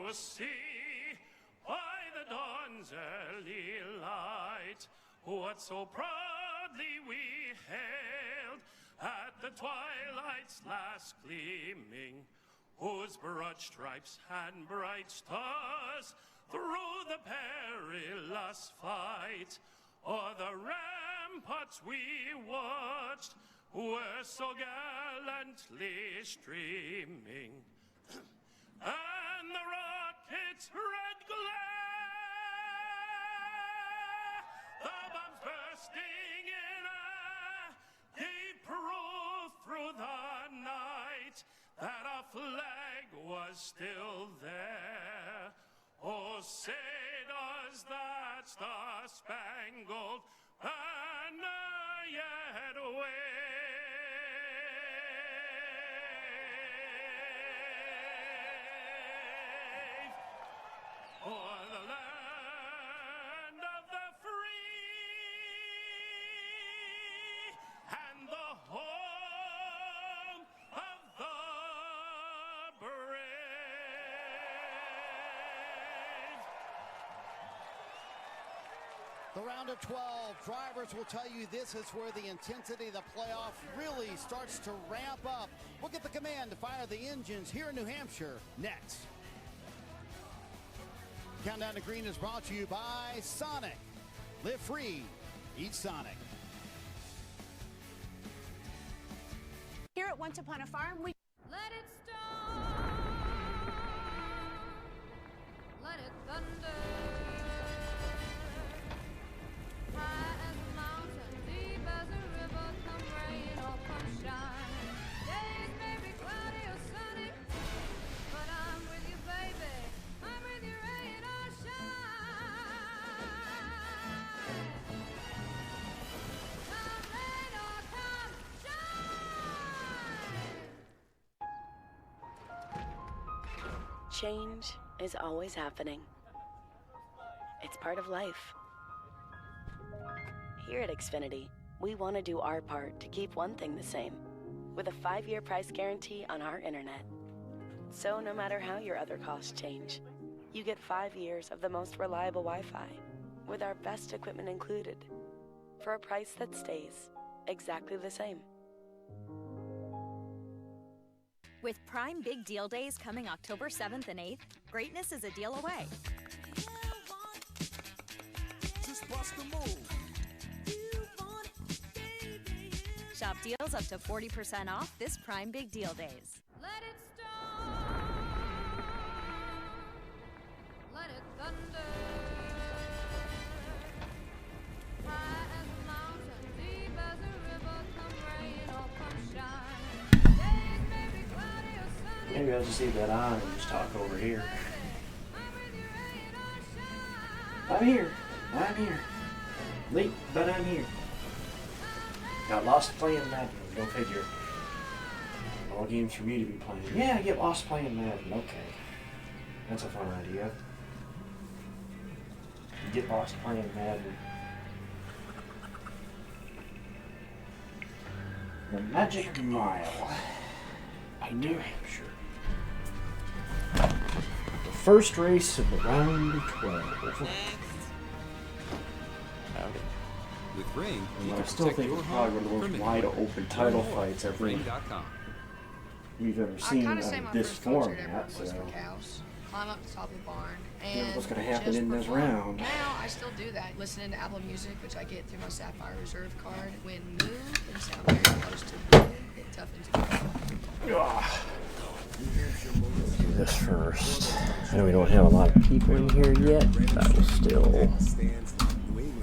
to see by the dawn's early light what so proudly we hailed at the twilight's last gleaming, whose broad stripes and bright stars through the perilous fight o'er the ramparts we watched were so gallantly streaming, and the rocket's red glare, the bombs bursting in air, gave proof through the night that our flag was still there. Oh, say does that star-spangled banner yet wave o'er the land of the free and the home of the brave? The round of 12, drivers will tell you this is where the intensity of the playoff really starts to ramp up. We'll get the command to fire the engines here in New Hampshire next. Countdown to Green is brought to you by Sonic. Live free, eat Sonic. Here at Once Upon a Farm, we let it storm, let it thunder. High as a mountain, deep as a river, come rain or come shine. Days may be cloudy or sunny, but I'm with you, baby. I'm with you, rain or shine. Come rain or come shine. Change is always happening. It's part of life. Here at Xfinity, we want to do our part to keep one thing the same, with a 5-year price guarantee on our internet. So no matter how your other costs change, you get 5 years of the most reliable Wi-Fi, with our best equipment included, for a price that stays exactly the same. With Prime Big Deal Days coming October 7th and 8th, greatness is a deal away. Just bust a move. Shop deals up to 40% off this Prime Big Deal Days. Let it storm, let it thunder. High as a mountain, deep as a river, come rain or come shine. Days may be cloudy or sunny. Maybe I'll just leave that on and just talk over here. I'm with you, rain or shine. I'm here. Late, but I'm here. Got lost playing Madden. Go figure. All games for me to be playing. Yeah, get lost playing Madden. Okay. That's a fun idea. Get lost playing Madden. The Magic Mile in New Hampshire. The first race of the round of 12. Howdy. With Ring, you I can still protect think your it's probably home one of the most from wide anyone. open title Learn more fights at ever Ring.com. we've ever seen I'd say my this first concert ever format. was So the cows. Climb up the top of the barn here's and what's going to happen just in this perform. round. Now I still do that, listening to Apple Music, which I get through my Sapphire Reserve card. When move and sound very close to blue, it toughens it. Let's do this first. I know we don't have a lot of people in here yet, but I will still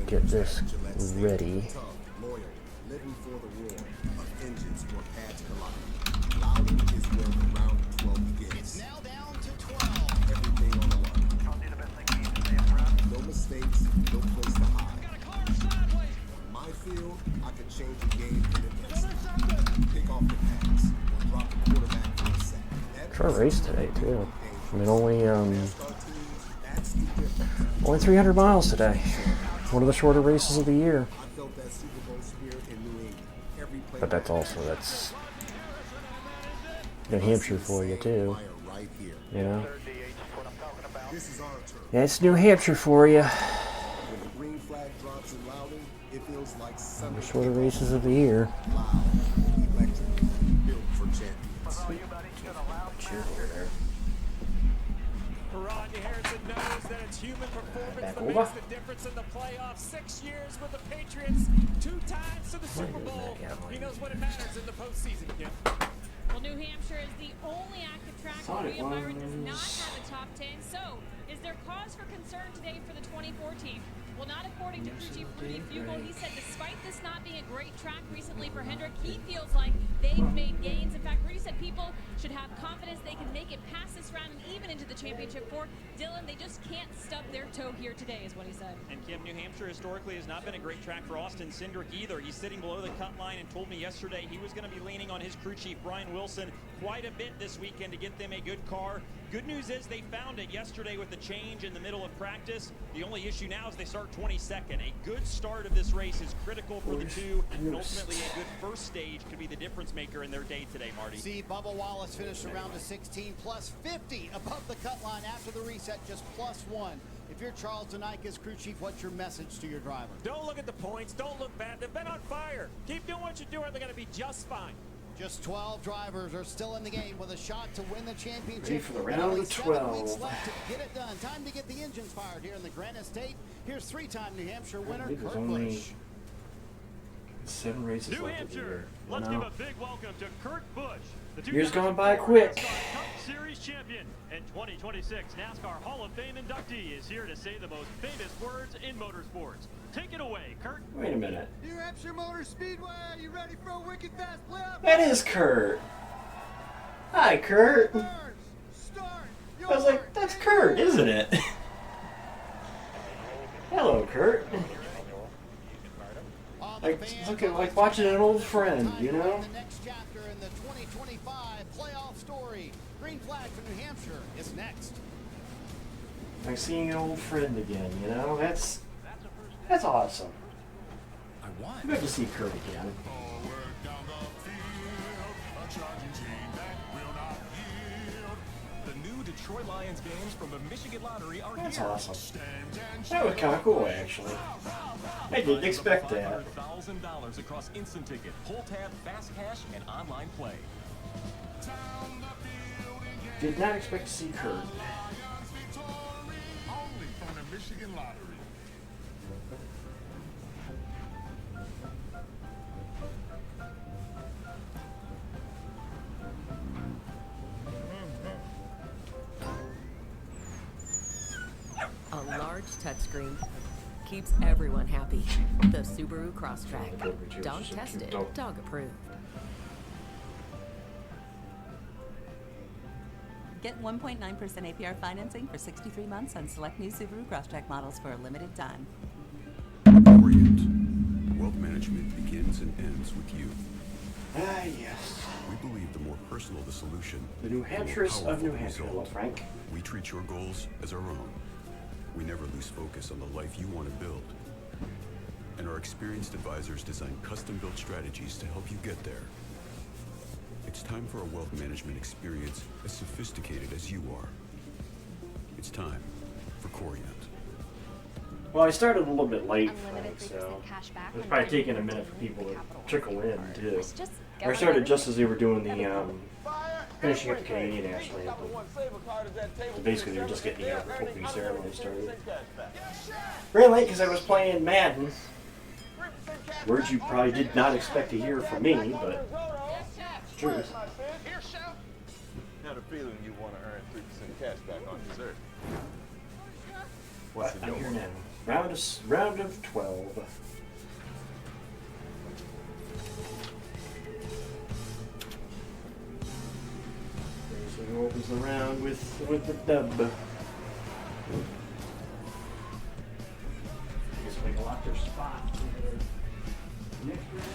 get this ready. Loyal, living for the war, of engines or pads collide. Loudon is where the round of 12 begins. Now down to 12. Everything on the line. No mistakes, no place to hide. On my field, I could change the game in an instant. Pick off the pass or drop the quarterback for a sack. Short race today too. I mean, only 300 miles today. One of the shorter races of the year. I felt that Super Bowl spirit in New England. Every play But that's New Hampshire for you too. right here. You know. This is our turn. That's New Hampshire for you. When the green flag drops in Loudon, it feels like Sunday. First one of the races of the year. Loud, electric, built for champions. Cheerleader. Rodney Harrison knows that it's human performance Back that over. makes the difference in the playoffs. 6 years with the Patriots, 2 times to the Super Bowl. He knows what it matters in the postseason, Kim. Well, New Hampshire is the only active track Thought where it William Byron does was. not have a top 10. So, is there cause for concern today for the 2014? Well, not according to crew chief Rudy Fugle. He said despite this not being a great track recently for Hendrick, he feels like they've made gains. In fact, Rudy said people should have confidence they can make it past this round and even into the championship four. Dylan, they just can't stub their toe here today, is what he said. And Kim, New Hampshire historically has not been a great track for Austin Cindric either. He's sitting below the cut line and told me yesterday he was going to be leaning on his crew chief, Brian Wilson, quite a bit this weekend to get them a good car. Good news is they found it yesterday with the change in the middle of practice. The only issue now is they start 22nd. A good start of this race is critical for the two, and ultimately a good first stage could be the difference maker in their day today, Marty. See, Bubba Wallace finished around to 16 plus 50 above the cut line after the reset, just +1. If you're Charles Denike, crew chief, what's your message to your driver? Don't look at the points. Don't look bad. They've been on fire. Keep doing what you're doing. They're going to be just fine. Just 12 drivers are still in the game with a shot to win the championship. Ready for the And round only of 7 weeks 12. left to get it done. Time to get the engines fired here in the Granite State. Here's 3-time New Hampshire winner, There's Kurt only Busch. 7 races New left of the year. Hampshire, let's give a big welcome to Kurt Busch, the Year's 2004 gone by quick. NASCAR Cup Series champion and 2026 NASCAR Hall of Fame inductee is here to say the most famous words in motorsports. Take it away, Kurt. Wait a minute. New Hampshire Motor Speedway, you ready for a wicked fast playoff? That is Kurt. Hi, Kurt. I was like, that's Kurt, isn't it? Hello, Kurt. Like, looking like watching an old friend, you know? The next chapter in the 2025 playoff story. Green flag for New Hampshire is next. Like seeing an old friend again, you know? That's awesome. Good to see Kurt again. The new Detroit Lions games from the Michigan Lottery are That's here. awesome. That was kind of cool, actually. I didn't expect that. $500,000 across instant ticket, pull tab, fast cash, and online play. Did not expect to see Kurt. Only from the Michigan Lottery. A large touchscreen keeps everyone happy. The Subaru Crosstrek. Dog tested, dog approved. Get 1.9% APR financing for 63 months on select new Subaru Crosstrek models for a limited time. Orient. Wealth management begins and ends with you. Ah, yes. We believe the more personal the solution, The New the more Hampshires of powerful New the Hampshire, result. hello, Frank. We treat your goals as our own. We never lose focus on the life you want to build. And our experienced advisors design custom-built strategies to help you get there. It's time for a wealth management experience as sophisticated as you are. It's time for Corient. Well, I started a little bit late, Frank, so it's probably taking a minute for people to trickle in, too. I started just as they were doing the, finishing up the Canadian National Anthem. So basically, they were just getting the opening ceremony started. Very late because I was playing Madden. Words you probably did not expect to hear from me, but it's the truth. Had a feeling you want to earn 3% cash back on dessert. What? I'm here now. Round of 12. So who opens the round with the dub? Guess we can lock their spot. Next round.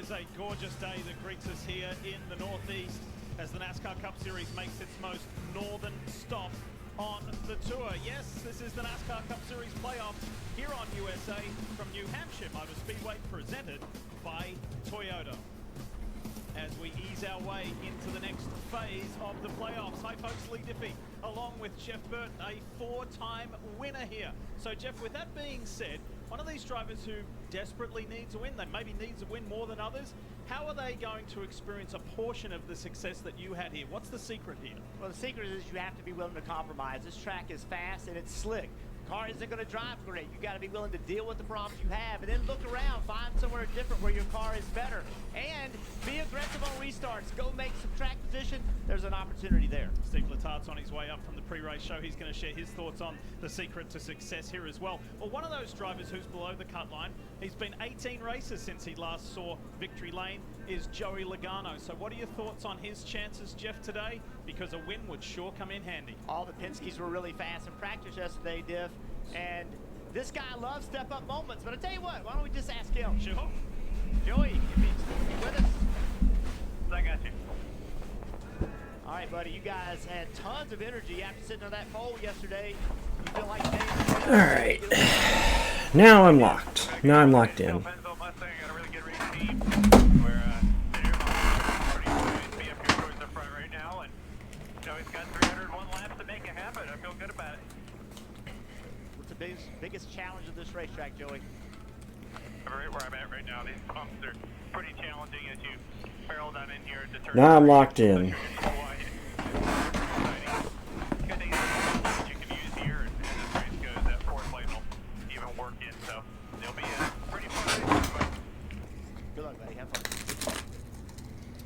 is a gorgeous day that greets us here in the Northeast as the NASCAR Cup Series makes its most northern stop on the tour. Yes, this is the NASCAR Cup Series playoffs here on USA from New Hampshire Motor Speedway, presented by Toyota. As we ease our way into the next phase of the playoffs. Hi folks, Lee Diffie along with Jeff Burton, a four-time winner here. So Jeff, with that being said, one of these drivers who desperately needs a win, they maybe needs a win more than others, how are they going to experience a portion of the success that you had here? What's the secret here? Well, the secret is you have to be willing to compromise. This track is fast and it's slick. The car isn't going to drive great. You got to be willing to deal with the problems you have and then look around, find somewhere different where your car is better, and be aggressive on restarts. Go make some track position. There's an opportunity there. Steve Letard's on his way up from the pre-race show. He's going to share his thoughts on the secret to success here as well. Well, one of those drivers who's below the cut line, he's been 18 races since he last saw victory lane, is Joey Logano. So what are your thoughts on his chances, Jeff, today? Because a win would sure come in handy. All the Penske's were really fast in practice yesterday, Diff, and this guy loves step-up moments. But I tell you what, why don't we just ask him? Sure. Joey, if he's with us. I got you. All right, buddy, you guys had tons of energy after sitting on that pole yesterday. You feel like today? All right. Now I'm locked. Now I'm locked in. Biggest challenge of this racetrack, Joey? Right where I'm at right now. These bumps are pretty challenging as you barrel down in here to turn. Now I'm locked in. Good thing is that you can use here, and as this race goes, that fourth lane will even work in. So they'll be pretty fun race. Good luck, buddy. Have fun.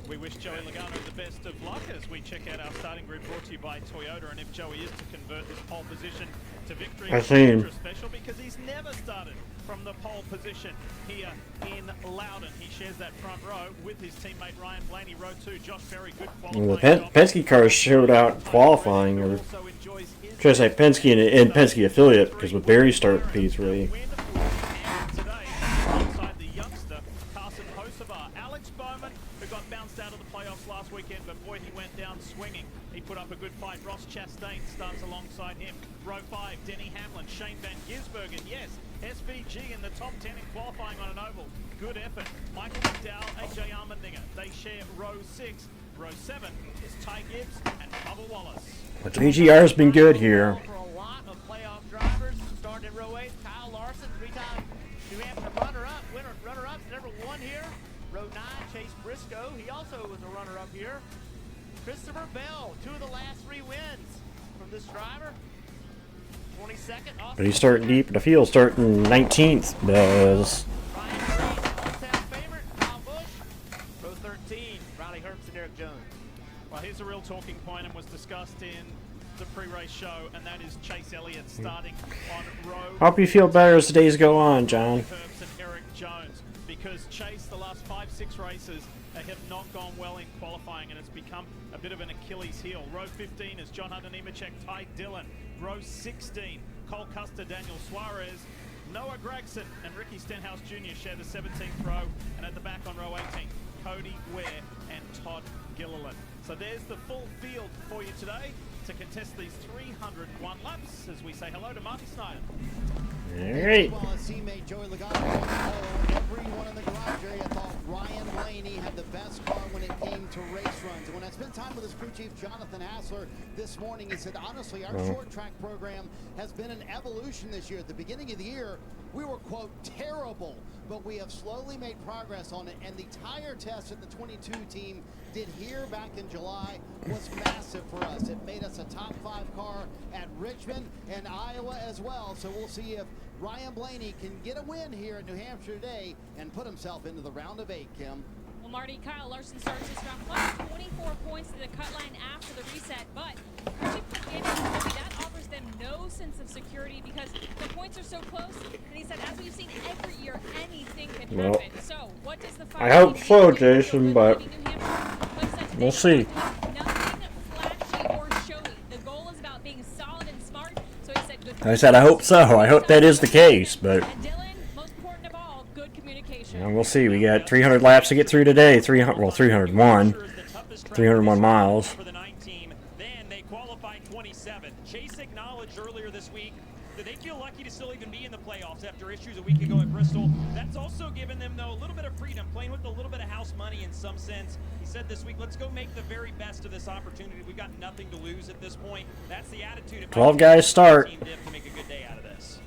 We wish Joey Logano the best of luck as we check out our starting grid brought to you by Toyota. And if Joey is to convert this pole position to victory, I see him. Extra special because he's never started from the pole position here in Loudon. He shares that front row with his teammate Ryan Blaney. Row 2, Josh Berry, good qualifying. Well, the Penske cars showed out qualifying, or should I say Penske and Penske affiliate, because with Berry start P3. Last weekend, but boy, he went down swinging. He put up a good fight. Ross Chastain starts alongside him. Row 5, Denny Hamlin, Shane Van Gisbergen. Yes, SVG in the top 10 in qualifying on an oval. Good effort. Michael McDowell, AJ Allmendinger. They share row 6. Row 7 is Ty Gibbs and Bubba Wallace. But JGR's been good here. For a lot of playoff drivers, starting in row 8, Kyle Larson, 3-time New Hampshire runner-up, runner-up, number 1 here. Row 9, Chase Briscoe. He also was a runner-up here. Christopher Bell, 2 of the last 3 wins from this driver. 22nd, Austin. But he's starting deep in the field, starting 19th. Does. Ryan Green, hometown favorite, Kyle Busch. Row 13, Riley Herbst and Eric Jones. Well, here's a real talking point and was discussed in the pre-race show, and that is Chase Elliott starting on row. Hope you feel better as the days go on, John. Herbst and Eric Jones. Because Chase, the last 5-6 races have not gone well in qualifying, and it's become a bit of an Achilles heel. Row 15 is John Hunter Nemechek, Ty Dillon. Row 16, Cole Custer, Daniel Suarez, Noah Gragson, and Ricky Stenhouse Jr. share the 17th row. And at the back on row 18, Cody Ware and Todd Gilliland. So there's the full field for you today to contest these 301 laps as we say hello to Marty Snyder. All right. While his teammate Joey Logano, everyone in the garage area thought Ryan Blaney had the best car when it came to race runs. And when I spent time with his crew chief, Jonathan Hassler, this morning, he said, honestly, our short track program has been an evolution this year. At the beginning of the year, we were, quote, terrible, but we have slowly made progress on it. And the tire test that the 22 team did here back in July was massive for us. It made us a top 5 car at Richmond and Iowa as well. So we'll see if Ryan Blaney can get a win here at New Hampshire today and put himself into the round of 8, Kim. Well, Marty, Kyle Larson starts his round plus 24 points to the cut line after the reset, but that offers them no sense of security because the points are so close. And he said, as we've seen every year, anything can happen. So, what does the I hope so, Jason, but we'll see. Nothing flashy or showy. The goal is about being solid and smart. So he said, I said I hope so. I hope that is the case, but and Dylan, most important of all, good communication. And we'll see. We got 300 laps to get through today. 301 miles. For the 9 team, then they qualified 27. Chase acknowledged earlier this week that they feel lucky to still even be in the playoffs after issues a week ago at Bristol. That's also given them, though, a little bit of freedom, playing with a little bit of house money in some sense. He said this week, let's go make the very best of this opportunity. We've got nothing to lose at this point. That's the attitude. 12 guys start. To make a good day out of this.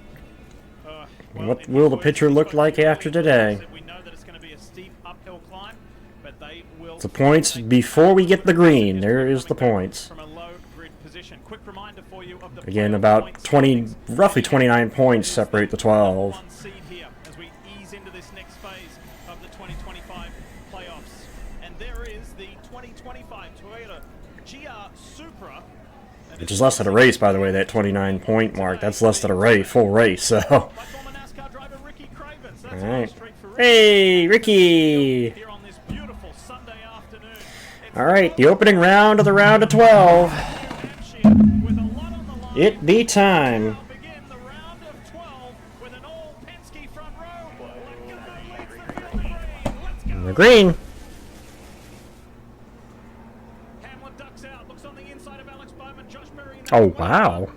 What will the picture look like after today? We know that it's going to be a steep uphill climb, but they will. The points before we get the green. There is the points. From a low grid position. Quick reminder for you of the Again, about 20, roughly 29 points separate the 12. seed here as we ease into this next phase of the 2025 playoffs. And there is the 2025 Toyota GR Supra. Which is less than a race, by the way, that 29-point mark. That's less than a race, full race, so. Alright. Hey, Ricky! Alright, the opening round of the round of 12. It be time. And the green. Oh, wow.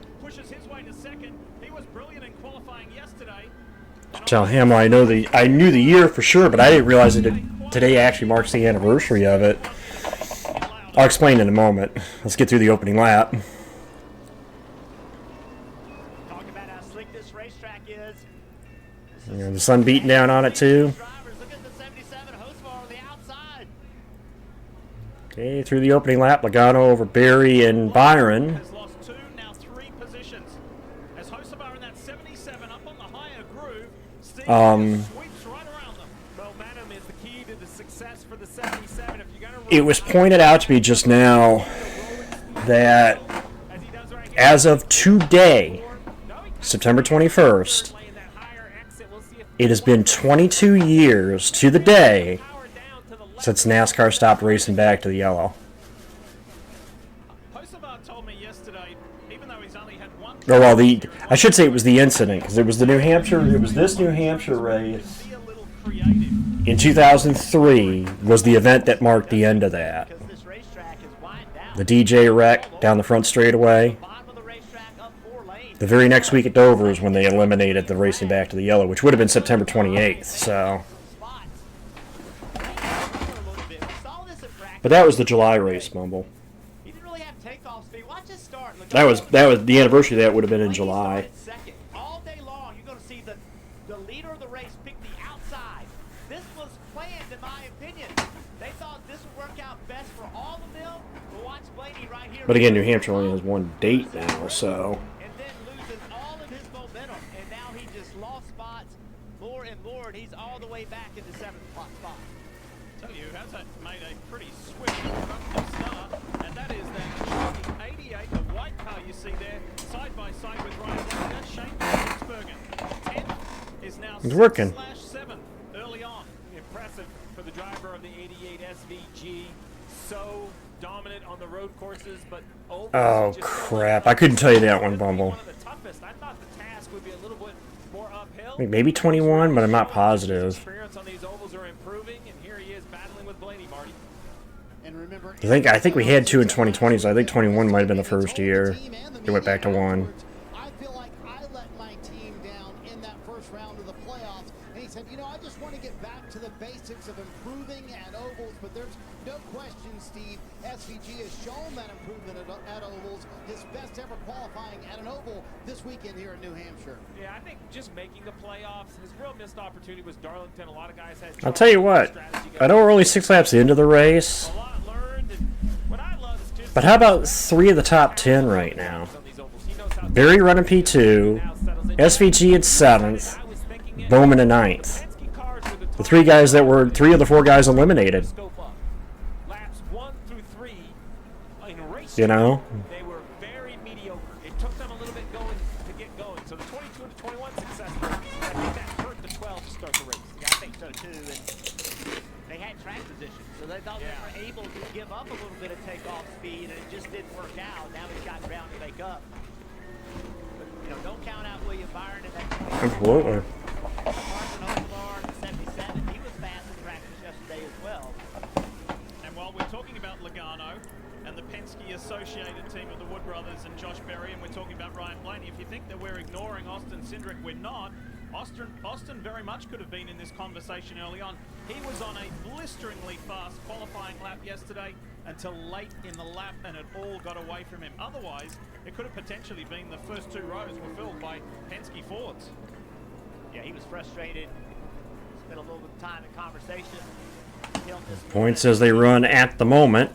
Tell him I knew the year for sure, but I didn't realize that today actually marks the anniversary of it. I'll explain in a moment. Let's get through the opening lap. Talk about how slick this racetrack is. You know, the sun beating down on it too. Okay, through the opening lap, Logano over Barry and Byron. It was pointed out to me just now that as of today, September 21st, it has been 22 years to the day since NASCAR stopped racing back to the yellow. Oh, well, I should say it was the incident, because it was the New Hampshire, it was this New Hampshire race in 2003 was the event that marked the end of that. The DJ wreck down the front straightaway. The very next week at Dover is when they eliminated the racing back to the yellow, which would have been September 28th, so. But that was the July race, Mumble. That was the anniversary of that would have been in July. All day long, you're going to see the leader of the race pick the outside. This was planned, in my opinion. They thought this would work out best for all of them. But watch Blaney right here. But again, New Hampshire only has one date now, so. And then loses all of his momentum, and now he just lost spots more and more, and he's all the way back in the 7th spot. Tell you, has that made a pretty swift start, and that is that 88, the white car you see there, side by side with Ryan Blaney. That's Shane Pittsburgh. 10th is now It's working. 6/7 early on. Impressive for the driver of the 88 SVG. So dominant on the road courses, but Oh, crap. I couldn't tell you that one, Bumble. one of the toughest. I thought the task would be a little bit more uphill. Maybe 21, but I'm not positive. Experience on these ovals are improving, and here he is battling with Blaney, Marty. And remember, I think we had 2 in 2020, so I think 21 might have been the first year. It went back to 1. I feel like I let my team down in that first round of the playoffs. And he said, you know, I just want to get back to the basics of improving at ovals. But there's no question, Steve, SVG has shown that improvement at ovals. His best ever qualifying at an oval this weekend here in New Hampshire. Yeah, I think just making the playoffs, his real missed opportunity was Darlington. A lot of guys had. I'll tell you what, I know we're only 6 laps into the race. But how about 3 of the top 10 right now? Barry running P2, SVG at 7th, Bowman at 9th. The 3 guys that were 3 of the 4 guys eliminated. You know? They were very mediocre. It took them a little bit to get going. So the 22 to 21 successful. I think that hurt the 12 to start the race. Yeah, I think so too. And they had track position, so they thought they were able to give up a little bit of takeoff speed, and it just didn't work out. Now he's got ground to make up. But, you know, don't count out William Byron in that 20. Absolutely. Carson Ovar, the 77. He was about Logano and the Penske-associated team of the Wood brothers and Josh Berry, and we're talking about Ryan Blaney. If you think that we're ignoring Austin Cindric, we're not. Austin very much could have been in this conversation early on. He was on a blisteringly fast qualifying lap yesterday until late in the lap, and it all got away from him. Otherwise, it could have potentially been the first 2 rows were filled by Penske Fords. Yeah, he was frustrated. Spent a little bit of time in conversation. Points as they run at the moment.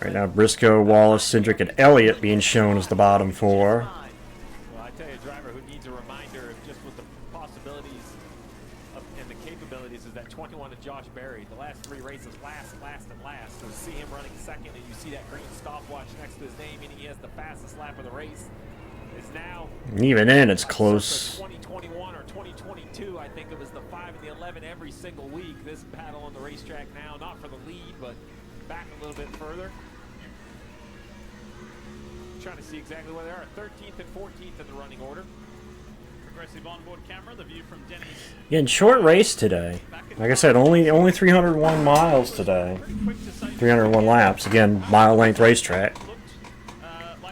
Right now, Briscoe, Wallace, Cindric, and Elliott being shown as the bottom 4. Well, I tell you, a driver who needs a reminder of just what the possibilities and the capabilities is that 21 to Josh Berry. The last 3 races, last, and last. So to see him running second, and you see that green stopwatch next to his name, meaning he has the fastest lap of the race, is now. Even then, it's close. 2021 or 2022, I think it was the 5 and the 11 every single week. This battle on the racetrack now, not for the lead, but back a little bit further. Trying to see exactly where they are. 13th and 14th in the running order. Progressive onboard camera, the view from Denny's. Yeah, in short race today. Like I said, only 301 miles today. 301 laps. Again, mile length racetrack.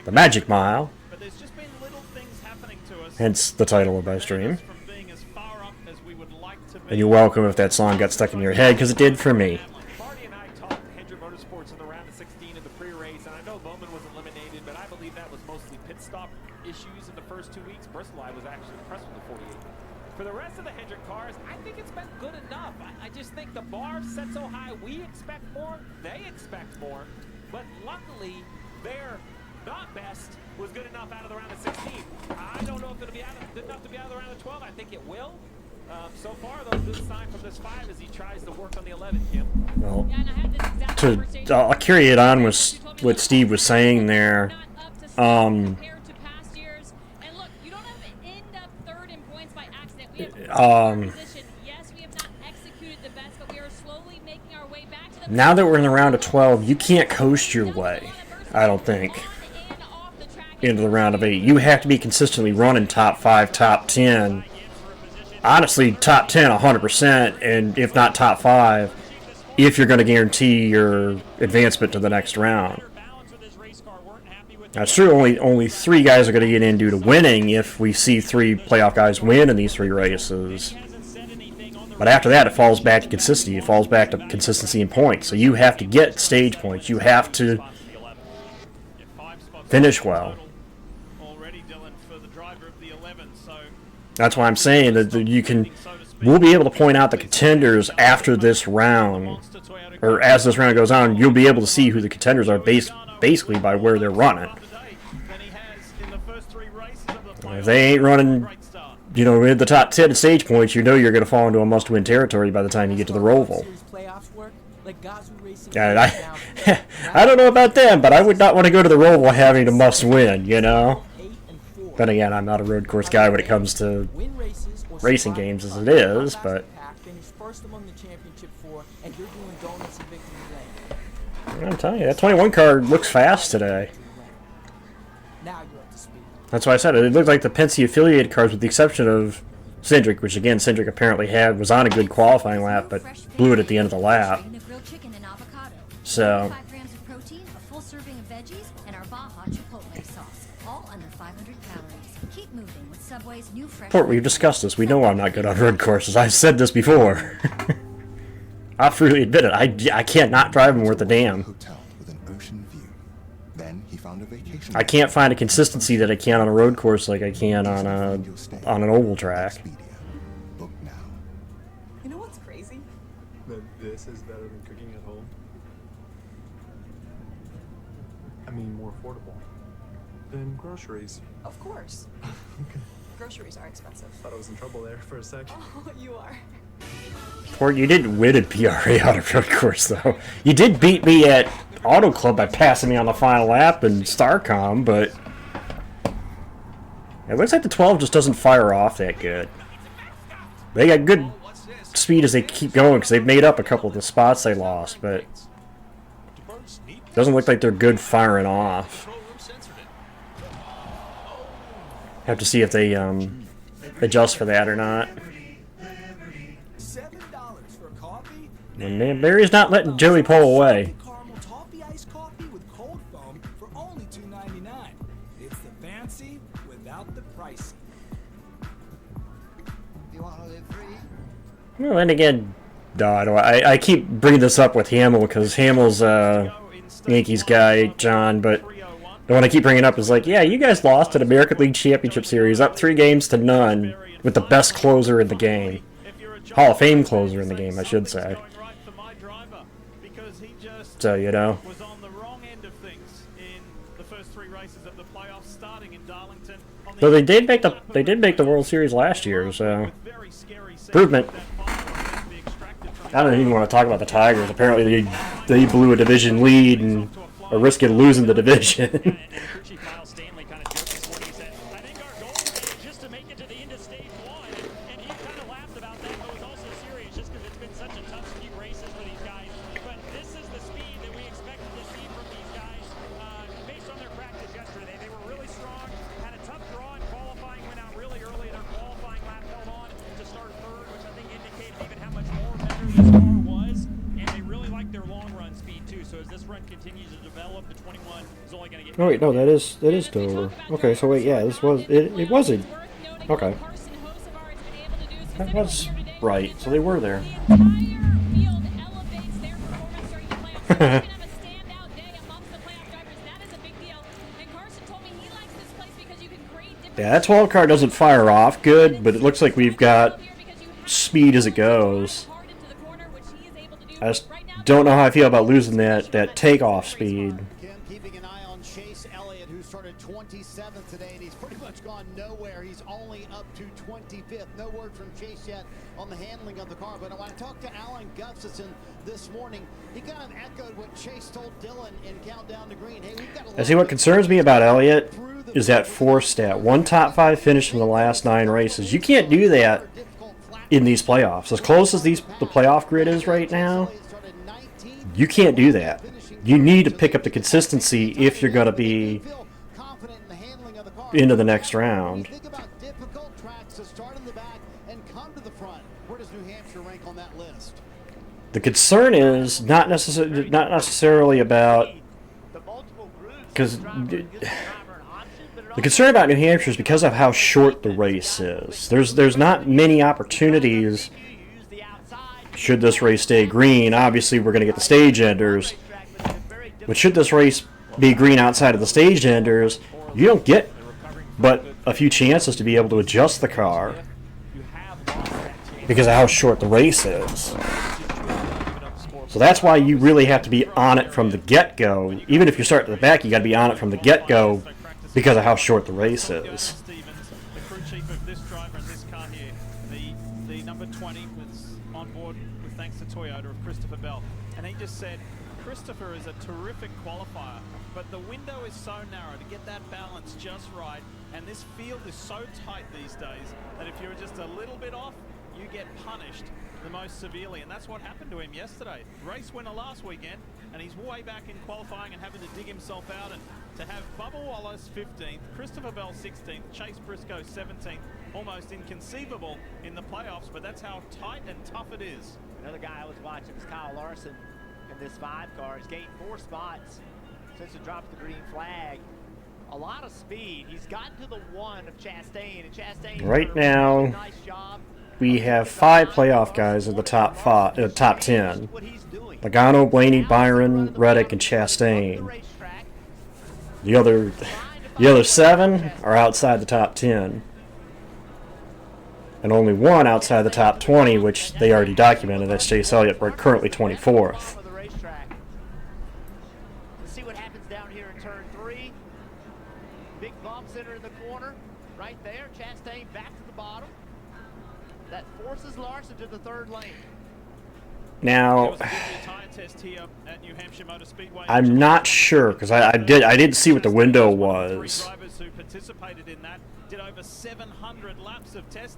The Magic Mile. Hence the title of my stream. And you're welcome if that song got stuck in your head, because it did for me. Marty and I talked to Hendrick Motorsports in the round of 16 of the pre-race, and I know Bowman was eliminated, but I believe that was mostly pit stop issues in the first 2 weeks. Personally, I was actually impressed with the 48. For the rest of the Hendrick cars, I think it's been good enough. I just think the bar set so high, we expect more, they expect more, but luckily, their not best was good enough out of the round of 16. I don't know if it'll be good enough to be out of the round of 12. I think it will. So far, though, good sign from this 5 as he tries to work on the 11, Kim. Well, I'll carry it on with what Steve was saying there. Now that we're in the round of 12, you can't coast your way, I don't think, into the round of 8. You have to be consistently running top 5, top 10. Honestly, top 10 100%, and if not top 5, if you're going to guarantee your advancement to the next round. Now, it's true, only 3 guys are going to get in due to winning if we see 3 playoff guys win in these 3 races. But after that, it falls back to consistency. It falls back to consistency in points. So you have to get stage points. You have to finish well. That's why I'm saying that we'll be able to point out the contenders after this round, or as this round goes on. You'll be able to see who the contenders are basically by where they're running. If they ain't running, in the top 10 stage points, you know you're going to fall into a must-win territory by the time you get to the Roval. And I don't know about them, but I would not want to go to the Roval having a must-win, Then again, I'm not a road course guy when it comes to racing games as it is, but I'm telling you, that 21 car looks fast today. That's why I said it. It looked like the Penske affiliated cars, with the exception of Cindric, which again Cindric apparently was on a good qualifying lap, but blew it at the end of the lap. So. Port, we've discussed this. We know I'm not good on road courses. I've said this before. I'll freely admit it. I can't not drive them worth a damn. I can't find a consistency that I can on a road course like I can on an oval track. You know what's crazy? That this is better than cooking at home. I mean, more affordable than groceries. Of course. Groceries are expensive. Thought I was in trouble there for a sec. Oh, you are. Port, you didn't win a PRA on a road course, though. You did beat me at Auto Club by passing me on the final lap in Starcom, but it looks like the 12 just doesn't fire off that good. They got good speed as they keep going because they've made up a couple of the spots they lost, but it doesn't look like they're good firing off. Have to see if they adjust for that or not. And Barry's not letting Joey pull away. Caramel toffee iced coffee with cold foam for only $2.99. It's the fancy without the pricey. You want to live free? Well, then again, I keep bringing this up with Hamill because Hamill's Yankees guy, John, but the one I keep bringing up is like, yeah, you guys lost an American League Championship Series up 3-0 with the best closer in the game. Hall of Fame closer in the game, I should say. So, you know. Was on the wrong end of things in the first 3 races of the playoffs, starting in Darlington. Though they did make the World Series last year, so improvement. I don't even want to talk about the Tigers. Apparently they blew a division lead and are risking losing the division. Oh wait, no, that is Dover. Okay, so wait, yeah, this was it wasn't. Okay. That was right. So they were there. Yeah, that 12 card doesn't fire off good, but it looks like we've got speed as it goes. I just don't know how I feel about losing that takeoff speed. Keeping an eye on Chase Elliott, who started 27th today, and he's pretty much gone nowhere. He's only up to 25th. No word from Chase yet on the handling of the car. But when I talked to Alan Gustafson this morning, he kind of echoed what Chase told Dylan in Countdown to Green. Hey, we've got a See, what concerns me about Elliott is that 4 stat. 1 top 5 finish in the last 9 races. You can't do that in these playoffs. As close as the playoff grid is right now, you can't do that. You need to pick up the consistency if you're going to be into the next round. Think about difficult tracks to start in the back and come to the front. Where does New Hampshire rank on that list? The concern is not necessarily about, because the concern about New Hampshire is because of how short the race is. There's not many opportunities. Should this race stay green, obviously we're going to get the stage enders. But should this race be green outside of the stage enders, you don't get but a few chances to be able to adjust the car because of how short the race is. So that's why you really have to be on it from the get-go. Even if you start at the back, you got to be on it from the get-go because of how short the race is. The crew chief of this driver and this car here, the number 20 was on board with thanks to Toyota of Christopher Bell, and he just said Christopher is a terrific qualifier, but the window is so narrow to get that balance just right, and this field is so tight these days that if you're just a little bit off, you get punished the most severely, and that's what happened to him yesterday. Race winner last weekend, and he's way back in qualifying and having to dig himself out, and to have Bubba Wallace 15th, Christopher Bell 16th, Chase Briscoe 17th, almost inconceivable in the playoffs, but that's how tight and tough it is. Another guy I was watching is Kyle Larson in this 5 car. He's gained 4 spots since it dropped the green flag. A lot of speed. He's gotten to the 1 of Chastain, and Chastain right now, nice job. We have 5 playoff guys in the top 10. Logano, Blaney, Byron, Reddick, and Chastain. The other 7 are outside the top 10. And only 1 outside the top 20, which they already documented. That's Chase Elliott. We're currently 24th. Let's see what happens down here in turn 3. Big bump center in the corner. Right there. Chastain back to the bottom. That forces Larson to the 3rd lane. Now, I'm not sure because I did see what the window was.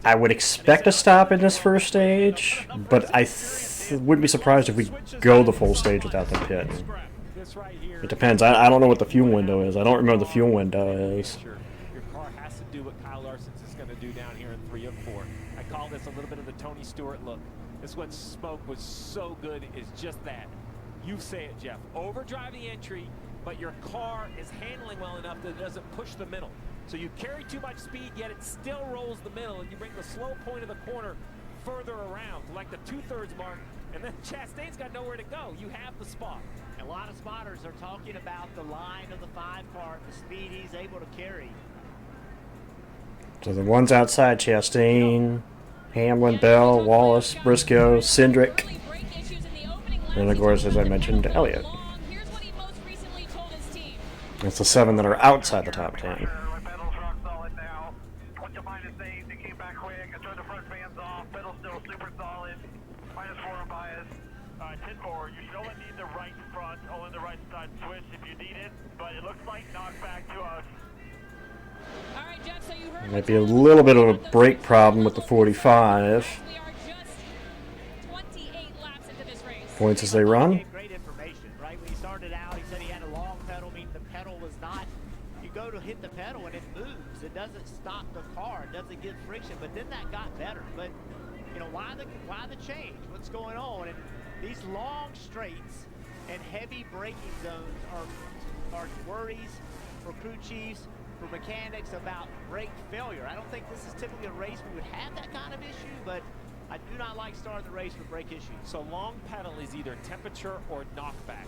I would expect a stop in this first stage, but I wouldn't be surprised if we go the full stage without the pit. It depends. I don't know what the fuel window is. I don't remember the fuel window is. Your car has to do what Kyle Larson's is going to do down here in 3 of 4. I call this a little bit of the Tony Stewart look. is what Smoke was so good, is just that. You say it, Jeff. Overdrive the entry, but your car is handling well enough that it doesn't push the middle. So you carry too much speed, yet it still rolls the middle, and you bring the slow point of the corner further around, to like the 2/3 mark, and then Chastain's got nowhere to go. You have the spot. A lot of spotters are talking about the line of the 5 car, the speed he's able to carry. So the ones outside: Chastain, Hamlin, Bell, Wallace, Briscoe, Cindric, and of course, as I mentioned, Elliott. That's the 7 that are outside the top 10. You should only need the right front, only the right side switch if you need it, but it looks like knockback to us. All right, Jeff, so you heard Might be a little bit of a brake problem with the 45. we are just 28 laps into this race. Points as they run. Great information, right? When he started out, he said he had a long pedal, meaning the pedal was not. You go to hit the pedal and it moves. It doesn't stop the car. It doesn't give friction. But then that got better. But you know why the change? What's going on? And these long straights and heavy braking zones are worries for crew chiefs, for mechanics about brake failure. I don't think this is typically a race we would have that kind of issue, but I do not like starting the race with brake issues. So long pedal is either temperature or knockback.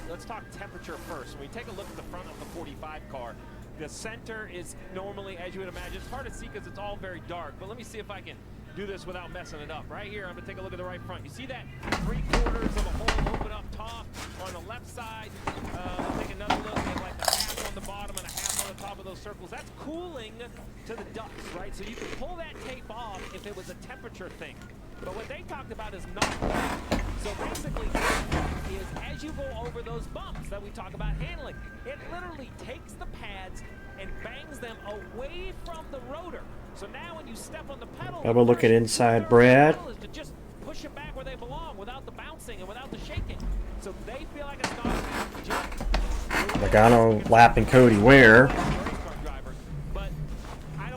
Let's talk temperature first. When we take a look at the front of the 45 car, the center is normally, as you would imagine, it's hard to see because it's all very dark, but let me see if I can do this without messing it up. Right here, I'm gonna take a look at the right front. You see that 3/4 of a hole open up top on the left side? Let's take another look at like a half on the bottom and a half on the top of those circles. That's cooling to the ducts, right? So you can pull that tape off if it was a temperature thing. But what they talked about is knockback. So basically, is as you go over those bumps that we talk about handling, it literally takes the pads and bangs them away from the rotor. So now when you step on the pedal, How about looking inside Brad? is to just push them back where they belong without the bouncing and without the shaking. So they feel like it's not Logano lapping Cody Ware.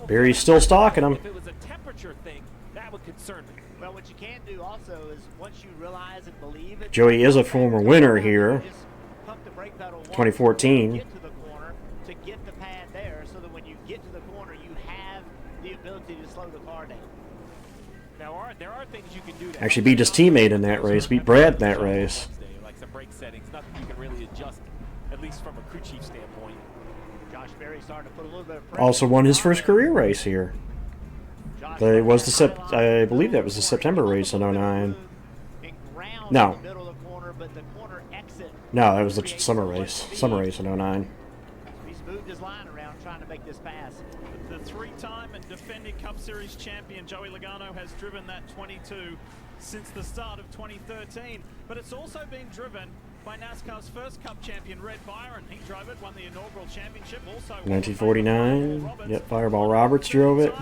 Barry's still stalking him. If it was a temperature thing, that would concern me. Well, what you can do also is once you realize and believe it, Joey is a former winner here. just pump the brake pedal once 2014. to get to the corner to get the pad there, so that when you get to the corner, you have the ability to slow the car down. Now, there are things you can do to Actually beat his teammate in that race. Beat Brad in that race. like some brake settings, nothing you can really adjust, at least from a crew chief standpoint. Josh Berry starting to put a little bit of pressure. Also won his first career race here. It was I believe that was the September race in 09. No. No, that was the summer race. Summer race in 09. He's moved his line around trying to make this pass. The 3-time and defending Cup Series champion Joey Logano has driven that 22 since the start of 2013, but it's also been driven by NASCAR's first Cup champion Red Byron. He drove it, won the inaugural championship. Also 1949. Yep, Fireball Roberts drove it.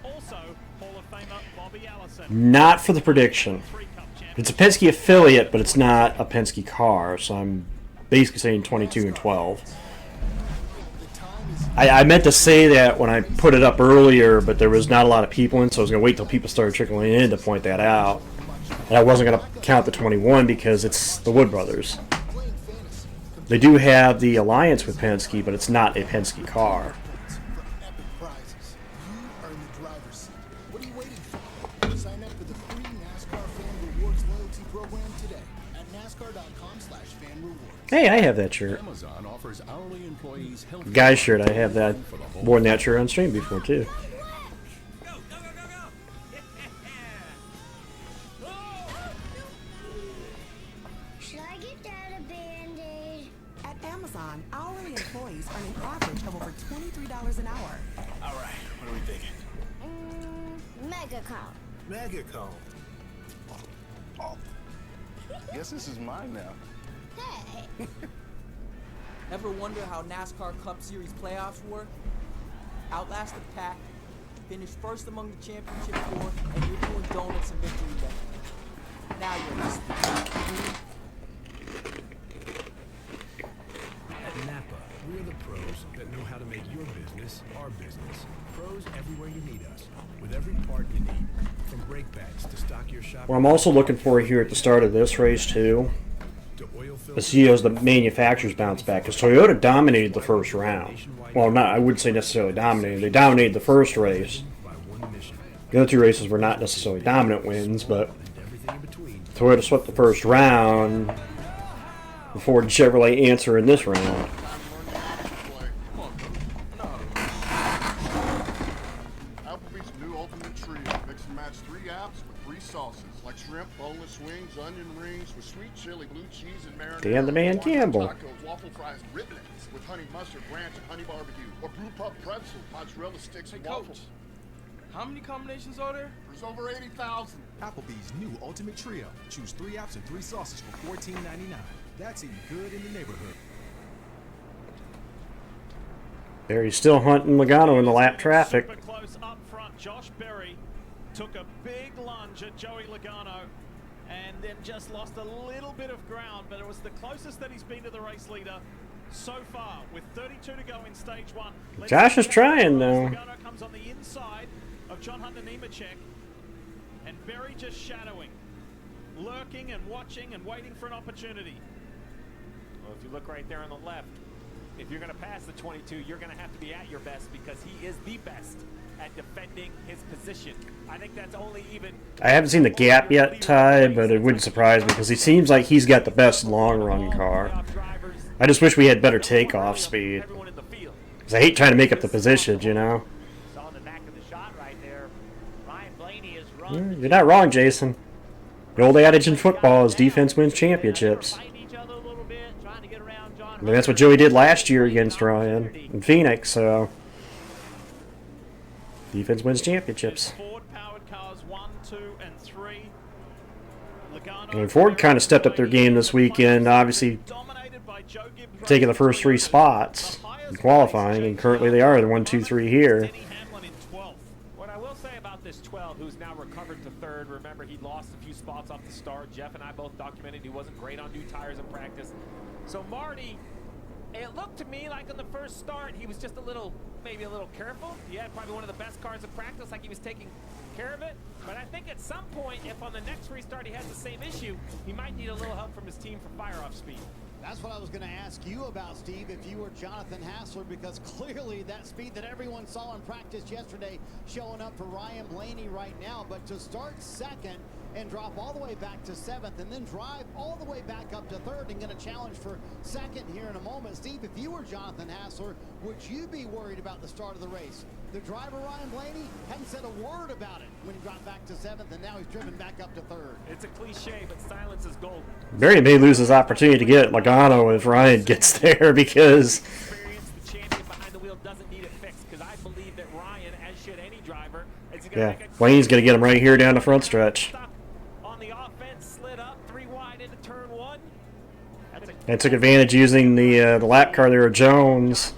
Also Hall of Famer Bobby Allison. Not for the prediction. It's a Penske affiliate, but it's not a Penske car, so I'm basically saying 22 and 12. I meant to say that when I put it up earlier, but there was not a lot of people in, so I was going to wait till people started trickling in to point that out. And I wasn't going to count the 21 because it's the Wood Brothers. They do have the alliance with Penske, but it's not a Penske car. Hey, I have that shirt. Amazon offers hourly employees health Guy's shirt, I have that. Worn that shirt on stream before too. Should I get Dad a Band-Aid? At Amazon, hourly employees earn an average of over $23 an hour. All right, what are we thinking? Megacom. Megacom. Oh. Guess this is mine now. Hey. Ever wonder how NASCAR Cup Series playoffs work? Outlast the pack, finish first among the championship four, and you're doing donuts and victory lap. Now you're listening. At Napa, we're the pros pros that know how to make your business our business. Pros everywhere you need us, with every part you need, from brake pads to stock your shop. What I'm also looking for here at the start of this race too is to see as the manufacturers bounce back, because Toyota dominated the first round. Well, not, I wouldn't say necessarily dominated. They dominated the first race. The other two races were not necessarily dominant wins, but Toyota swept the first round before Chevrolet answer in this round. Applebee's new ultimate trio. Mix and match 3 apps with 3 sauces, like shrimp, boneless wings, onion rings with sweet chili, blue cheese, and marinara. Dan the Man Campbell. Tacos, waffle fries, riblets with honey mustard, ranch, and honey barbecue, or brew puff pretzel, mozzarella sticks, and waffles. How many combinations are there? There's over 80,000. Applebee's new Ultimate Trio. Choose 3 apps and 3 sauces for $14.99. That's eating good in the neighborhood. There he's still hunting Logano in the lap traffic. Super close up front. Josh Berry took a big lunge at Joey Logano and then just lost a little bit of ground, but it was the closest that he's been to the race leader so far with 32 to go in stage 1. Josh is trying though. Logano comes on the inside of John Hunter Nemechek, and Berry just shadowing, lurking and watching and waiting for an opportunity. Well, if you look right there on the left, if you're going to pass the 22, you're going to have to be at your best, because he is the best at defending his position. I think that's only even... I haven't seen the gap yet, Ty, but it wouldn't surprise me because he seems like he's got the best long-run car. I just wish we had better takeoff speed. Because I hate trying to make up the positions, you know? You're not wrong, Jason. The old adage in football is defense wins championships. I mean, that's what Joey did last year against Ryan in Phoenix, so... Defense wins championships. Ford-powered cars 1, 2, and 3. I mean, Ford kind of stepped up their game this weekend, obviously taking the first 3 spots in qualifying, and currently they are the 1, 2, 3 here. What I will say about this 12, who's now recovered to 3rd, remember he lost a few spots off the start. Jeff and I both documented he wasn't great on new tires in practice. So Marty, it looked to me like on the first start he was just maybe a little careful. He had probably one of the best cars in practice, like he was taking care of it. But I think at some point, if on the next restart he has the same issue, he might need a little help from his team for fire-off speed. That's what I was going to ask you about, Steve, if you were Jonathan Hassler, because clearly that speed that everyone saw in practice yesterday showing up for Ryan Blaney right now. But to start 2nd and drop all the way back to 7th and then drive all the way back up to 3rd and get a challenge for 2nd here in a moment. Steve, if you were Jonathan Hassler, would you be worried about the start of the race? The driver, Ryan Blaney, hadn't said a word about it when he dropped back to 7th, and now he's driven back up to 3rd. It's a cliche, but silence is gold. Barry may lose his opportunity to get Logano if Ryan gets there, because... The champion behind the wheel doesn't need it fixed, because I believe that Ryan, as should any driver, is going to Yeah, Wayne's going to get him right here down the front stretch. on the offense, slid up 3 wide into turn 1. And took advantage using the lap car there of Jones.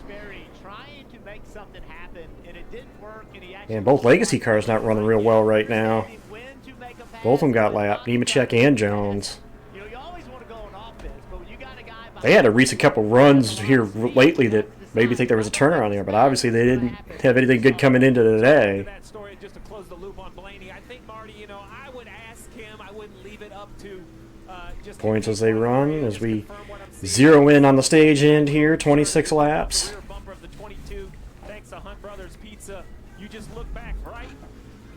And both legacy cars not running real well right now. Both of them got lapped, Nemechek and Jones. They had a recent couple runs here lately that made me think there was a turnaround there, but obviously they didn't have anything good coming into today. That story, just to close the loop on Blaney, I think, Marty, you know, I would ask him, I wouldn't leave it up to just Points as they run, as we zero in on the stage end here, 26 laps. bumper of the 22. Thanks to Hunt Brothers Pizza. You just look back right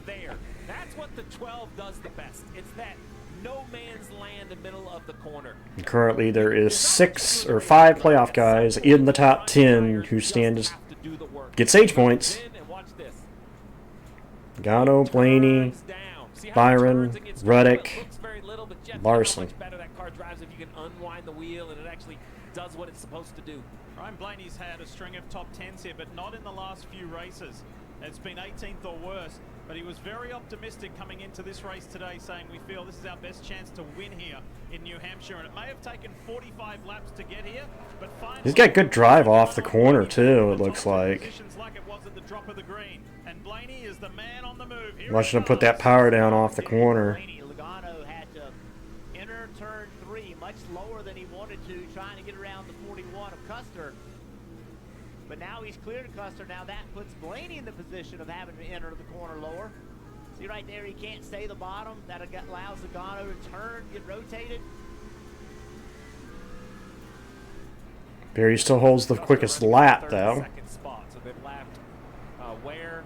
there. That's what the 12 does the best. It's that no man's land in the middle of the corner. And currently there is 6 or 5 playoff guys in the top 10 who stand to get stage points. Logano, Blaney, Byron, Ruddick, Larson. That car drives if you can unwind the wheel and it actually does what it's supposed to do. Ryan Blaney's had a string of top 10s here, but not in the last few races. It's been 18th or worse, but he was very optimistic coming into this race today, saying we feel this is our best chance to win here in New Hampshire. And it may have taken 45 laps to get here, but finally, He's got good drive off the corner too, it looks like. like it was at the drop of the green. And Blaney is the man on the move. Here Watching him put that power down off the corner. Logano had to enter turn 3 much lower than he wanted to, trying to get around the 41 of Custer. But now he's cleared Custer. Now that puts Blaney in the position of having to enter the corner lower. See right there, he can't stay the bottom. That allows Logano to turn, get rotated. Barry still holds the quickest lap, though. Second spot. So they've lapped Ware,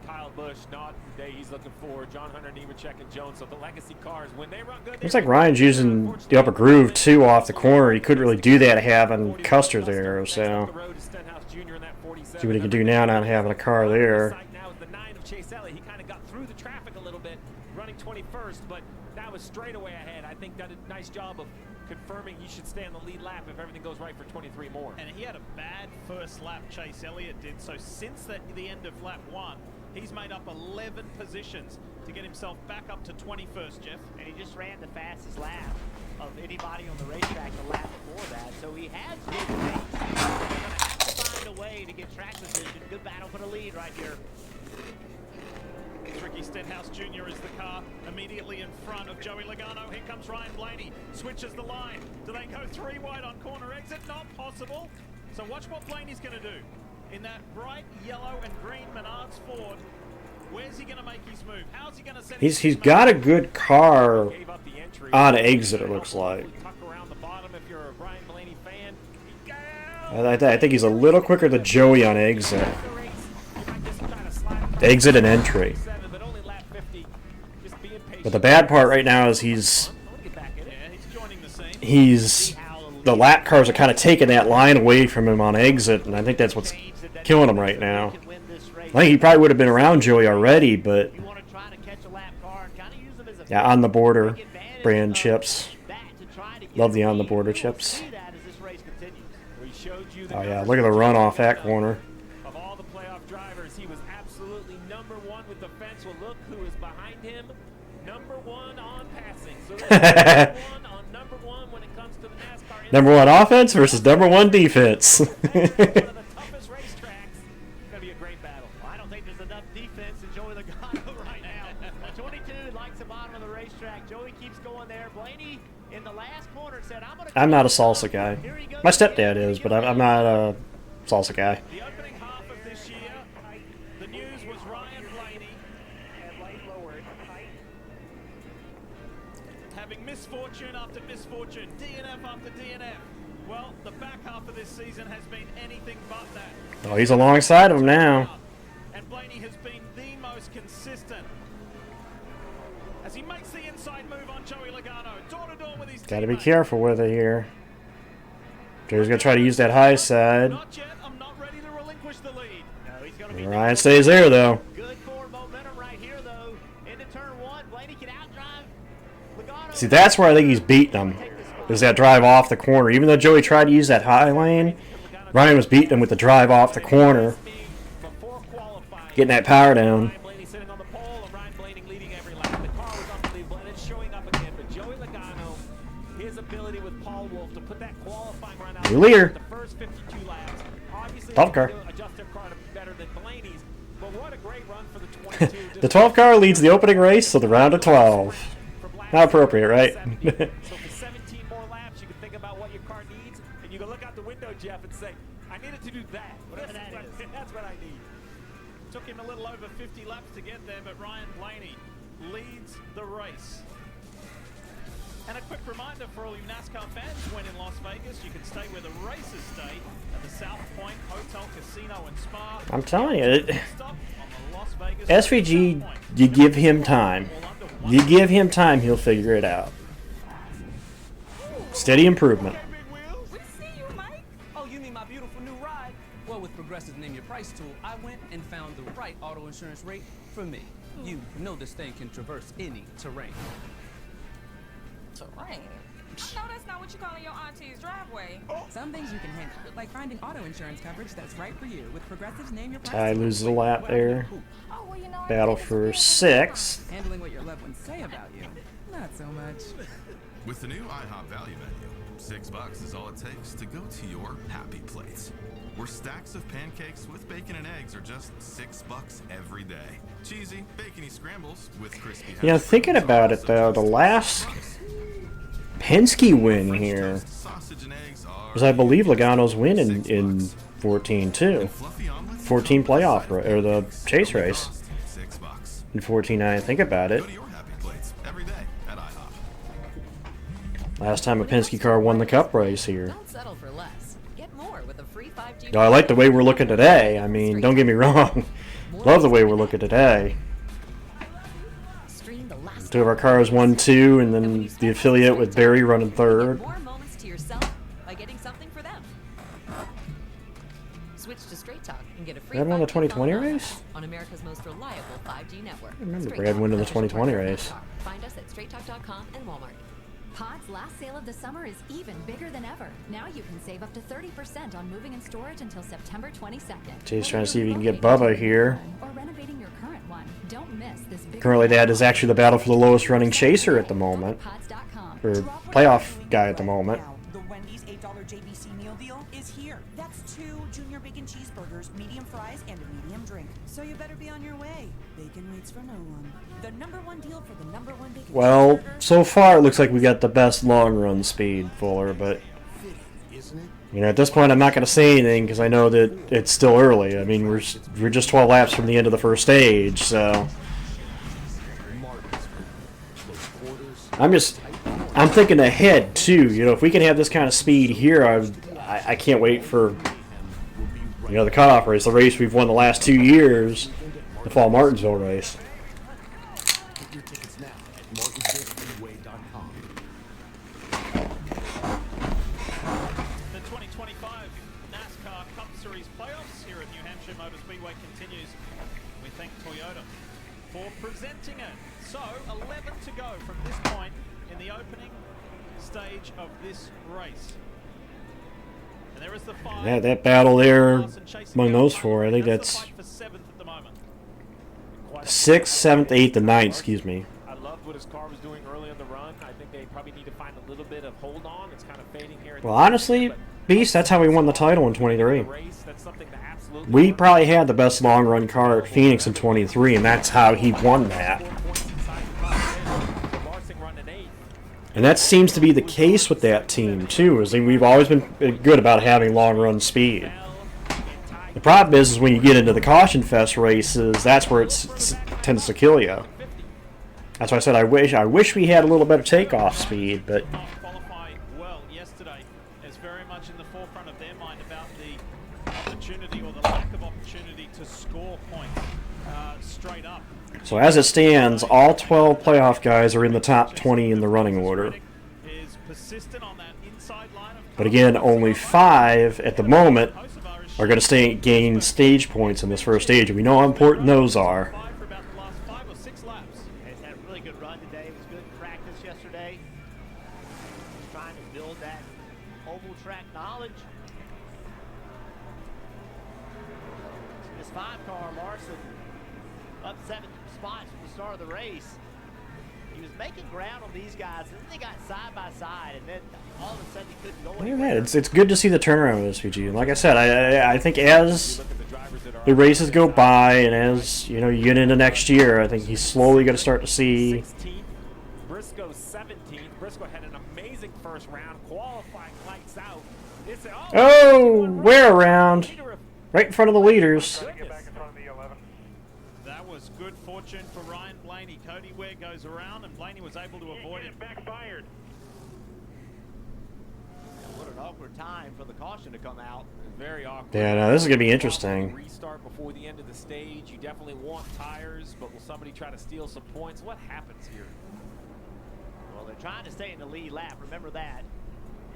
Kyle Busch, not the day he's looking for, John Hunter, Nemechek, and Jones. So the legacy cars, when they run good, Looks like Ryan's using the upper groove, too, off the corner. He couldn't really do that having Custer there, so see what he can do now not having a car there. Now is the 9 of Chase Elliott. He kind of got through the traffic a little bit, running 21st, but that was straight away ahead. I think done a nice job of confirming he should stay on the lead lap if everything goes right for 23 more. And he had a bad first lap, Chase Elliott did. So since the end of lap 1, he's made up 11 positions to get himself back up to 21st, Jeff. And he just ran the fastest lap of anybody on the racetrack the lap before that. So he has good pace. He's going to have to find a way to get track position. Good battle for the lead right here. Ricky Stenhouse Jr. is the car immediately in front of Joey Logano. Here comes Ryan Blaney, switches the line. Do they go 3 wide on corner exit? Not possible. So watch what Blaney's going to do. In that bright yellow and green Menards Ford, where's he going to make his move? How's he going to set his He's got a good car on exit, it looks like. I think he's a little quicker than Joey on exit. Exit and entry. But the bad part right now is the lap cars are kind of taking that line away from him on exit, and I think that's what's killing him right now. I think he probably would have been around Joey already, but yeah, on the border brand chips. Love the on the border chips. Oh yeah, look at the run off that corner. Of all the playoff drivers, he was absolutely number 1 with the fence. Well, look who is behind him. Number 1 on passing. So number 1 on number 1 when it comes to the NASCAR. Number 1 offense versus number 1 defense. One of the toughest racetracks. It's going to be a great battle. Well, I don't think there's enough defense in Joey Logano right now. 22 likes the bottom of the racetrack. Joey keeps going there. Blaney in the last corner said, I'm not a salsa guy. My stepdad is, but I'm not a salsa guy. The opening half of this year, the news was Ryan Blaney having misfortune after misfortune, DNF after DNF. Well, the back half of this season has been anything but that. Oh, he's alongside of him now. And Blaney has been the most consistent. As he makes the inside move on Joey Logano, door-to-door with his Gotta be careful with it here. Joey's gonna try to use that high side. Not yet. I'm not ready to relinquish the lead. No, he's gonna be Ryan stays there though. Good forward momentum right here though. Into turn 1, Blaney can outdrive Logano. See, that's where I think he's beating him. Is that drive off the corner. Even though Joey tried to use that high lane, Ryan was beating him with the drive off the corner. Getting that power down. New leader. Top car. The 12 car leads the opening race of the round of 12. Not appropriate, right? So for 17 more laps, you can think about what your car needs, and you can look out the window, Jeff, and say, I needed to do that. Whatever that is. That's what I need. Took him a little over 50 laps to get there, but Ryan Blaney leads the race. And a quick reminder for all you NASCAR fans, when in Las Vegas, you can stay where the races stay at the South Point Hotel, Casino, and Spa. I'm telling you, SVG, you give him time. You give him time, he'll figure it out. Steady improvement. We see you, Mike. Oh, you mean my beautiful new ride? Well, with Progressive's Name Your Price tool, I went and found the right auto insurance rate for me. You know this thing can traverse any terrain. Terrain? No, that's not what you call in your auntie's driveway. Some things you can handle, like finding auto insurance coverage that's right for you with Progressive's Name Your Price. Ty loses a lap there. Battle for 6th. Handling what your loved ones say about you, not so much. With the new IHOP value menu, $6 is all it takes to go to your happy place. Where stacks of pancakes with bacon and eggs are just $6 every day. Cheesy, bacony scrambles with crispy. You know, thinking about it though, the last Penske win here was, I believe, Logano's win in 14-2. 14 playoff or the chase race. In 14, I think about it. Last time a Penske car won the Cup race here. Don't settle for less. Get more with a free 5G. No, I like the way we're looking today. I mean, don't get me wrong. Love the way we're looking today. Two of our cars won 2, and then the affiliate with Barry running 3rd. More moments to yourself by getting something for them. Switch to Straight Talk and get a free Brad won the 5G 2020 phone race? on America's most reliable 5G network. I remember Straight Brad Talk, winning the official 2020 partner of race. NASCAR. Find us at straighttalk.com and Walmart. Pod's last sale of the summer is even bigger than ever. Now you can save up to 30% on moving and storage until September 22nd. Jay's trying to see if he can get Bubba here. Or renovating your current one. Don't miss this big Currently, that is actually the battle for the lowest running chaser at the moment. Or playoff guy at the moment. The Wendy's $8 JBC meal deal is here. That's 2 junior bacon cheeseburgers, medium fries, and a medium drink. So you better be on your way. Bacon waits for no one. The #1 deal for the #1 bacon Well, cheeseburger. so far it looks like we got the best long run speed, Fuller, but you know, at this point I'm not going to say anything because I know that it's still early. I mean, we're just 12 laps from the end of the first stage, so I'm thinking ahead too. You know, if we can have this kind of speed here, I can't wait for, you know, the cutoff race, the race we've won the last 2 years, the Fall Martinsville race. Get your tickets now at martinsvilespeedway.com. The 2025 NASCAR Cup Series playoffs here at New Hampshire Motor Speedway continues. We thank Toyota for presenting it. So, 11 to go from this point in the opening stage of this race. And there is the 5. Yeah, that battle there among those 4, I think that's 6th, 7th, 8th, and 9th, excuse me. I loved what his car was doing early on the run. I think they probably need to find a little bit of hold on. It's kind of fading here. Well, honestly, Beast, that's how we won the title in 23. We probably had the best long run car at Phoenix in 23, and that's how he won that. And that seems to be the case with that team, too, is we've always been good about having long run speed. The problem is when you get into the Caution Fest races, that's where it tends to kill you. That's why I said I wish we had a little better takeoff speed, but Qualify well yesterday is very much in the forefront of their mind about the opportunity or the lack of opportunity to score points straight up. so as it stands, all 12 playoff guys are in the top 20 in the running order. Is persistent on that inside line of But again, only 5 at the moment are going to gain stage points in this first stage, and we know how important those are. For about the last 5 or 6 laps. He's had a really good run today. It was good practice yesterday. He's trying to build that oval track knowledge. This 5-car, Larson, up 7 spots from the start of the race. He was making ground on these guys, and then they got side by side, and then all of a sudden he couldn't go anywhere. Yeah, it's good to see the turnaround with SVG. And like I said, I think as the races go by and as you know you get into next year, I think he's slowly going to start to see. Briscoe 17th. Briscoe had an amazing first round, qualifying lights out. Oh, wear around, right in front of the leaders. That was good fortune for Ryan Blaney. Cody Ware goes around, and Blaney was able to avoid it. Backfired. What an awkward time for the caution to come out. Very awkward. Yeah, no, this is going to be interesting. Restart before the end of the stage. You definitely want tires, but will somebody try to steal some points? What happens here? Well, they're trying to stay in the lead lap. Remember that.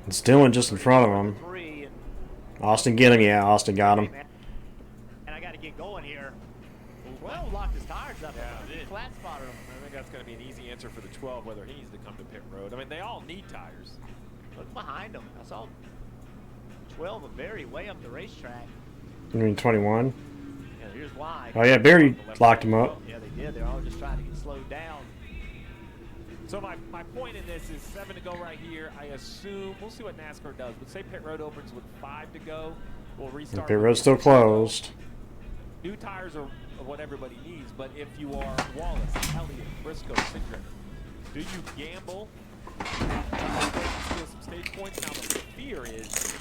It's Dylan just in front of him. Austin get him, yeah, Austin got him. And I got to get going here. Well, locked his tires up. Yeah, flat spotted him. I think that's going to be an easy answer for the 12, whether he needs to come to pit road. I mean, they all need tires. Look behind him. I saw 12 of Barry way up the racetrack. You mean 21? Yeah, here's why. Oh yeah, Barry locked him up. Yeah, they did. They're all just trying to get slowed down. So my point in this is 7 to go right here. I assume, we'll see what NASCAR does, but say pit road opens with 5 to go. We'll restart. Pit road's still closed. New tires are what everybody needs, but if you are Wallace, Elliott, Briscoe, Cindric, do you gamble? Steal some stage points? Now the fear is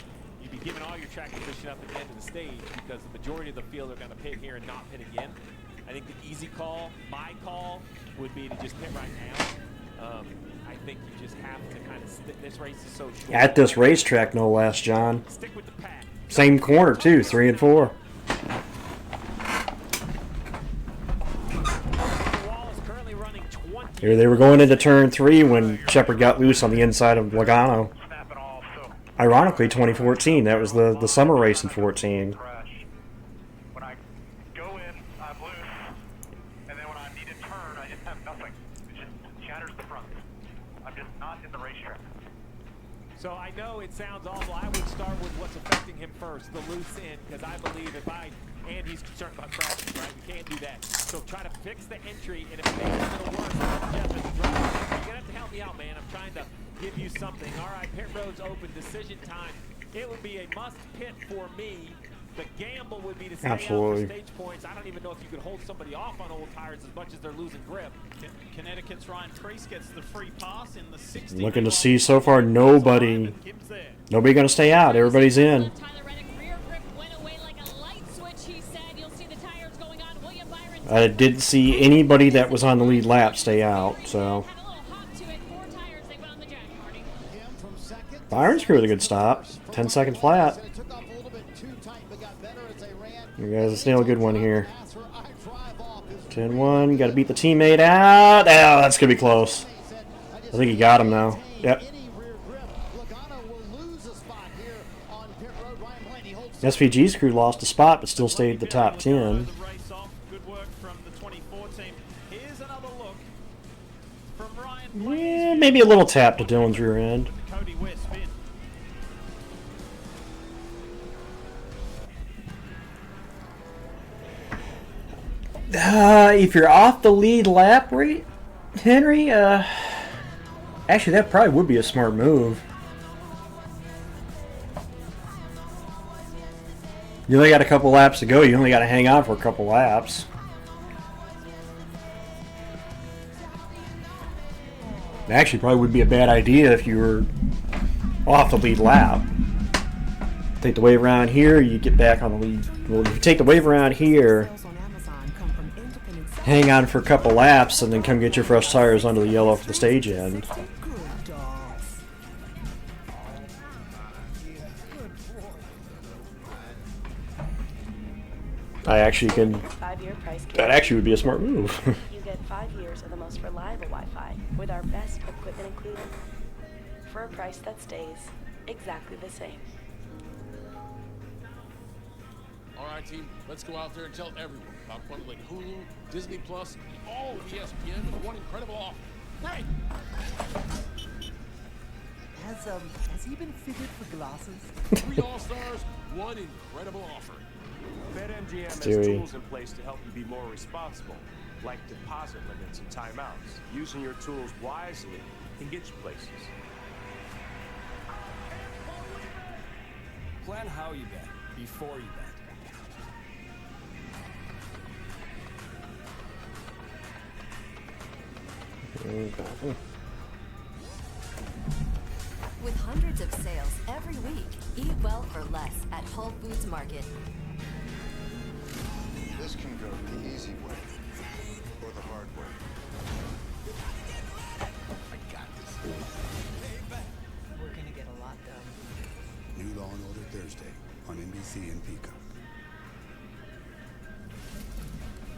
you'd be giving all your track position up at the end of the stage because the majority of the field are going to pit here and not pit again. I think the easy call, my call, would be to just pit right now. I think you just have to kind of stick. This race is so short. At this racetrack, no less, John. Stick with the pack. Same corner, too, 3 and 4. Here they were going into turn 3 when Shepard got loose on the inside of Logano. Ironically, 2014. That was the summer race in 14. When I go in, I'm loose, and then when I need to turn, I just have nothing. It just shatters the front. I'm just not in the racetrack. So I know it sounds awful. I would start with what's affecting him first, the loose end, because I believe and he's concerned about crashes, right? We can't do that. So try to fix the entry, and if it makes it a little worse, Jeff is driving. You're going to have to help me out, man. I'm trying to give you something. All right, pit road's open, decision time. It would be a must pit for me. The gamble would be to stay out for stage points. I don't even know if you could hold somebody off on old tires as much as they're losing grip. Connecticut's Ryan Preece gets the free pass in the 60. Looking to see so far nobody going to stay out. Everybody's in. I didn't see anybody that was on the lead lap stay out, so. Byron's crew with a good stop. 10 seconds flat. You guys, it's still a good one here. 10-1, got to beat the teammate out. Oh, that's going to be close. I think he got him now. Yep. SVG's crew lost a spot, but still stayed at the top 10. Yeah, maybe a little tap to Dylan's rear end. If you're off the lead lap rate, Henry, actually that probably would be a smart move. You only got a couple laps to go. You only got to hang on for a couple laps. Actually, probably would be a bad idea if you were off the lead lap. Take the wave around here, you get back on the lead. Well, if you take the wave around here, hang on for a couple laps, and then come get your fresh tires under the yellow for the stage end. I actually can. That actually would be a smart move. You get 5 years of the most reliable Wi-Fi with our best equipment included for a price that stays exactly the same. All right, team, let's go out there and tell everyone about bundling Hulu, Disney Plus, and all of ESPN with one incredible offer. Hey! Has he been fitted for glasses? 3 All-Stars, one incredible offer. BetMGM has tools in place to help you be more responsible, like deposit limits and timeouts. Using your tools wisely can get you places. Plan how you bet before you bet. With hundreds of sales every week, eat well for less at Whole Foods Market. This can go the easy way or the hard way. I got this. We're gonna get a lot done. New Law and Order Thursday on NBC and Peacock.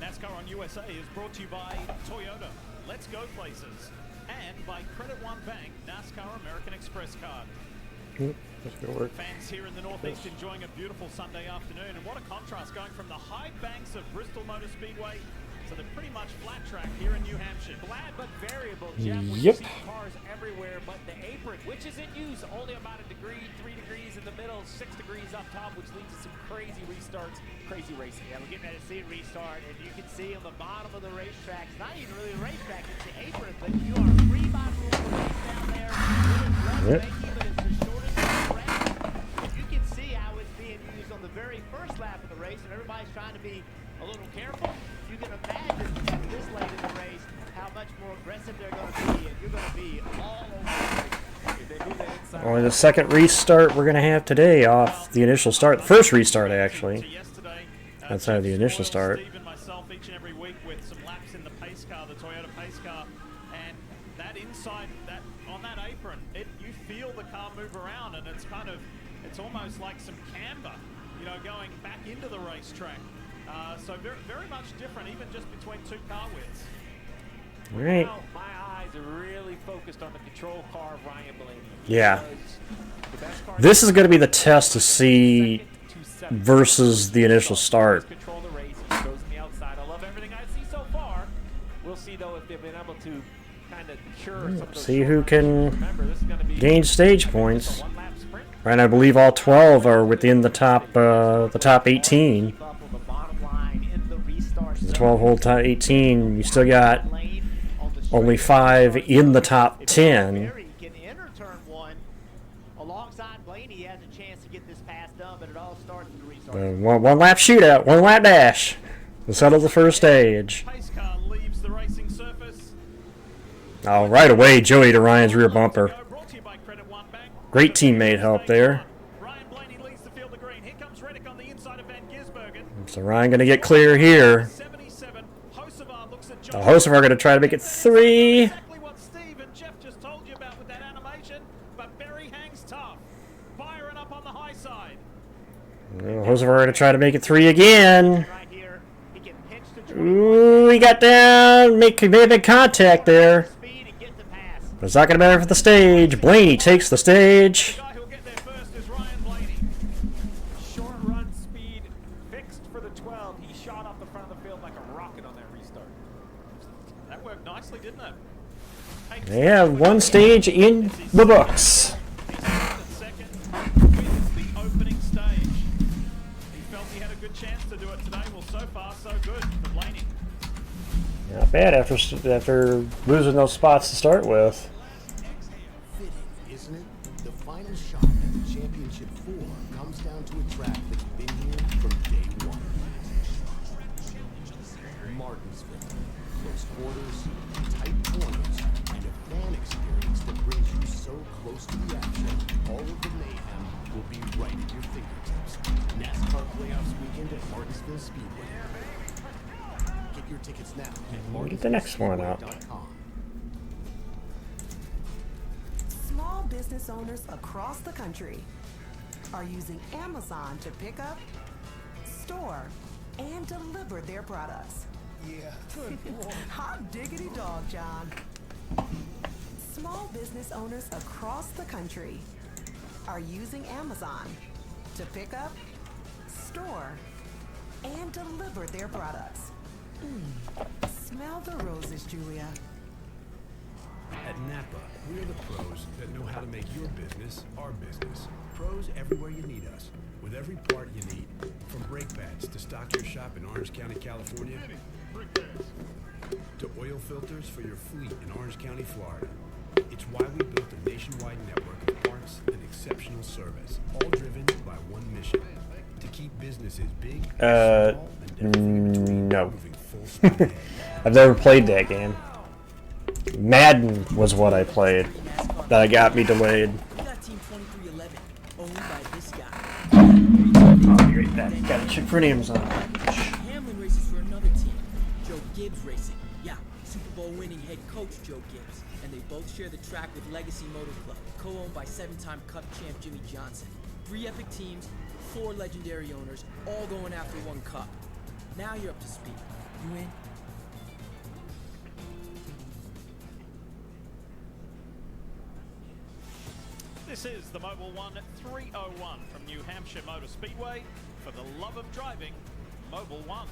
NASCAR on USA is brought to you by Toyota. Let's go places. And by Credit One Bank, NASCAR American Express card. Fans here in the Northeast enjoying a beautiful Sunday afternoon. And what a contrast going from the high banks of Bristol Motor Speedway to the pretty much flat track here in New Hampshire. Flat but variable, Jeff. You see cars everywhere, but the apron, which is in use, only about 1 degree, 3 degrees in the middle, 6 degrees up top, which leads to some crazy restarts, crazy racing. Yeah, we're getting ready to see it restart, and you can see on the bottom of the racetrack, it's not even really a racetrack, it's the apron, but you are free by rule to race down there. It is but it's the shortest track. And you can see how it's being used on the very first lap of the race, and everybody's trying to be a little careful. You can imagine at this late in the race how much more aggressive they're going to be, and you're going to be all over the race. Only the second restart we're going to have today off the initial start. The first restart, actually. Outside of the initial start. Steve and myself each and every week with some laps in the pace car, the Toyota pace car, and that inside, that on that apron, you feel the car move around, and it's almost like some camber, you know, going back into the racetrack. So very, very much different, even just between two car widths. All right. Now my eyes are really focused on the control car of Ryan Blaney. Yeah. This is going to be the test to see versus the initial start. Control the race. He goes on the outside. I love everything I see so far. We'll see though if they've been able to kind of cure some of those. See who can gain stage points. Right, I believe all 12 are within the top 18. The 12-hole top 18. You still got only 5 in the top 10. One lap shootout, one lap dash to settle the first stage. Oh, right away, Joey to Ryan's rear bumper. Great teammate help there. So Ryan going to get clear here. The Hocevar going to try to make it 3. Hocevar going to try to make it 3 again. Ooh, he got down. May have made contact there. But it's not going to matter for the stage. Blaney takes the stage. Short run speed fixed for the 12. He shot off the front of the field like a rocket on that restart. That worked nicely, didn't it? They have one stage in the books. Opening stage. He felt he had a good chance to do it today. Well, so far, so good for Blaney. Not bad after losing those spots to start with. Fitting, isn't it? The final shot at the championship 4 comes down to a track that's been here from day 1. Martinsville. Close quarters, tight corners, and a fan experience that brings you so close to the action. All of the mayhem will be right at your fingertips. NASCAR Playoffs weekend at Martinsville Speedway. Get your tickets now at Get the next one out. Small business owners across the country are using Amazon to pick up, store, and deliver their products. Yeah, good boy. Hot diggity dog, John. Small business owners across the country are using Amazon to pick up, store, and deliver their products. Smell the roses, Julia. At Napa, we're the pros that know how to make your business our business. Pros everywhere you need us, with every part you need. From brake pads to stock your shop in Orange County, California, to oil filters for your fleet in Orange County, Florida. It's why we built a nationwide network of parts and exceptional service, all driven by one mission: to keep businesses big, small, and No. I've never played that game. Madden was what I played. That got me delayed. We got Team 2311, owned by this guy. I'll be right back. Got to check for names on. Hamlin races for another team, Joe Gibbs Racing. Yeah, Super Bowl winning head coach Joe Gibbs. And they both share the track with Legacy Motor Club, co-owned by 7-time Cup champ Jimmy Johnson. 3 epic teams, 4 legendary owners, all going after 1 cup. Now you're up to speed. You in? This is the Mobil 1 301 from New Hampshire Motor Speedway. For the love of driving, Mobil 1.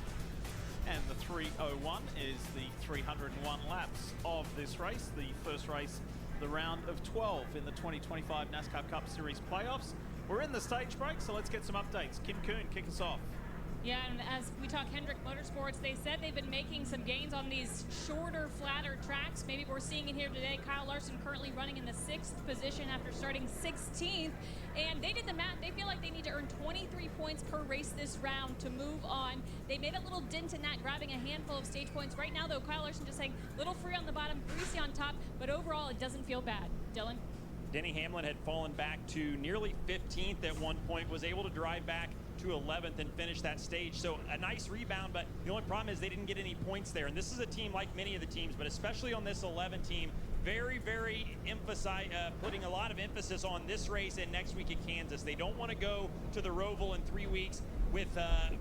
And the 301 is the 301 laps of this race, the first race, the round of 12 in the 2025 NASCAR Cup Series playoffs. We're in the stage break, so let's get some updates. Kim Kuhn, kick us off. Yeah, and as we talk Hendrick Motorsports, they said they've been making some gains on these shorter, flatter tracks. Maybe we're seeing it here today. Kyle Larson currently running in the 6th position after starting 16th. And they did the math. They feel like they need to earn 23 points per race this round to move on. They made a little dent in that, grabbing a handful of stage points. Right now, though, Kyle Larson just saying, little free on the bottom, greasy on top, but overall, it doesn't feel bad. Dylan? Denny Hamlin had fallen back to nearly 15th at one point, was able to drive back to 11th and finish that stage. So a nice rebound, but the only problem is they didn't get any points there. And this is a team like many of the teams, but especially on this 11 team, very, very putting a lot of emphasis on this race and next week at Kansas. They don't want to go to the Roval in 3 weeks with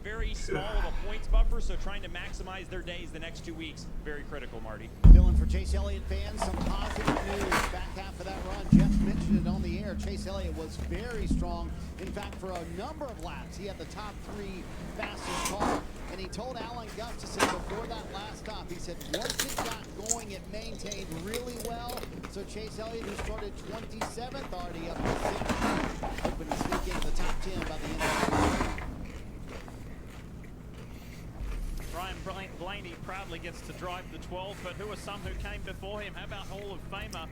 very small of a points buffer, so trying to maximize their days the next 2 weeks, very critical, Marty. Dylan, for Chase Elliott fans, some positive news. Back half of that run, Jeff mentioned it on the air. Chase Elliott was very strong. In fact, for a number of laps, he had the top 3 fastest car. And he told Alan Gustafson before that last stop, he said once it got going, it maintained really well. So Chase Elliott, who started 27th, already up to 6th, hoping to sneak into the top 10 by the end of the year. Ryan Blaney proudly gets to drive the 12, but who are some who came before him? How about Hall of Famer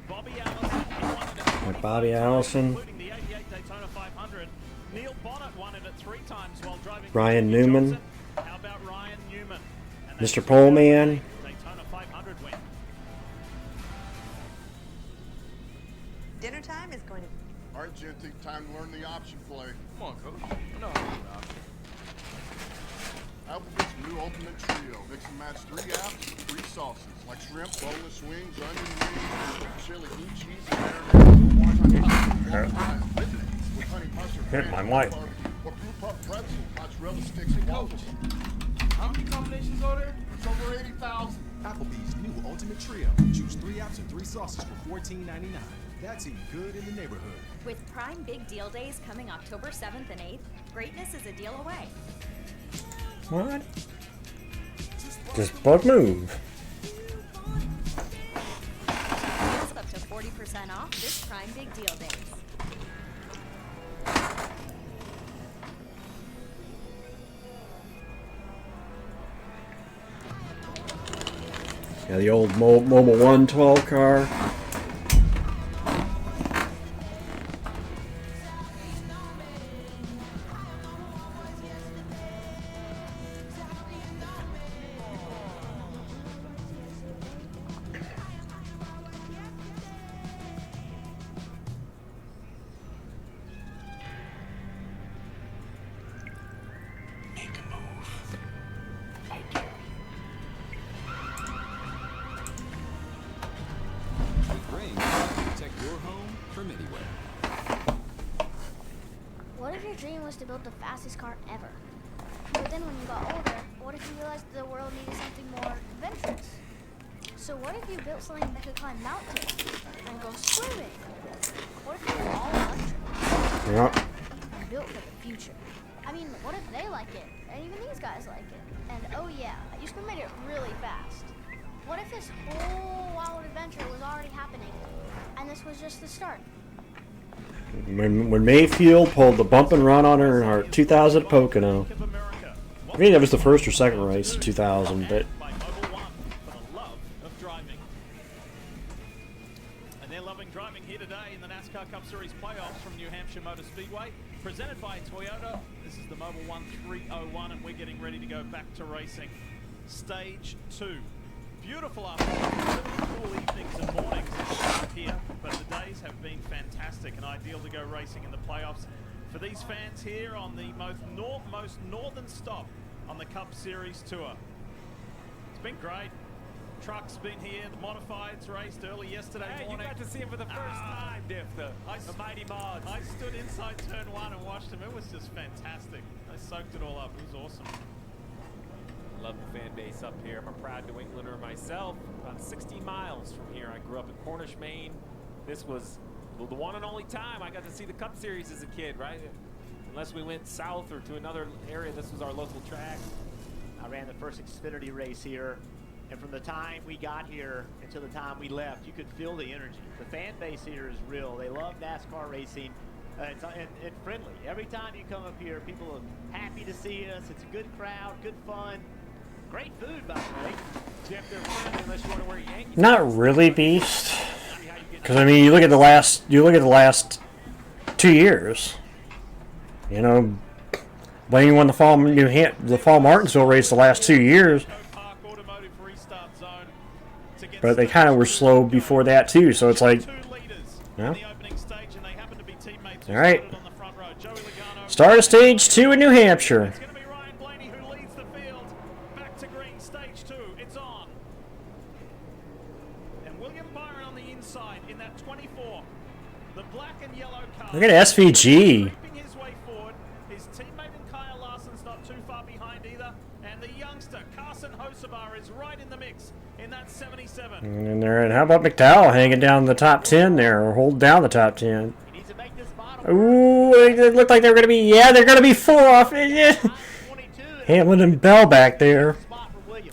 Bobby Allison? He won it at Bobby Allison. Including the 88 Daytona 500. Neil Bonnet won it at 3 times while driving. Ryan Newman. How about Ryan Newman? Mr. Poleman. Daytona 500 win. Dinner time is going to... All right, Genty, time to learn the option play. Come on, Coach. I know how to do an option. Applebee's new ultimate trio. Mix and match 3 apps, 3 sauces, like shrimp, boneless wings, onion rings, chili, heat, cheese, and marinara. With honey mustard, Hit my mic. or blue puff pretzel, mozzarella sticks, and waffles. How many combinations are there? It's over 80,000. Applebee's new ultimate trio. Choose 3 apps and 3 sauces for $14.99. That's eating good in the neighborhood. With Prime Big Deal Days coming October 7th and 8th, greatness is a deal away. What? Just bug move. Deals up to 40% off this Prime Big Deal Days. Yeah, the old Mobil 112 car. What if your dream was to build the fastest car ever? But then when you got older, what if you realized the world needed something more adventurous? So what if you built something that could climb mountains and go swimming? What if it was all electric? Yeah. Built for the future. I mean, what if they like it? And even these guys like it? And oh yeah, you could make it really fast. What if this whole wild adventure was already happening and this was just the start? When Mayfield pulled the bump and run on Earnhardt 2000 at Pocono. I think that was the first or second race in 2000, but And they're loving driving here today in the NASCAR Cup Series playoffs from New Hampshire Motor Speedway, presented by Toyota. This is the Mobil 1301, and we're getting ready to go back to racing. Stage 2. Beautiful afternoon, cool evenings and mornings here, but the days have been fantastic and ideal to go racing in the playoffs for these fans here on the most northern stop on the Cup Series Tour. It's been great. Truck's been here, the modifieds raced early yesterday morning. You got to see him for the first time, Diff, the mighty mods. I stood inside turn 1 and watched him. It was just fantastic. They soaked it all up. It was awesome. Love the fan base up here. I'm a proud New Englander myself. About 60 miles from here. I grew up in Cornish, Maine. This was the one and only time I got to see the Cup Series as a kid, right? Unless we went south or to another area, this was our local track. I ran the first Xfinity race here, and from the time we got here until the time we left, you could feel the energy. The fan base here is real. They love NASCAR racing. And friendly. Every time you come up here, people are happy to see us. It's a good crowd, good fun. Great food, by the way. Jeff, they're friendly unless you want to wear Yankees. not really Beast. Because I mean, you look at the last 2 years. You know, Blaney won the fall Martinsville race the last 2 years. But they kind of were slow before that too. So it's like No? the opening stage, and they happen to be teammates. All right. On the front row. Joey Logano. Start of stage 2 in New Hampshire. It's going to be Ryan Blaney who leads the field. Back to green, stage 2. It's on. And William Byron on the inside in that 24. The black and yellow car. Look at SVG. Creeping his way forward. His teammate in Kyle Larson's not too far behind either. And the youngster, Carson Hocevar, is right in the mix in that 77. And there, and how about McDowell hanging down the top 10 there, or hold down the top 10? Ooh, it looked like they were going to be, yeah, they're going to be 4 off. Hamlin and Bell back there.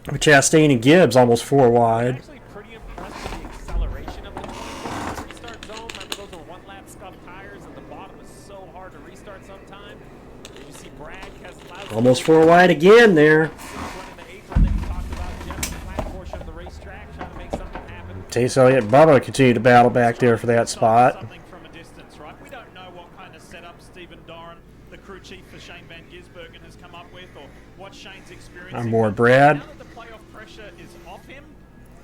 Chastain and Gibbs almost 4 wide. Actually pretty impressed with the acceleration of the 24 restart zone. Remember, those were one-lap scuffed tires at the bottom. Is so hard to restart sometime. You see Brad Keselowski Almost 4 wide again there. Chase Elliott and Bubba continue to battle back there for that spot. From a distance, right? We don't know what kind of setup Stephen Doran, the crew chief for Shane Van Gisbergen, has come up with, or what Shane's experiencing. I'm more Brad. Now that the playoff pressure is off him,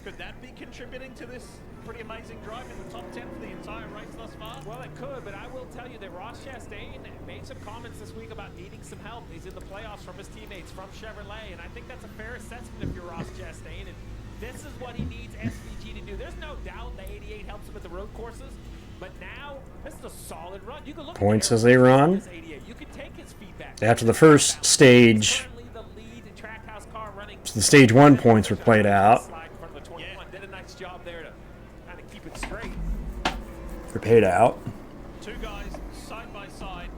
could that be contributing to this pretty amazing drive in the top 10 for the entire race thus far? Well, it could, but I will tell you that Ross Chastain made some comments this week about needing some help. He's in the playoffs from his teammates from Chevrolet, and I think that's a fair assessment if you're Ross Chastain. And this is what he needs SVG to do. There's no doubt the 88 helps him at the road courses, but now this is a solid run. You can look Points as they run. You can take his feedback. After the first stage, so the stage 1 points were played out. Did a nice job there to kind of keep it straight. They're paid out. 2 guys side by side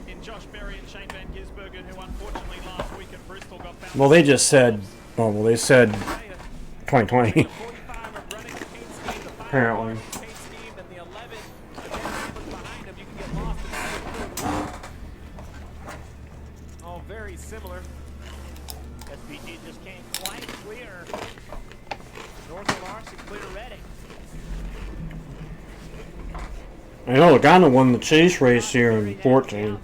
in Josh Berry and Shane Van Gisbergen, who unfortunately last week at Bristol got bounced. Well, they just said, well, they said 2020. Apparently. Oh, very similar. SVG just came quite clear. North of Larson, clear Redding. I know Logano won the chase race here in 14.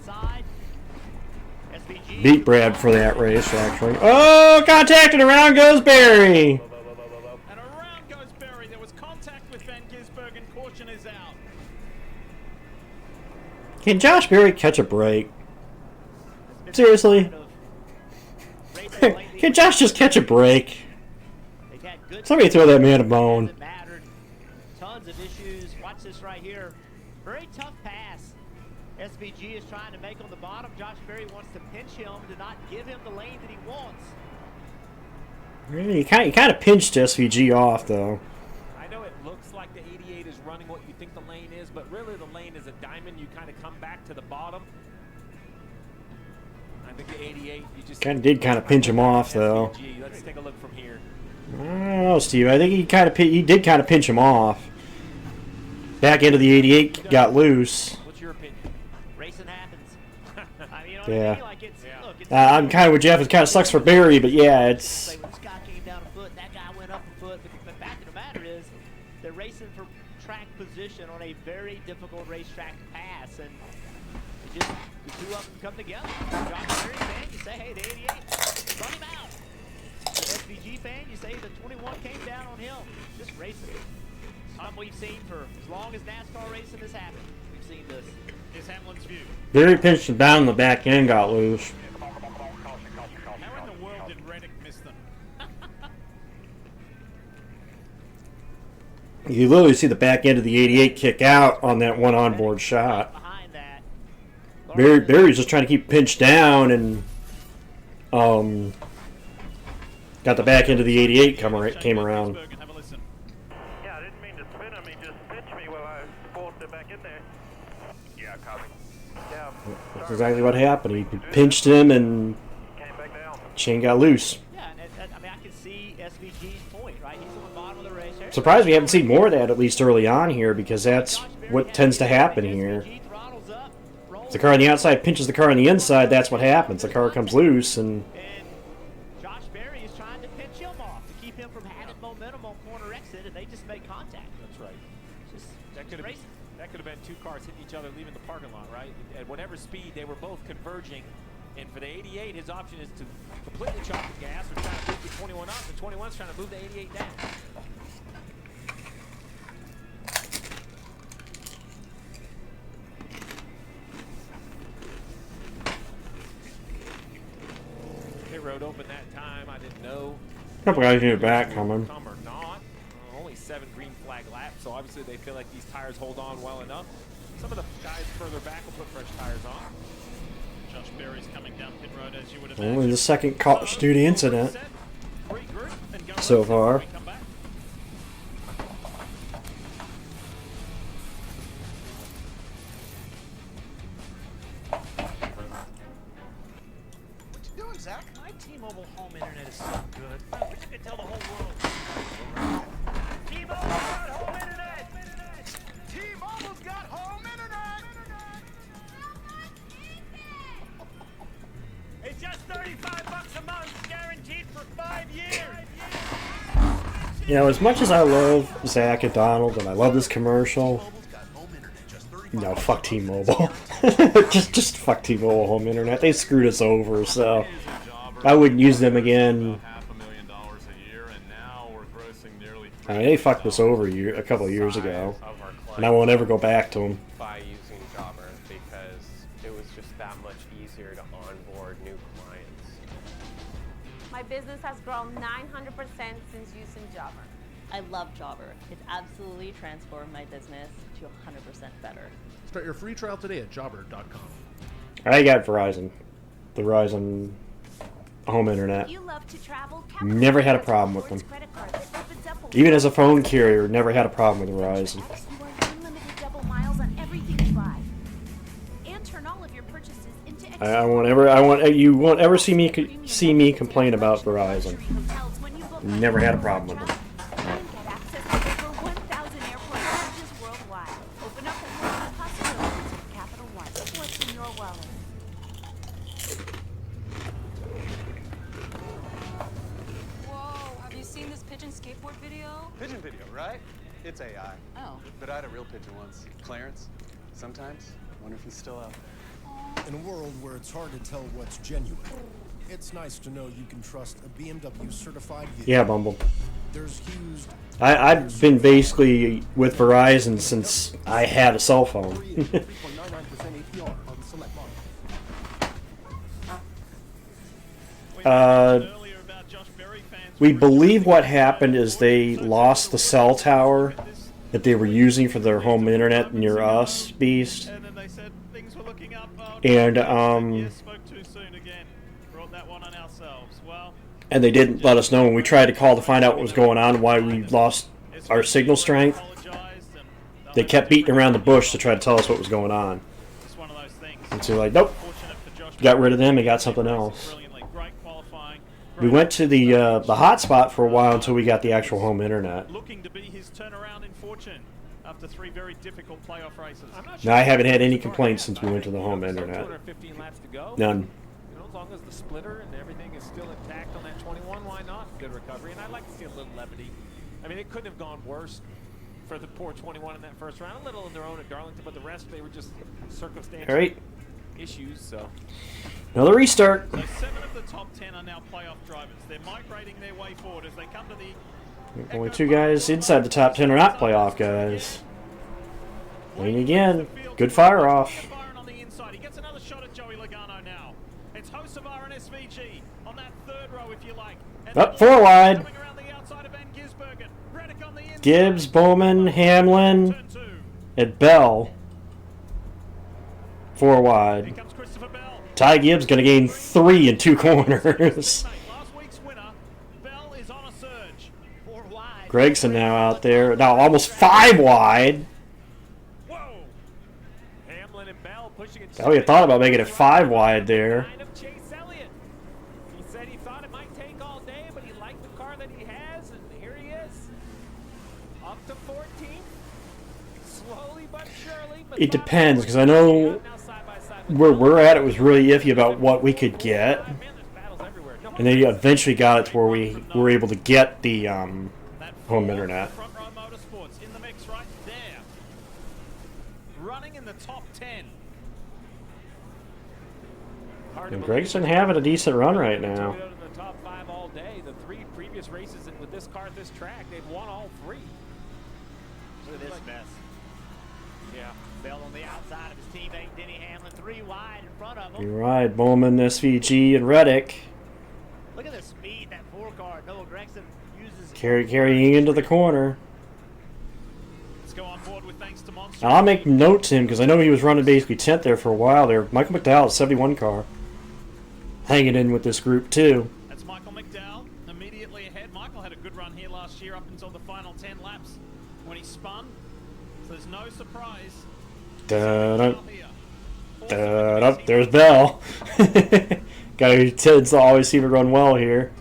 Beat Brad for that race, actually. Oh, contact, and around goes Barry. And around goes Berry. There was contact with Van Gisbergen. Caution is out. Can Josh Berry catch a break? Seriously? Can Josh just catch a break? Somebody throw that man a bone. Tons of issues. Watch this right here. Very tough pass. SVG is trying to make on the bottom. Josh Berry wants to pinch him to not give him the lane that he wants. He kind of pinched SVG off, though. I know it looks like the 88 is running what you think the lane is, but really the lane is a diamond. You kind of come back to the bottom. I think the 88, you just Did pinch him off, though. SVG. Let's take a look from here. I don't know, Steve. I think he did kind of pinch him off. Back into the 88 got loose. What's your opinion? Racing happens. I mean, you know Yeah. what I mean? Like look, it's I'm kind of with Jeff. It kind of sucks for Barry, but yeah, it's. This guy came down a foot, that guy went up a foot. But the fact of the matter is, they're racing for track position on a very difficult racetrack to pass, and it just the two of them come together. Josh Berry fan, you say, hey, the 88, run him out. The SVG fan, you say the 21 came down on him. Just racing. Something we've seen for as long as NASCAR racing has happened. We've seen this. Is Hamlin's view. Barry pinched him down, the back end got loose. How in the world did Reddick miss them? You literally see the back end of the 88 kick out on that one onboard shot. Barry's just trying to keep pinched down, and got the back end of the 88 came around. Yeah, I didn't mean to spin him. He just pinched me while I forced it back in there. Yeah, copy. Yeah. That's exactly what happened. He pinched him, and chain got loose. Yeah, and I mean, I can see SVG's point, right? He's on the bottom of the race. Surprised we haven't seen more of that, at least early on here, because that's what tends to happen here. If the car on the outside pinches the car on the inside, that's what happens. The car comes loose, and Josh Berry is trying to pinch him off to keep him from having momentum on corner exit, and they just make contact. That's right. That could have been two cars hitting each other leaving the parking lot, right? At whatever speed, they were both converging. And for the 88, his option is to completely chop the gas or try to move the 21 up. The 21's trying to move the 88 down. pit road open that time. I didn't know. A couple guys in the back coming. Come or not. Only 7 green flag laps, so obviously they feel like these tires hold on well enough. Some of the guys further back will put fresh tires on. Josh Berry's coming down pit road as you would imagine. Only the second Caution Duty incident so far. Zach? My T-Mobile home internet is so good. I wish I could tell the whole world. T-Mobile's got home internet! T-Mobile's got home internet! It's just $35 a month, guaranteed for 5 years. You know, as much as I love Zach and Donald, and I love this commercial, no, fuck T-Mobile. just fuck T-Mobile home internet. They screwed us over, so I wouldn't use them again. I mean, they fucked us over a couple of years ago, and I won't ever go back to them. By using Jobber, because it was just that much easier to onboard new clients. My business has grown 900% since using Jobber. I love Jobber. It's absolutely transformed my business to 100% better. Start your free trial today at jobber.com. I got Verizon. The Verizon home internet. Never had a problem with them. Even as a phone carrier, never had a problem with Verizon. You won't ever see me complain about Verizon. Never had a problem with them. Pigeon video, right? It's AI. Oh. But I had a real pigeon once. Clarence. Sometimes, I wonder if he's still out. In a world where it's hard to tell what's genuine, it's nice to know you can trust a BMW certified vehicle. Yeah, Bumble. There's huge... I've been basically with Verizon since I had a cell phone. We believe what happened is they lost the cell tower that they were using for their home internet near us, Beast. And and they didn't let us know when we tried to call to find out what was going on, why we lost our signal strength. They kept beating around the bush to try to tell us what was going on. And so like, nope, got rid of them and got something else. We went to the hotspot for a while until we got the actual home internet. Looking to be his turnaround in fortune after 3 very difficult playoff races. Now, I haven't had any complaints since we went to the home internet. 215 laps to go. None. You know, as long as the splitter and everything is still intact on that 21, why not? Good recovery, and I'd like to see a little levity. I mean, it couldn't have gone worse for the poor 21 in that first round. A little in their own at Darlington, but the rest, they were just circumstantial issues, so... Another restart. So 7 of the top 10 are now playoff drivers. They're migrating their way forward as they come to the... Only 2 guys inside the top 10 are not playoff guys. Wayne again. Good fire off. On the inside. He gets another shot at Joey Logano now. It's Hocevar and SVG on that 3rd row, if you like. Up 4 wide. Gibbs, Bowman, Hamlin, and Bell. 4 wide. Ty Gibbs going to gain 3 in 2 corners. Gregson now out there. Now almost 5 wide. Oh, you thought about making it 5 wide there. He said he thought it might take all day, but he liked the car that he has, and here he is. Up to 14th. Slowly but surely. It depends, because I know where we're at, it was really iffy about what we could get. And they eventually got it to where we were able to get the home internet. Front Row Motorsports in the mix right there. Running in the top 10. And Gregson having a decent run right now. The top 5 all day. The 3 previous races with this car at this track, they've won all 3. Look at this mess. Yeah, Bell on the outside of his teammate Denny Hamlin, 3 wide in front of him. You ride Bowman, SVG, and Reddick. Carrying into the corner. Let's go on board with thanks to Monster. Now, I'll make note to him because I know he was running basically 10th there for a while there. Michael McDowell, 71 car. Hanging in with this group too. That's Michael McDowell immediately ahead. Michael had a good run here last year up until the final 10 laps when he spun. So there's no surprise. There's Bell. Guy who tends to always seem to run well here.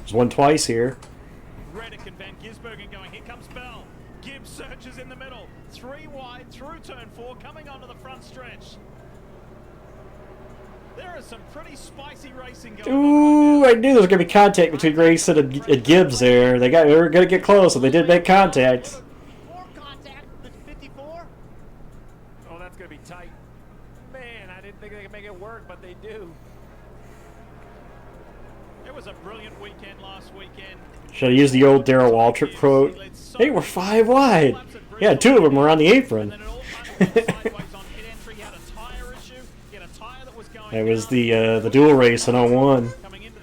He's won twice here. Reddick and Van Gisbergen going. Here comes Bell. Gibbs searches in the middle. 3 wide through turn 4, coming onto the front stretch. There is some pretty spicy racing going on. Ooh, I knew there was going to be contact between Grayson and Gibbs there. They were going to get close, and they did make contact. More contact with 54. Oh, that's going to be tight. Man, I didn't think they could make it work, but they do. It was a brilliant weekend last weekend. Should I use the old Darrell Waltrip quote? Hey, we're 5 wide. Yeah, 2 of them were on the apron. It was the dual race in 01.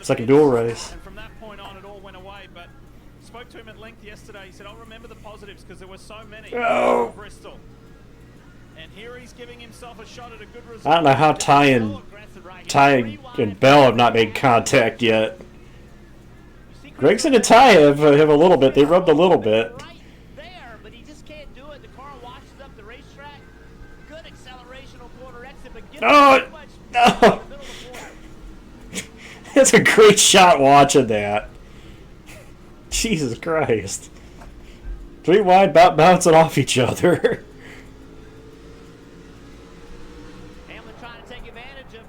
Second dual race. And from that point on, it all went away. But spoke to him at length yesterday. He said, "I'll remember the positives because there were so many." Oh. Bristol. And here he's giving himself a shot at a good result. I don't know how Ty and Bell have not made contact yet. Gregson and Ty have a little bit. They rubbed a little bit. There, but he just can't do it. The car washes up the racetrack. Good acceleration on corner exit, but get Oh, no. That's a great shot watching that. Jesus Christ. 3 wide, bouncing off each other. Hamlin trying to take advantage of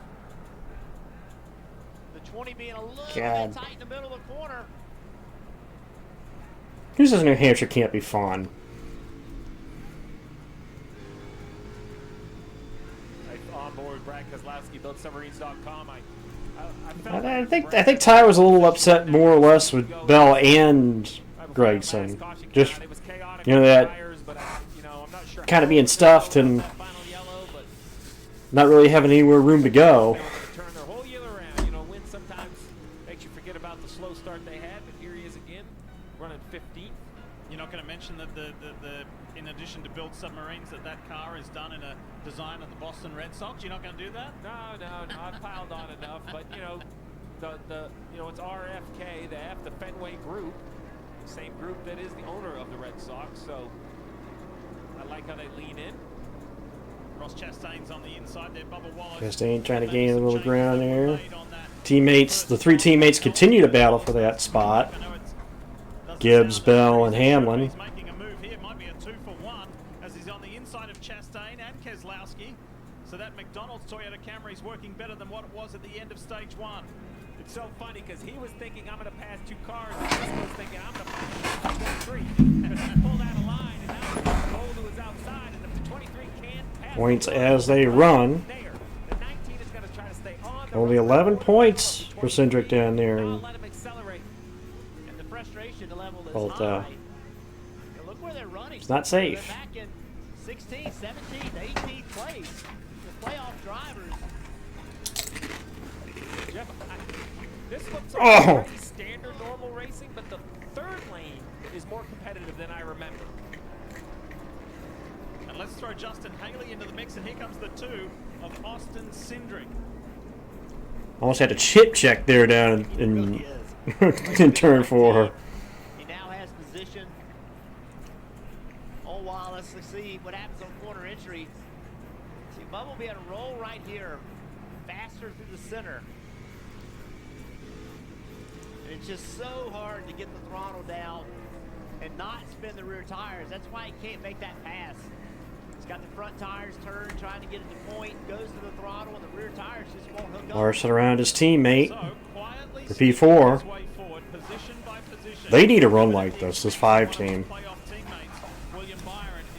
the 20 being a little God. bit tight in the middle of the corner. Who says New Hampshire can't be fun? On board, Brad Keselowski, BuildSubmarines.com. I think Ty was a little upset more or less with Bell and Gregson. Just, you know, that kind of being stuffed and not really having anywhere room to go. Turn their whole year around. You know, win sometimes makes you forget about the slow start they had, but here he is again, running 15th. You're not going to mention that the in addition to Build Submarines, that car is done in a design of the Boston Red Sox. You're not going to do that? No, I've piled on enough, but you know, it's RFK, the Fenway Group, the same group that is the owner of the Red Sox. So I like how they lean in. Ross Chastain's on the inside there. Bubba Wallace. Chastain trying to gain a little ground there. Teammates, the 3 teammates continue to battle for that spot. Gibbs, Bell, and Hamlin. He's making a move here. Might be a 2-for-1 as he's on the inside of Chastain and Keselowski. So that McDonald's Toyota Camry is working better than what it was at the end of stage 1. It's so funny because he was thinking I'm going to pass 2 cars, and this was thinking I'm going to pass 3. But he pulled out a line, and now it's Gold who is outside, and the 23 can't pass. Points as they run. The 19 is going to try to stay on the Only 11 points for Cindric down there. let him accelerate. And the frustration level is Both, high. Look where they're running. It's not safe. They're back in 16th, 17th, 18th place. The playoff drivers. Jeff, this looks Oh. like pretty standard normal racing, but the 3rd lane is more competitive than I remember. And let's throw Justin Haley into the mix, and here comes the 2 of Austin Cindric. Almost had a chip check there down in turn 4. He now has position. Oh, wow, let's see what happens on corner entry. See, Bubba will be able to roll right here, faster through the center. And it's just so hard to get the throttle down and not spin the rear tires. That's why he can't make that pass. He's got the front tires turned, trying to get it to point, goes to the throttle, and the rear tires just won't hook up. Larson around his teammate for P4. They need a run like this 5 team.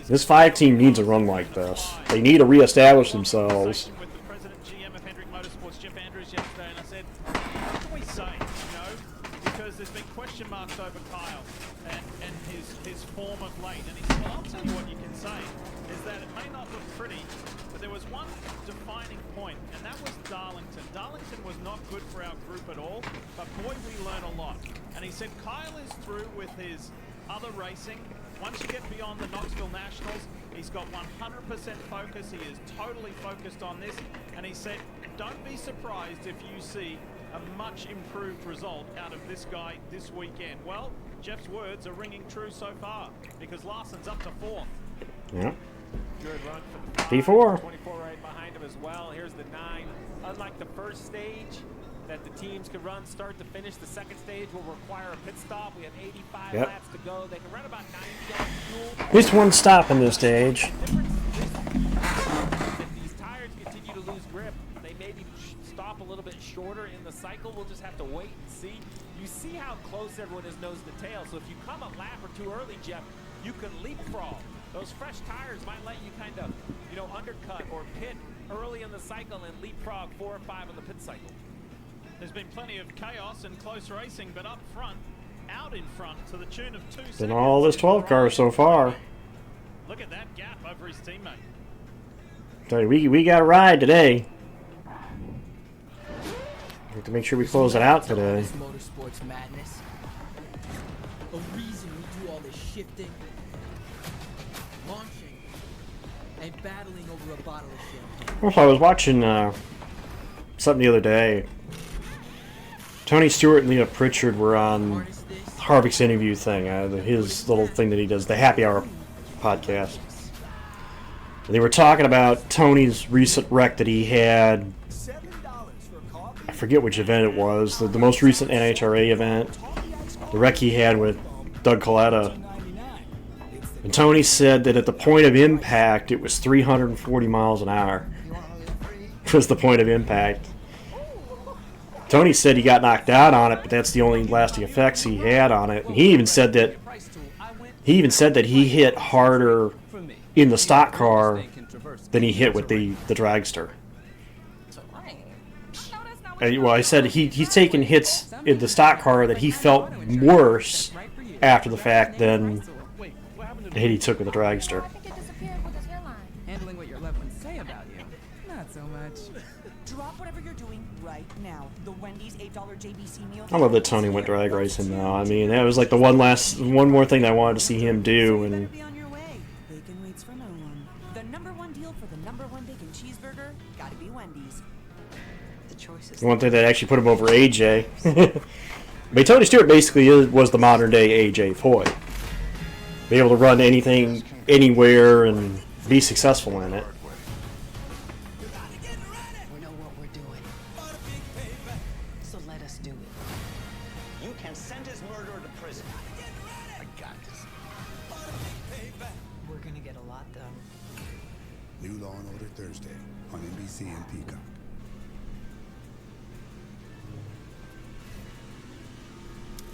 This 5 team needs a run like this. They need to reestablish themselves. With the president GM of Hendrick Motorsports, Jeff Andrews yesterday, and I said, what can we say, you know? Because there's been question marks over Kyle and his form of late. And he said, well, I'll tell you what you can say, is that it may not look pretty, but there was one defining point, and that was Darlington. Darlington was not good for our group at all, but boy, we learned a lot. And he said Kyle is through with his other racing. Once you get beyond the Knoxville Nationals, he's got 100% focus. He is totally focused on this. And he said, don't be surprised if you see a much improved result out of this guy this weekend. Well, Jeff's words are ringing true so far, because Larson's up to 4th. Yeah. Good run for the 5. P4. 24 right behind him as well. Here's the 9. Unlike the first stage that the teams can run start to finish, the second stage will require a pit stop. We have 85 laps to go. They can run about 90 on fuel. At least one stop in this stage. If these tires continue to lose grip, they maybe stop a little bit shorter in the cycle. We'll just have to wait and see. You see how close everyone is nose to tail. So if you come a lap or two early, Jeff, you can leapfrog. Those fresh tires might let you kind of, you know, undercut or pit early in the cycle and leapfrog 4 or 5 in the pit cycle. There's been plenty of chaos and close racing, but up front, out in front, to the tune of 2 seconds. In all this 12 cars so far. Look at that gap over his teammate. Tell you, we got a ride today. We have to make sure we close it out today. This motorsports madness. A reason we do all this shifting, launching, and battling over a bottle of champagne. Well, I was watching something the other day. Tony Stewart and Leah Pritchard were on Harvick's interview thing, his little thing that he does, the Happy Hour podcast. And they were talking about Tony's recent wreck that he had. I forget which event it was, the most recent NHRA event. The wreck he had with Doug Coletta. And Tony said that at the point of impact, it was 340 miles an hour. Was the point of impact. Tony said he got knocked out on it, but that's the only lasting effects he had on it. And he even said that he hit harder in the stock car than he hit with the dragster. Well, I said he's taken hits in the stock car that he felt worse after the fact than the hit he took with the dragster. Handling what your loved ones say about you. Not so much. Drop whatever you're doing right now. The Wendy's $8 JBC meal. I love that Tony went drag racing now. I mean, that was like the one more thing that I wanted to see him do. And Bacon waits for no one. The #1 deal for the #1 bacon cheeseburger, gotta be Wendy's. The choice is the one thing that actually put him over AJ. I mean, Tony Stewart basically was the modern day AJ Foyt. Be able to run anything, anywhere, and be successful in it. We know what we're doing. So let us do it. You can send his murderer to prison. I got this. We're gonna get a lot done. New Law and Order Thursday on NBC and Peacock.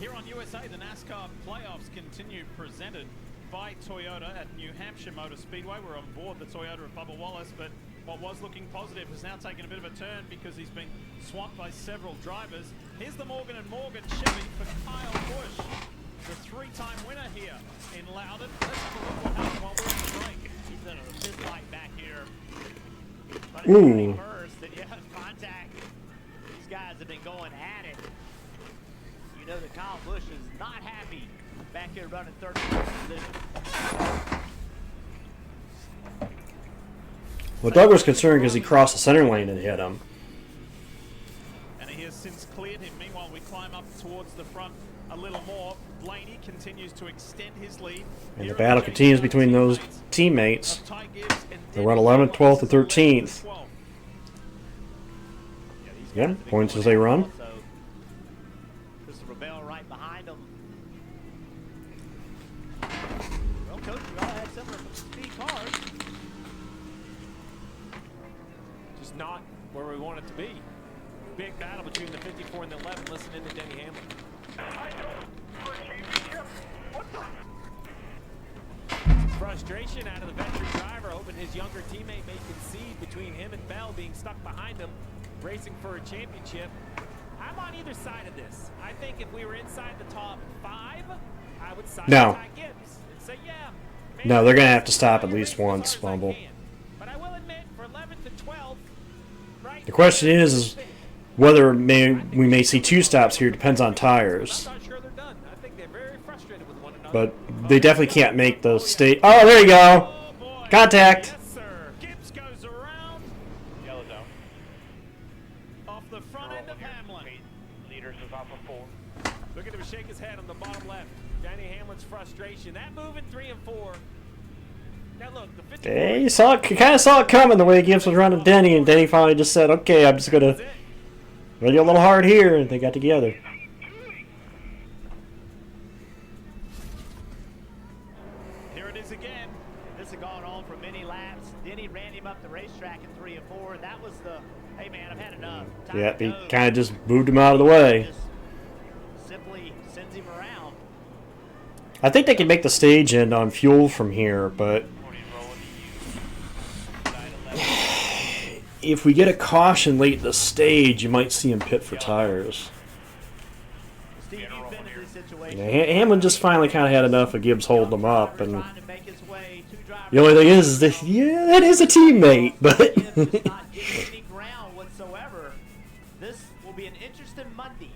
Here on USA, the NASCAR playoffs continue, presented by Toyota at New Hampshire Motor Speedway. We're on board the Toyota of Bubba Wallace, but what was looking positive has now taken a bit of a turn because he's been swamped by several drivers. Here's the Morgan & Morgan Chevy for Kyle Busch, the 3-time winner here in Loudon. Let's have a look what happened while we're in the break. He's in a pit light back here. Ooh. First, and yeah, contact. These guys have been going at it. You know that Kyle Busch is not happy back here running 31st position. Well, Doug was concerned because he crossed the center lane and hit him. And he has since cleared him. Meanwhile, we climb up towards the front a little more. Blaney continues to extend his lead. And the battle continues between those teammates. They run 11th, 12th, and 13th. Yeah, points as they run. Christopher Bell right behind him. Well, Coach, we all had similar speed cars. Just not where we want it to be. Big battle between the 54 and the 11. Listen in to Denny Hamlin. Frustration out of the veteran driver, hoping his younger teammate may concede between him and Bell being stuck behind him. racing for a championship. I'm on either side of this. I think if we were inside the top 5, I would side No. with Ty Gibbs and say, yeah. No, they're going to have to stop at least once, Fumble. But I will admit, for 11th and 12th, right? The question is whether we may see 2 stops here. Depends on tires. I'm not sure they're done. I think they're very frustrated with one another. But they definitely can't make the state. Oh, there you go. Contact. Yes, sir. Gibbs goes around. Yellow zone. Off the front end of Hamlin. Leaders is off of 4. Look at him shake his head on the bottom left. Danny Hamlin's frustration. That move in 3 and 4. Now look, the 50. Hey, you kind of saw it coming the way Gibbs was running Denny, and Denny finally just said, "Okay, I'm just gonna run you a little hard here," and they got together. Here it is again. This has gone on for many laps. Denny ran him up the racetrack in 3 and 4. That was the, hey man, I've had enough. Time Yeah, to he go. kind of just moved him out of the way. Just simply sends him around. I think they can make the stage end on fuel from here, but if we get a caution late in the stage, you might see him pit for tires. Steve, you've been in this situation. Yeah, Hamlin just finally kind of had enough of Gibbs holding him up, and the only thing is that, yeah, that is a teammate, but Not getting any ground whatsoever. This will be an interesting Monday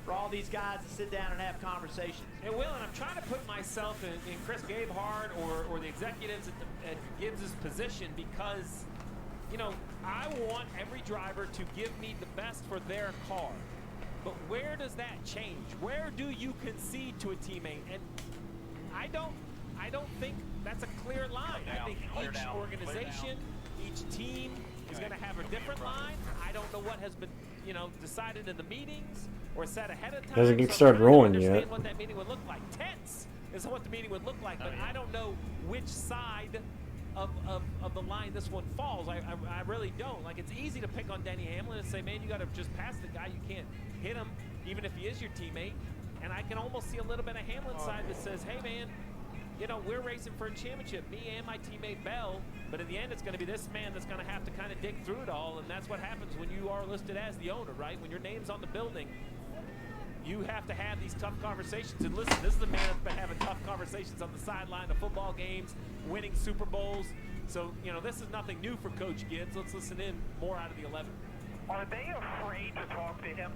for all these guys to sit down and have conversations. It will, and I'm trying to put myself in Chris Gabehart or the executives at Gibbs' position because, you know, I want every driver to give me the best for their car. But where does that change? Where do you concede to a teammate? And I don't think that's a clear line. I think each organization, each team is going to have a different line. I don't know what has been, you know, decided in the meetings or set ahead of time. Hasn't So started I'm trying to rolling understand yet. what that meeting would look like. Tense is what the meeting would look like, but I don't know which side of the line this one falls. I really don't. Like, it's easy to pick on Danny Hamlin and say, man, you got to just pass the guy. You can't hit him, even if he is your teammate. And I can almost see a little bit of Hamlin's side that says, hey, man, you know, we're racing for a championship, me and my teammate Bell, but in the end, it's going to be this man that's going to have to kind of dig through it all, and that's what happens when you are listed as the owner, right? When your name's on the building, you have to have these tough conversations. And listen, this is the man that's been having tough conversations on the sideline of football games, winning Super Bowls. So, you know, this is nothing new for Coach Gibbs. Let's listen in more out of the 11. Are they afraid to talk to him?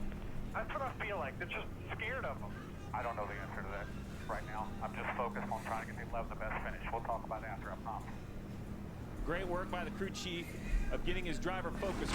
That's what I feel like. They're just scared of him. I don't know the answer to that right now. I'm just focused on trying to get the 11 the best finish. We'll talk about it after, I promise. Great work by the crew chief of getting his driver focused.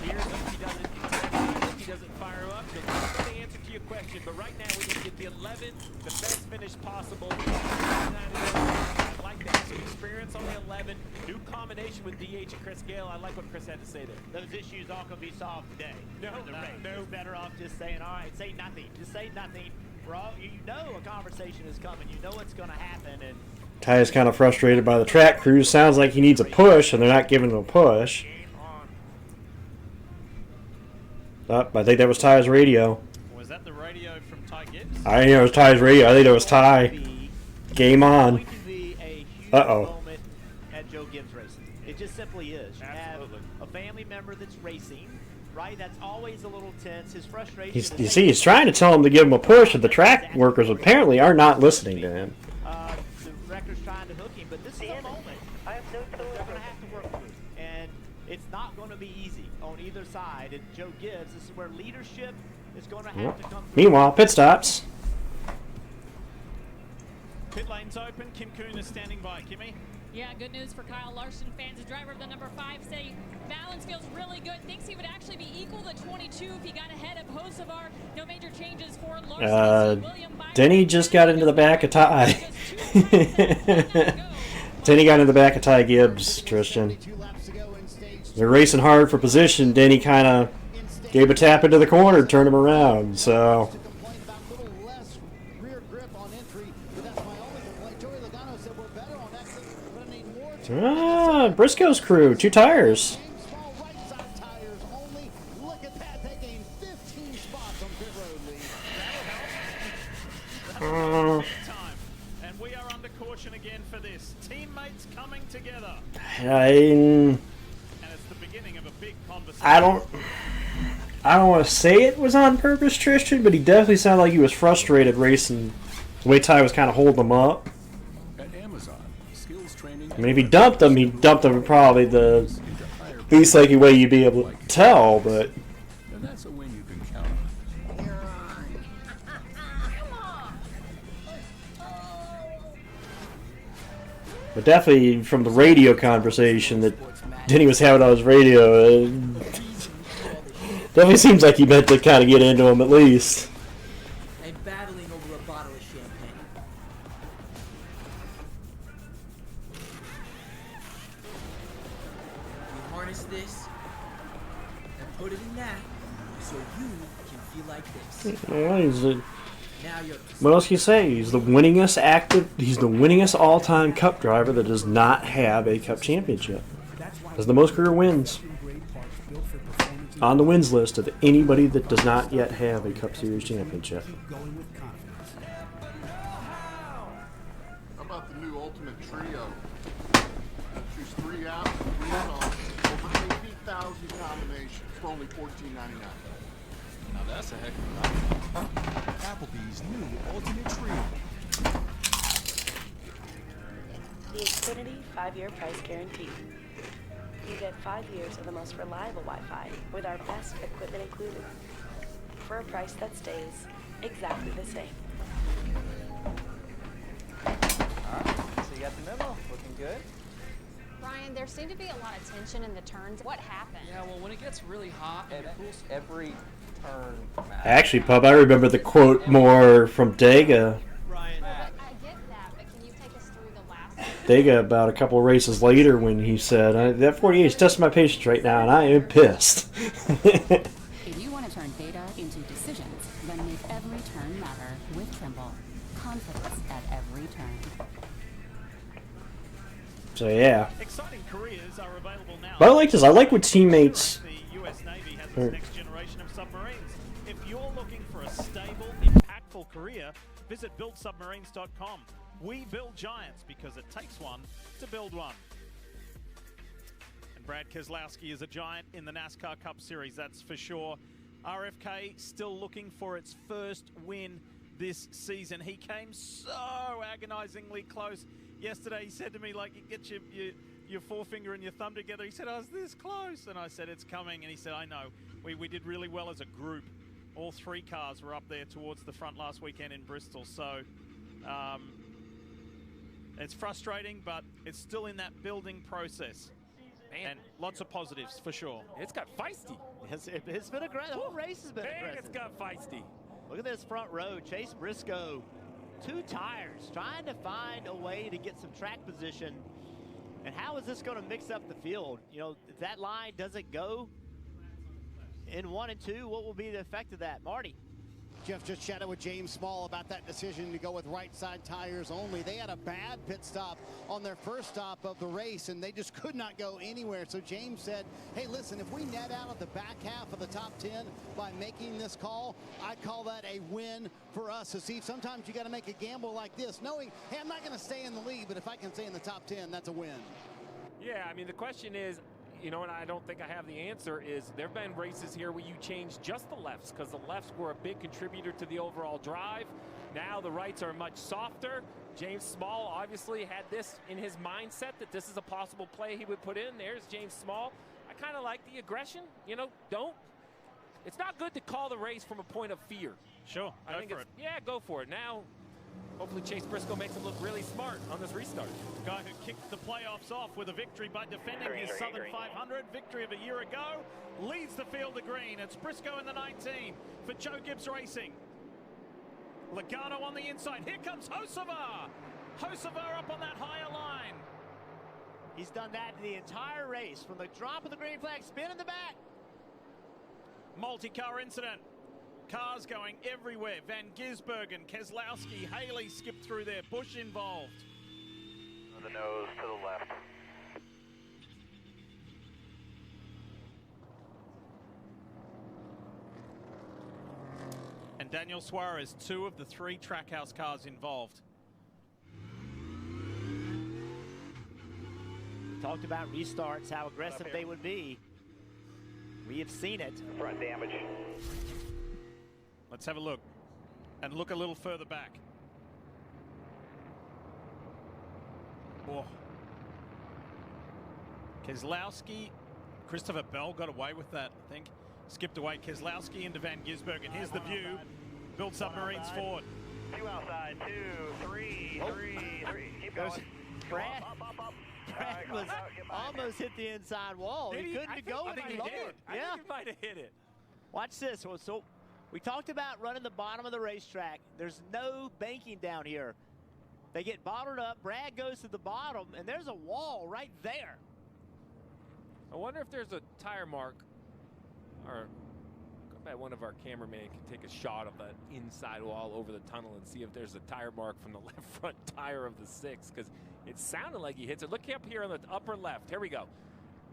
Here's if he doesn't incentivize, if he doesn't fire him up, he'll give the answer to your question. But right now, we need to get the 11 the best finish possible. I'd like to have some experience on the 11. New combination with DH and Chris Gale. I like what Chris had to say there. Those issues all can be solved today. No, no. Better off just saying, all right, say nothing. Just say nothing. We're all, you know a conversation is coming. You know what's going to happen. And Ty's kind of frustrated by the track crew. Sounds like he needs a push, and they're not giving him a push. Oh, I think that was Ty's radio. Was that the radio from Ty Gibbs? I didn't know it was Ty's radio. I think it was Ty. Game on. Uh-oh. moment at Joe Gibbs Racing. It just simply is. You have a family member that's racing, right? That's always a little tense. His frustration You see, he's trying to tell him to give him a push, and the track workers apparently are not listening to him. The wrecker's trying to hook him, but this is a moment they're going to have to work through. And it's not going to be easy on either side. And Joe Gibbs, this is where leadership is going to have to come through. Meanwhile, pit stops. Pit lane's open. Kim Kuhn is standing by. Kimmy? Yeah, good news for Kyle Larson fans. The driver of the number 5 say balance feels really good. Thinks he would actually be equal to 22 if he got ahead of Hocevar. No major changes for Larson. Denny just got into the back of Ty. Denny got into the back of Ty Gibbs, Tristan. They're racing hard for position. Denny kind of gave a tap into the corner, turned him around. So Briscoe's crew, 2 tires. And we are under caution again for this. Teammates coming together. I beginning of a big conversation. I don't want to say it was on purpose, Tristan, but he definitely sounded like he was frustrated racing. The way Ty was kind of holding him up. At Amazon, skills training. I mean, if he dumped him probably the least likely way you'd be able to tell, but. And that's a win you can count on. But definitely from the radio conversation that Denny was having on his radio, definitely seems like he meant to kind of get into him at least. And battling over a bottle of champagne. We harness this and put it in that so you can feel like this. Yeah, Now you're what else can you say? He's the winningest all-time Cup driver that does not have a Cup championship. Has the most career wins on the wins list of anybody that does not yet have a Cup Series championship. How about the new Ultimate Trio? Choose 3 apps, 3 songs, over 80,000 combinations for only $14.99. Now that's a heck of a value. Applebee's new Ultimate Trio. The Xfinity 5-year price guarantee. You get 5 years of the most reliable Wi-Fi with our best equipment included for a price that stays exactly the same. Alright, so you got the memo. Looking good. Ryan, there seemed to be a lot of tension in the turns. What happened? Yeah, well, when it gets really hot and every turn matters. Actually, Pub, I remember the quote more from Dega. I get that, but can you take us through the last? Dega about a couple of races later when he said, "That 48 is testing my patience right now, and I am pissed." If you want to turn data into decisions, then make every turn matter with Trimble. Confidence at every turn. So yeah. Exciting careers are available now. But I like this. I like what teammates. The US Navy has its next generation of submarines. If you're looking for a stable, impactful career, visit buildsubmarines.com. We build giants because it takes one to build one. And Brad Keselowski is a giant in the NASCAR Cup Series, that's for sure. RFK still looking for its first win this season. He came so agonizingly close. Yesterday he said to me, like, you get your forefinger and your thumb together. He said, I was this close. And I said, it's coming. And he said, I know. We did really well as a group. All 3 cars were up there towards the front last weekend in Bristol. So it's frustrating, but it's still in that building process. Man. And lots of positives for sure. It's got feisty. It's been a great, the whole race has been aggressive. It's got feisty. Look at this front row. Chase Briscoe, 2 tires, trying to find a way to get some track position. And how is this going to mix up the field? You know, if that line doesn't go in 1 and 2, what will be the effect of that? Marty. Jeff just chatted with James Small about that decision to go with right side tires only. They had a bad pit stop on their first stop of the race, and they just could not go anywhere. So James said, hey, listen, if we net out at the back half of the top 10 by making this call, I'd call that a win for us. So see, sometimes you got to make a gamble like this, knowing, hey, I'm not going to stay in the lead, but if I can stay in the top 10, that's a win. Yeah, I mean, the question is, you know, and I don't think I have the answer, is there have been races here where you change just the lefts because the lefts were a big contributor to the overall drive. Now the rights are much softer. James Small obviously had this in his mindset that this is a possible play he would put in. There's James Small. I kind of like the aggression. You know, it's not good to call the race from a point of fear. Sure, I think yeah, go for it. Now, hopefully Chase Briscoe makes him look really smart on this restart. Guy who kicked the playoffs off with a victory by defending his Southern 500 victory of a year ago, leads the field to green. It's Briscoe in the 19 for Joe Gibbs Racing. Logano on the inside. Here comes Hocevar. Hocevar up on that higher line. He's done that the entire race, from the drop of the green flag, spin in the back. Multi-car incident. Cars going everywhere. Van Gisbergen, Keselowski, Haley skipped through there. Busch involved. The nose to the left. And Daniel Suarez, 2 of the 3 Trackhouse cars involved. We talked about restarts, how aggressive they would be. We have seen it. Front damage. Let's have a look. And look a little further back. Oh. Keselowski, Christopher Bell got away with that, I think. Skipped away Keselowski into Van Gisbergen. Here's the view. Build submarines forward. 2 outside, 2, 3, 3. Keep going. Brad, Up. Brad was almost hit the inside wall. He couldn't go any lower. I think he might have hit it. Watch this. So we talked about running the bottom of the racetrack. There's no banking down here. They get bottled up. Brad goes to the bottom, and there's a wall right there. I wonder if there's a tire mark, or I bet one of our cameramen can take a shot of that inside wall over the tunnel and see if there's a tire mark from the left front tire of the 6, because it sounded like he hits it. Look up here on the upper left. Here we go.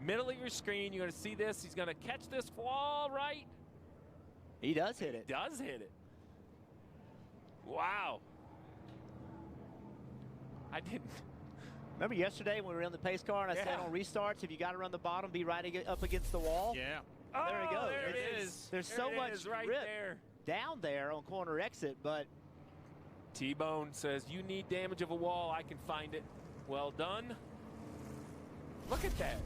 Middle of your screen, you're going to see this. He's going to catch this wall right. He does hit it. He does hit it. Wow. I didn't. Remember yesterday when we were in the pace car and I said on restarts, if you got to run the bottom, be right up against the wall? Yeah. There we go. There it is. There's there so it much is right grip there. down there on corner exit, but T-Bone says, you need damage of a wall. I can find it. Well done. Look at that.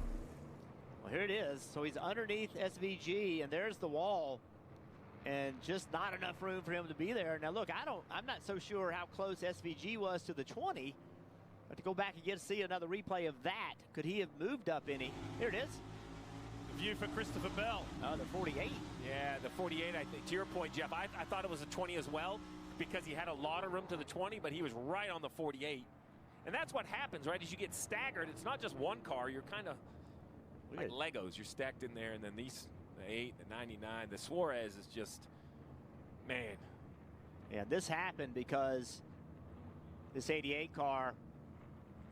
Well, here it is. So he's underneath SVG, and there's the wall, and just not enough room for him to be there. Now, look, I'm not so sure how close SVG was to the 20. But to go back and see another replay of that, could he have moved up any? Here it is. The view for Christopher Bell. Oh, the 48. Yeah, the 48, I think. To your point, Jeff, I thought it was a 20 as well because he had a lot of room to the 20, but he was right on the 48. And that's what happens, right? As you get staggered, it's not just one car. You're kind of like Legos. You're stacked in there, and then these, the 8, the 99, the Suarez is just, man. Yeah, this happened because this 88 car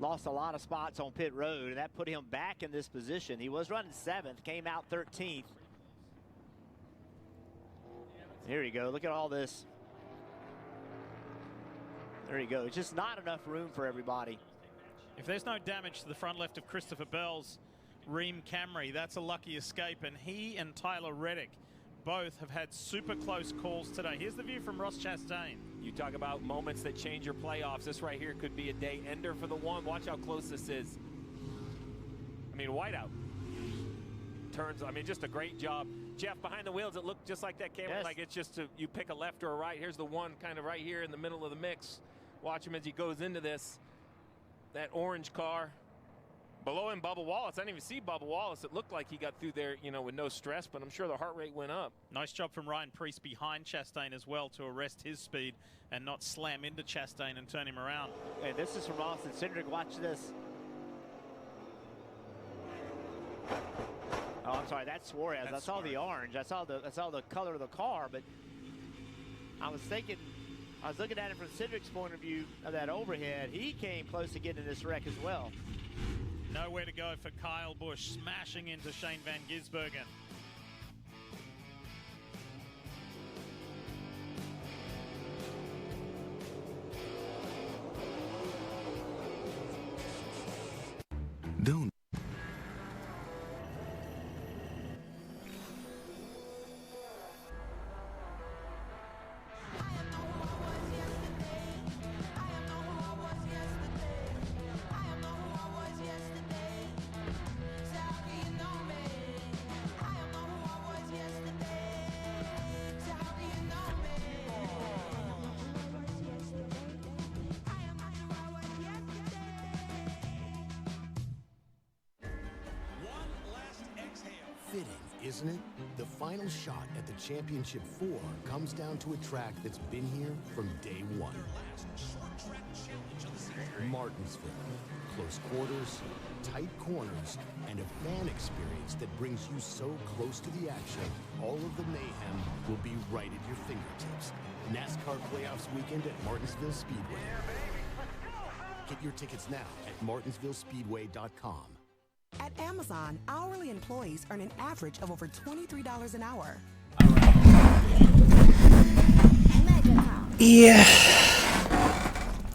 lost a lot of spots on pit road, and that put him back in this position. He was running 7th, came out 13th. Here you go. Look at all this. There you go. It's just not enough room for everybody. If there's no damage to the front left of Christopher Bell's Ream Camry, that's a lucky escape. And he and Tyler Reddick both have had super close calls today. Here's the view from Ross Chastain. You talk about moments that change your playoffs. This right here could be a day ender for the one. Watch how close this is. I mean, whiteout. Turns, I mean, just a great job. Jeff, behind the wheels, it looked just like that camera. Yes. Like it's just you pick a left or a right. Here's the one kind of right here in the middle of the mix. Watch him as he goes into this. That orange car. Below him, Bubba Wallace. I didn't even see Bubba Wallace. It looked like he got through there, you know, with no stress, but I'm sure the heart rate went up. Nice job from Ryan Preece behind Chastain as well to arrest his speed and not slam into Chastain and turn him around. Hey, this is from Austin Cindric. Watch this. Oh, I'm sorry. That's Suarez. I saw the orange. I saw the color of the car, but I was looking at it from Cindric's point of view of that overhead. He came close to getting in this wreck as well. Nowhere to go for Kyle Busch, smashing into Shane Van Gisbergen. Don't. Fitting, isn't it? The final shot at the Championship 4 comes down to a track that's been here from day one. Martinsville. Close quarters, tight corners, and a fan experience that brings you so close to the action, all of the mayhem will be right at your fingertips. NASCAR Playoffs weekend at Martinsville Speedway. Get your tickets now at martinsvillespeedway.com. At Amazon, hourly employees earn an average of over $23 an hour. Yeah.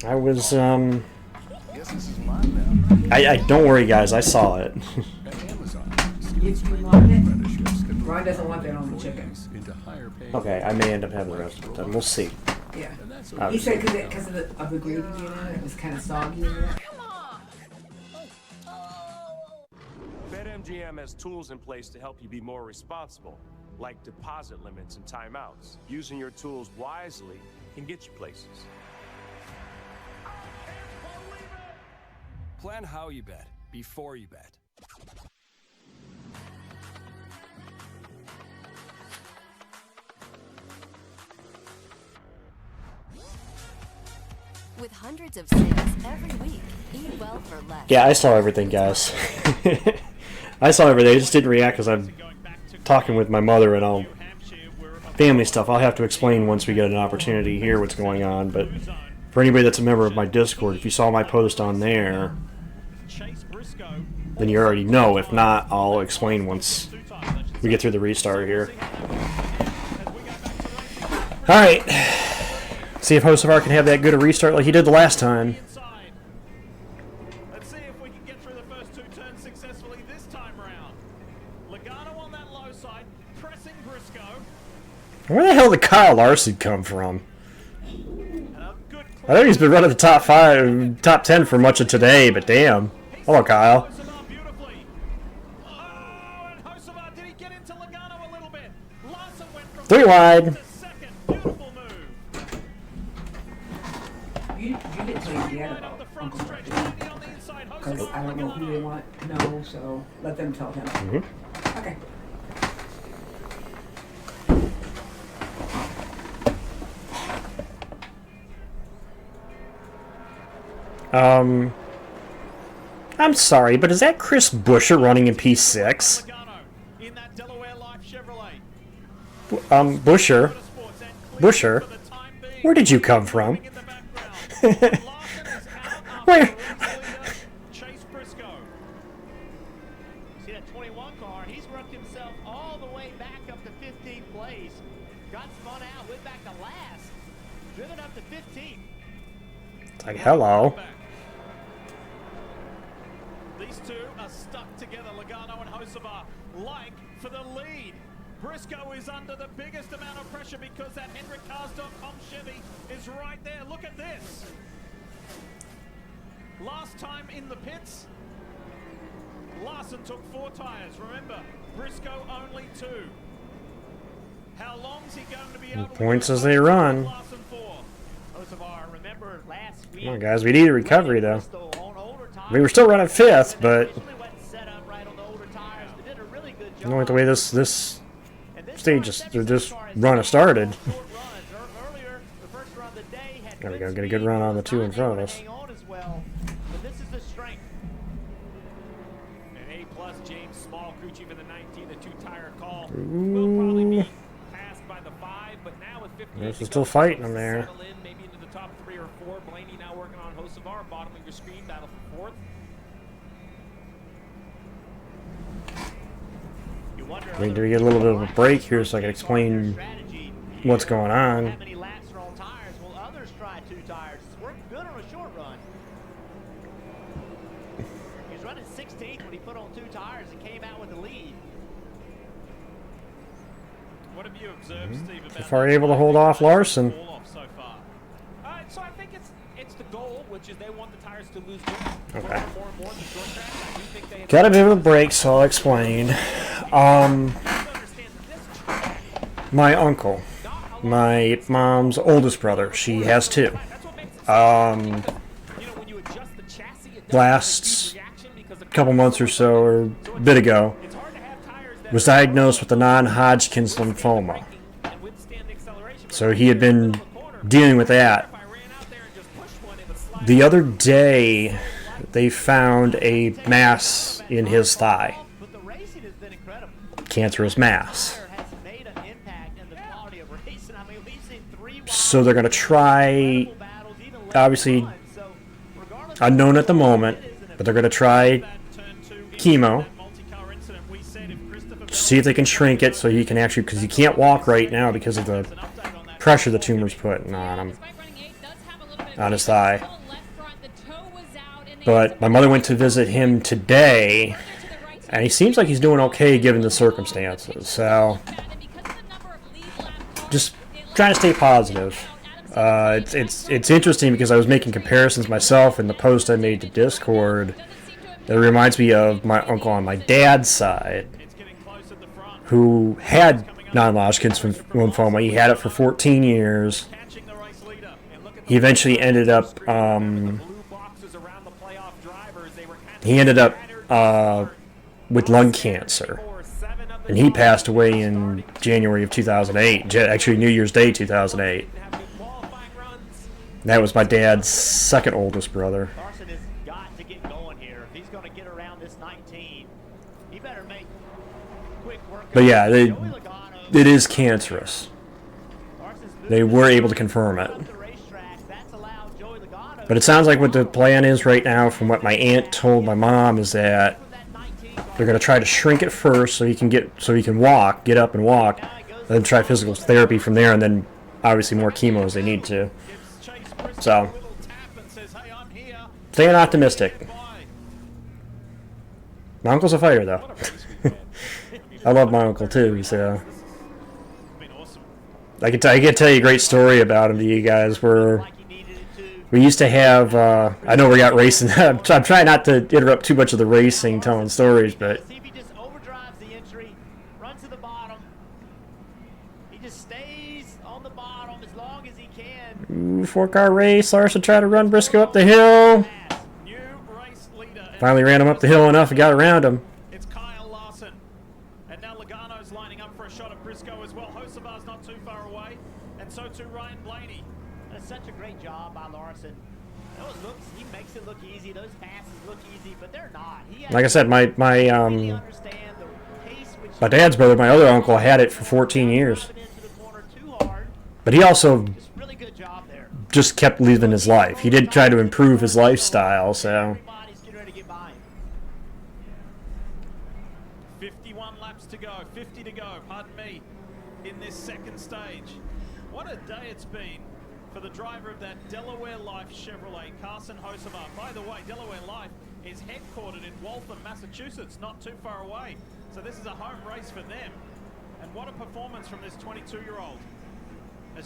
I was, Guess this is mine now. I don't worry, guys. I saw it. At Amazon, skilled trained apprenticeships can Ron doesn't want that on the chicken. Okay, I may end up having the rest of it then. We'll see. Yeah. He said because of the gravy in it, it was kind of soggy in there. BetMGM has tools in place to help you be more responsible, like deposit limits and timeouts. Using your tools wisely can get you places. Plan how you bet before you bet. With hundreds of sales every week, eat well for less. Yeah, I saw everything, guys. I saw everything. I just didn't react because I'm talking with my mother and all family stuff. I'll have to explain once we get an opportunity here what's going on. But for anybody that's a member of my Discord, if you saw my post on there, then you already know. If not, I'll explain once we get through the restart here. Alright. See if Hocevar can have that good a restart like he did the last time. Let's see if we can get through the first 2 turns successfully this time around. Logano on that low side, pressing Briscoe. Where the hell did Kyle Larson come from? I know he's been running the top 10 for much of today, but damn. Hello, Kyle. 3 wide. You didn't tell you yet about Uncle Mark, because I don't know who they want to know, so let them tell him. Okay. I'm sorry, but is that Chris Buescher running in P6? Buescher? Where did you come from? Where? Chase Briscoe. See that 21 car? He's worked himself all the way back up to 15th place. Got spun out, went back to last. Driven up to 15th. It's like, hello. These two are stuck together, Logano and Hocevar, like for the lead. Briscoe is under the biggest amount of pressure because that HendrickCars.com Chevy is right there. Look at this. Last time in the pits, Larson took 4 tires. Remember, Briscoe only 2. How long's he going to be able to Points as they run. Remember last week, Come on, guys. We need a recovery, though. I mean, we're still running 5th, but I don't like the way this stage this run has started. There we go. Get a good run on the 2 in front of us. this is the strength. An A+ James Small, crew chief in the 19, the 2-tire call. Will probably be passed by the 5, but now with 50. They're still fighting them there. Maybe into the top 3 or 4. Blaney now working on Hocevar, bottom of your screen, battle for 4th. I mean, do we get a little bit of a break here so I can explain what's going on? How many laps are on tires? Will others try 2 tires? It's worked good on a short run. He was running 16th when he put on 2 tires and came out with the lead. What have you observed, Steve, So far able to hold off Larson. so far? So I think it's the goal, which is they want the tires to lose grip. Okay. More and more in the short track. I do think they Got a bit of a break, so I'll explain. My uncle, my mom's oldest brother, she has 2. Last couple months or so, or a bit ago, was diagnosed with a non-Hodgkin's lymphoma. So he had been dealing with that. The other day, they found a mass in his thigh. Cancerous mass. So they're going to try, obviously unknown at the moment, but they're going to try chemo, see if they can shrink it so he can actually, because he can't walk right now because of the pressure the tumor's putting on him, on his thigh. But my mother went to visit him today And he seems like he's doing okay given the circumstances. So, just trying to stay positive. It's interesting because I was making comparisons myself in the post I made to Discord. That reminds me of my uncle on my dad's side, who had non-Hodgkin's lymphoma. He had it for 14 years. He eventually ended up with lung cancer, and he passed away in January of 2008. Actually, New Year's Day 2008. That was my dad's second oldest brother. Larson has got to get going here. If he's going to get around this 19, he better make quick work. But yeah, it is cancerous. They were able to confirm it. But it sounds like what the plan is right now, from what my aunt told my mom, is that they're going to try to shrink it first so he can get up and walk, then try physical therapy from there, and then obviously more chemo as they need to. So, staying optimistic. My uncle's a fighter, though. I love my uncle too. So, I can tell you a great story about him to you guys. Where we used to have, I know we got racing. I'm trying not to interrupt too much of the racing, telling stories, but See if he just overdrives the entry, runs to the bottom. He just stays on the bottom as long as he can. ooh, 4-car race. Larson tried to run Briscoe up the hill. Finally ran him up the hill enough and got around him. It's Kyle Larson. And now Logano's lining up for a shot at Briscoe as well. Hocevar's not too far away. And so too Ryan Blaney. That's such a great job by Larson. He makes it look easy. Those passes look easy, but they're not. Like I said, my dad's brother, my other uncle, had it for 14 years. But he also just kept living his life. He did try to improve his lifestyle, so. 51 laps to go, 50 to go, pardon me, in this second stage. What a day it's been for the driver of that Delaware Life Chevrolet, Carson Hocevar. By the way, Delaware Life is headquartered in Waltham, Massachusetts, not too far away. So this is a home race for them. And what a performance from this 22-year-old.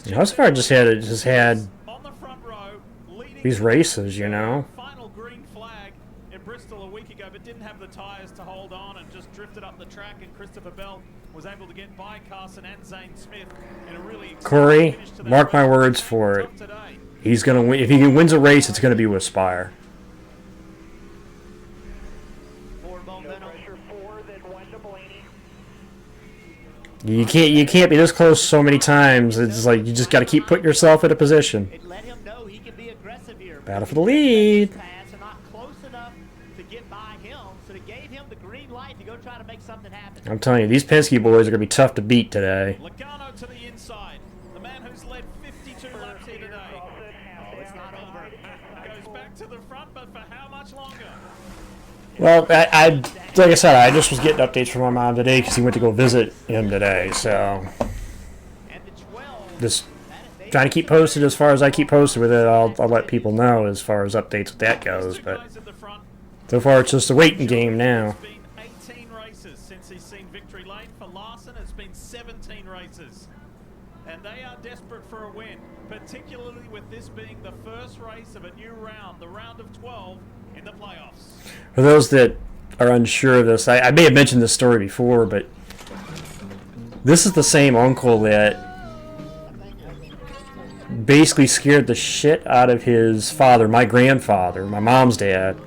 Hocevar just had these races, you know. Final green flag in Bristol a week ago, but didn't have the tires to hold on and just drifted up the track. And Christopher Bell was able to get by Carson and Zane Smith in a really Corey, mark my words for it. He's gonna win. If he wins a race, it's gonna be with Spire. You can't be this close so many times. It's like you just got to keep putting yourself in a position. Battle for the lead. I'm telling you, these Penske boys are going to be tough to beat today. Logano to the inside. The man who's led 52 laps here today. Oh, it's not over. Goes back to the front, but for how much longer? Well, like I said, I just was getting updates from my mom today because he went to go visit him today. So, just trying to keep posted as far as I keep posted with it. I'll let people know as far as updates with that goes. But so far, it's just a waiting game now. 18 races since he's seen victory lane. For Larson, it's been 17 races. And they are desperate for a win, particularly with this being the first race of a new round, the round of 12 in the playoffs. For those that are unsure of this, I may have mentioned this story before, but this is the same uncle that basically scared the shit out of his father, my grandfather, my mom's dad,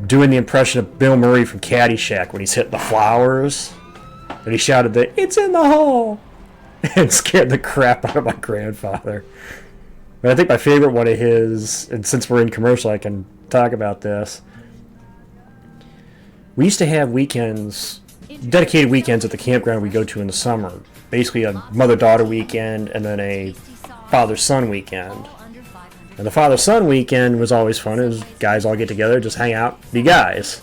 doing the impression of Bill Murray from Caddyshack when he's hitting the flowers. And he shouted that, "It's in the hole!" and scared the crap out of my grandfather. But I think my favorite one of his, and since we're in commercial, I can talk about this. We used to have weekends, dedicated weekends at the campground we go to in the summer. Basically a mother-daughter weekend and then a father-son weekend. And the father-son weekend was always fun. It was guys all get together, just hang out, be guys.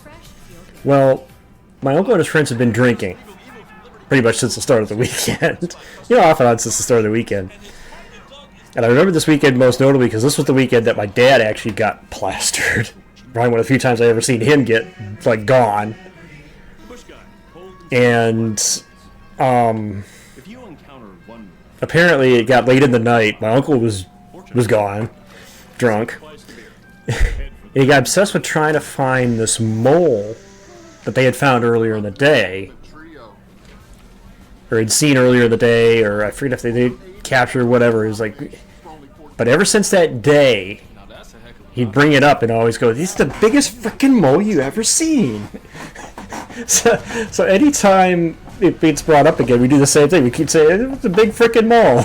Well, my uncle and his friends have been drinking pretty much since the start of the weekend. Off and on since the start of the weekend. And I remember this weekend most notably because this was the weekend that my dad actually got plastered. Probably one of the few times I ever seen him get, gone. And If you encounter one apparently it got late in the night. My uncle was gone, drunk. He got obsessed with trying to find this mole that they had found earlier in the day, or had seen earlier in the day, or I forget if they did capture whatever. It was like, but ever since that day, he'd bring it up and always go, "This is the biggest freaking mole you ever seen." So anytime it's brought up again, we do the same thing. We keep saying it's a big freaking mole.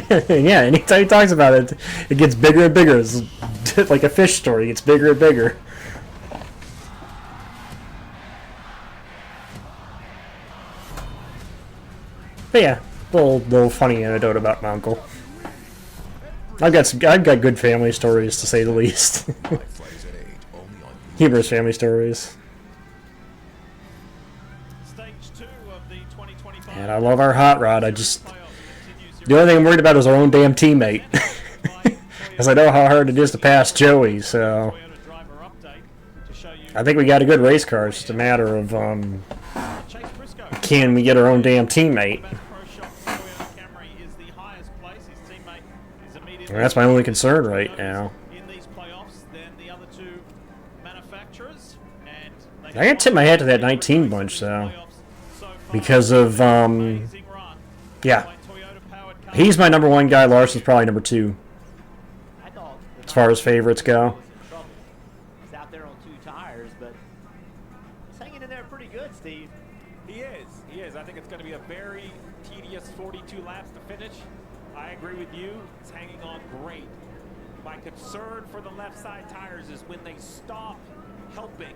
Yeah, anytime he talks about it, it gets bigger and bigger. It's like a fish story. It gets bigger and bigger. But yeah, little funny anecdote about my uncle. I've got good family stories, to say the least. Humorous family stories. And I love our hot rod. The only thing I'm worried about is our own damn teammate. Because I know how hard it is to pass Joey, so I think we got a good race car. It's just a matter of can we get our own damn teammate? And that's my only concern right now. I gotta tip my hat to that 19 bunch, though, because of yeah, he's my number one guy. Larson's probably number two as far as favorites go. He's out there on 2 tires, but he's hanging in there pretty good, Steve. He is. He is. I think it's going to be a very tedious 42 laps to finish. I agree with you. It's hanging on great. My concern for the left side tires is when they stop helping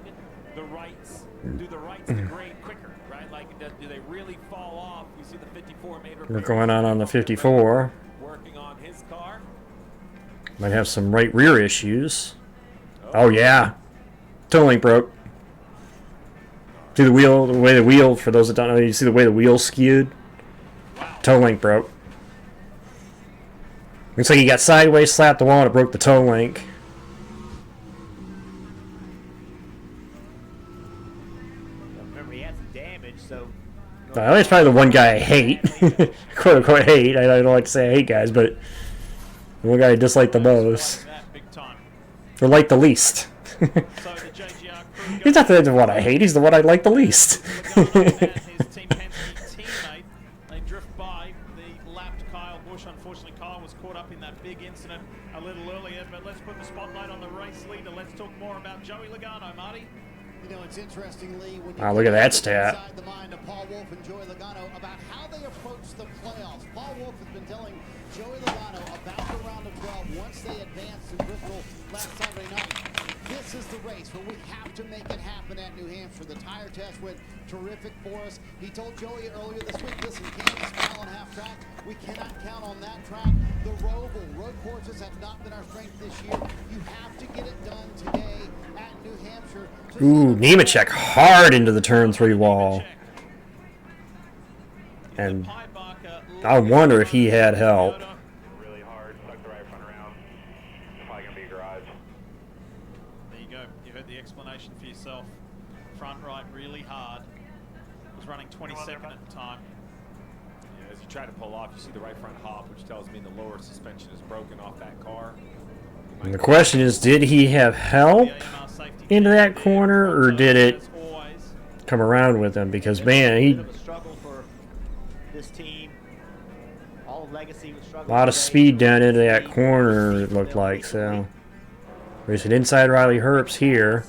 the rights, do the rights degrade quicker, right? Like, do they really fall off? You see the 54 made We're going on the 54. Working on his car. Might have some right rear issues. Oh yeah, toe link broke. See the way the wheel, for those that don't know, you see the way the wheel skewed? Toe link broke. Looks like he got sideways, slapped the wall, and it broke the toe link. Remember, he had some damage, so... That's probably the one guy I hate. Quote unquote hate. I don't like to say I hate guys, but the one guy I dislike the most. Or like the least. He's not the one I hate, he's the one I like the least. They drift by the lapped Kyle Busch. Unfortunately, Kyle was caught up in that big incident a little earlier, but let's put the spotlight on the race leader. Let's talk more about Joey Logano, Marty. You know, it's interesting, Lee, when you look at that stat. inside the mind of Paul Wolfe and Joey Logano about how they approach the playoffs. Paul Wolfe has been telling Joey Logano about the round of 12 once they advanced in Bristol last Saturday night. This is the race where we have to make it happen at New Hampshire. The tire test went terrific for us. He told Joey earlier this week, listen, Kansas mile and a half track, we cannot count on that track. The road courses have not been our strength this year. You have to get it done today at New Hampshire. Ooh, Nemechek hard into the turn 3 wall. And I wonder if he had help. Really hard, stuck the right front around. Probably gonna be a garage. There you go. You heard the explanation for yourself. Front right really hard. Was running 22nd at the time. Yeah, as you try to pull off, you see the right front hop, which tells me the lower suspension is broken off that car. And the question is, did he have help into that corner, or did it come around with him? Because, man, he... This team, all of Legacy was a struggling. lot of speed down into that corner, it looked like, so... There's an inside Riley Herbst here.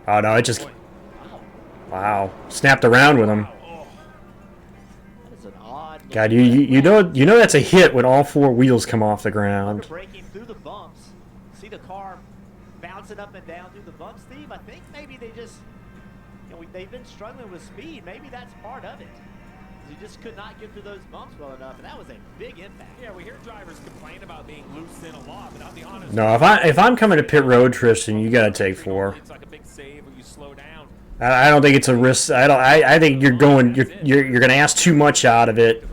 Oh, no, it just... Wow. Snapped around with him. God, you know that's a hit when all 4 wheels come off the ground. Breaking through the bumps. See the car bouncing up and down through the bumps, Steve? I think maybe they just, they've been struggling with speed. Maybe that's part of it. You just could not get through those bumps well enough, and that was a big impact. Yeah, we hear drivers complain about being loose in a lot, but I'll be honest. No, if I'm coming to pit road, Tristan, you gotta take 4. It's like a big save where you slow down. I don't think it's a risk. I think you're gonna ask too much out of it,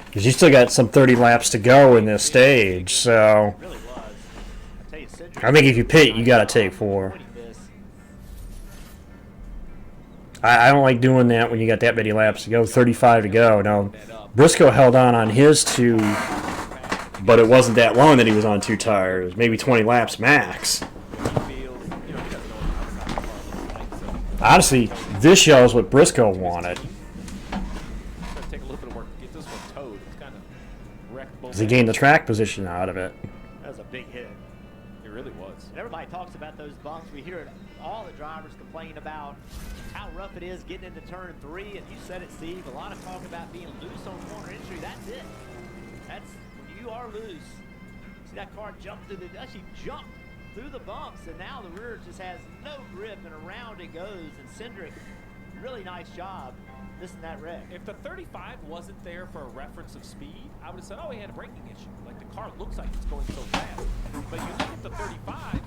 because you still got some 30 laps to go in this stage. So I think if you pit, you gotta take 4. I don't like doing that when you got that many laps to go, 35 to go. Now, Briscoe held on his 2, but it wasn't that long that he was on 2 tires, maybe 20 laps max. Honestly, this shows what Briscoe wanted. Take a little bit of work to get this one towed. It's kind of wrecked both. He gained the track position out of it. That was a big hit. It really was. And everybody talks about those bumps. We hear it. All the drivers complain about how rough it is getting into turn 3. And you said it, Steve. A lot of talk about being loose on corner entry. That's it. That's when you are loose. See that car jump through the, actually jumped through the bumps, and now the rear just has no grip, and around it goes. And Cindric, really nice job missing that wreck. If the 35 wasn't there for a reference of speed, I would have said, oh, he had a braking issue. Like, the car looks like it's going so fast. But you look at the 35,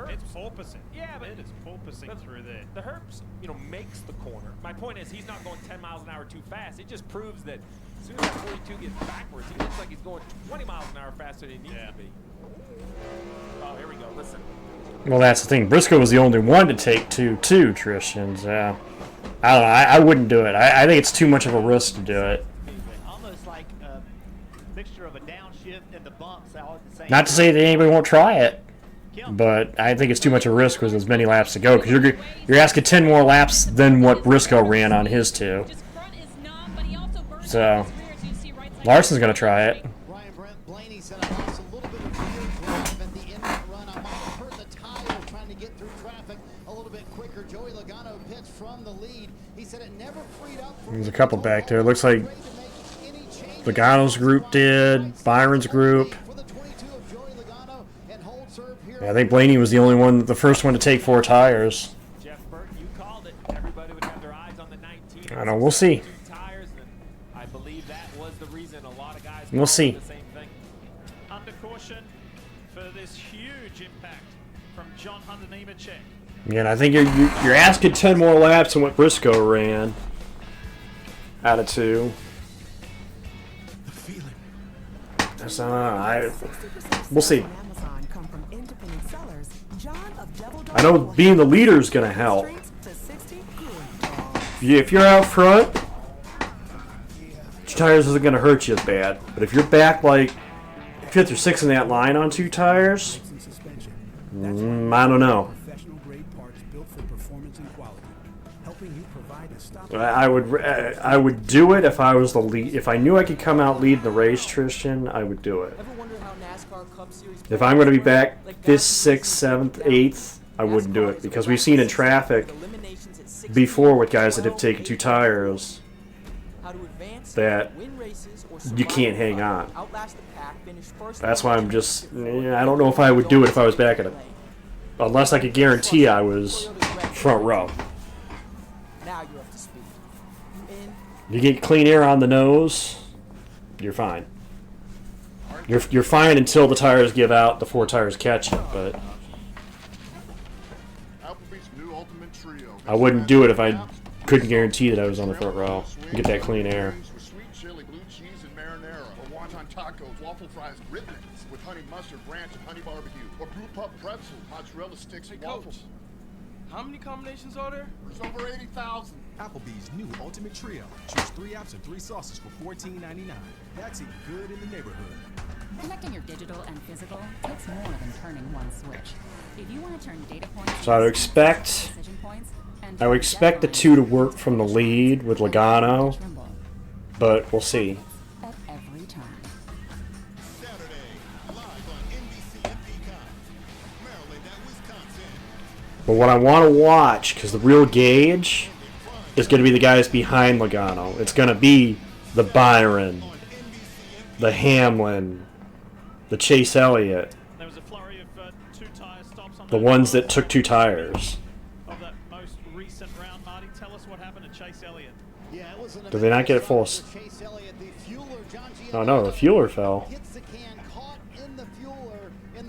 it's porpoising. Yeah, but it is porpoising through there. The Herbst, makes the corner. My point is, he's not going 10 miles an hour too fast. It just proves that as soon as that 42 gets backwards, he looks like he's going 20 miles an hour faster than he needs to be. Oh, here we go. Listen. Well, that's the thing. Briscoe was the only one to take 2, too, Tristians. I don't know. I wouldn't do it. I think it's too much of a risk to do it. Almost like a mixture of a downshift and the bumps all at the same Not to say that anybody won't try it, but I think it's too much of a risk with as many laps to go. Because you're asking 10 more laps than what Briscoe ran on his 2. So, Larson's going to try it. There's a couple back there. It looks like Logano's group did, Byron's group. Yeah, I think Blaney was the only one, the first one to take 4 tires. I don't know, we'll see. We'll see. Under caution for this huge impact from John Hunter Nemechek. Yeah, I think you're asking 10 more laps than what Briscoe ran out of 2. We'll see. I know being the leader is going to help. If you're out front, tires isn't going to hurt you as bad. But if you're back like 5th or 6th in that line on 2 tires, I don't know. I would do it if I was the lead. If I knew I could come out leading the race, Tristian, I would do it. If I'm going to be back 5th, 6th, 7th, 8th, I wouldn't do it because we've seen in traffic before with guys that have taken 2 tires that you can't hang on. That's why I'm just. I don't know if I would do it if I was back at it, unless I could guarantee I was front row. You get clean air on the nose, you're fine. You're fine until the tires give out, the 4 tires catch it, but I wouldn't do it if I couldn't guarantee that I was on the front row. Get that clean air. Sweet chili, blue cheese, and marinara, or wonton tacos, waffle fries, riblets with honey mustard, ranch, and honey barbecue, or brew pup pretzels, mozzarella sticks, and waffles. How many combinations are there? There's over 80,000. Applebee's new Ultimate Trio. Choose 3 apps and 3 sauces for $14.99. That's eating good in the neighborhood. Connecting your digital and physical takes more than turning one switch. If you want to turn data points, so I would expect the 2 to work from the lead with Logano, but we'll see. At every turn. But what I want to watch, because the real gauge is going to be the guys behind Logano. It's going to be the Byron, the Hamlin, the Chase Elliott, There was a flurry of 2 tire stops on the ones that took 2 tires. of that most recent round. Marty, tell us what happened to Chase Elliott. Yeah, it was an Did they not get it full? Chase Elliott, the fueler, John G. Oh no, the fueler fell. Hits the can, caught in the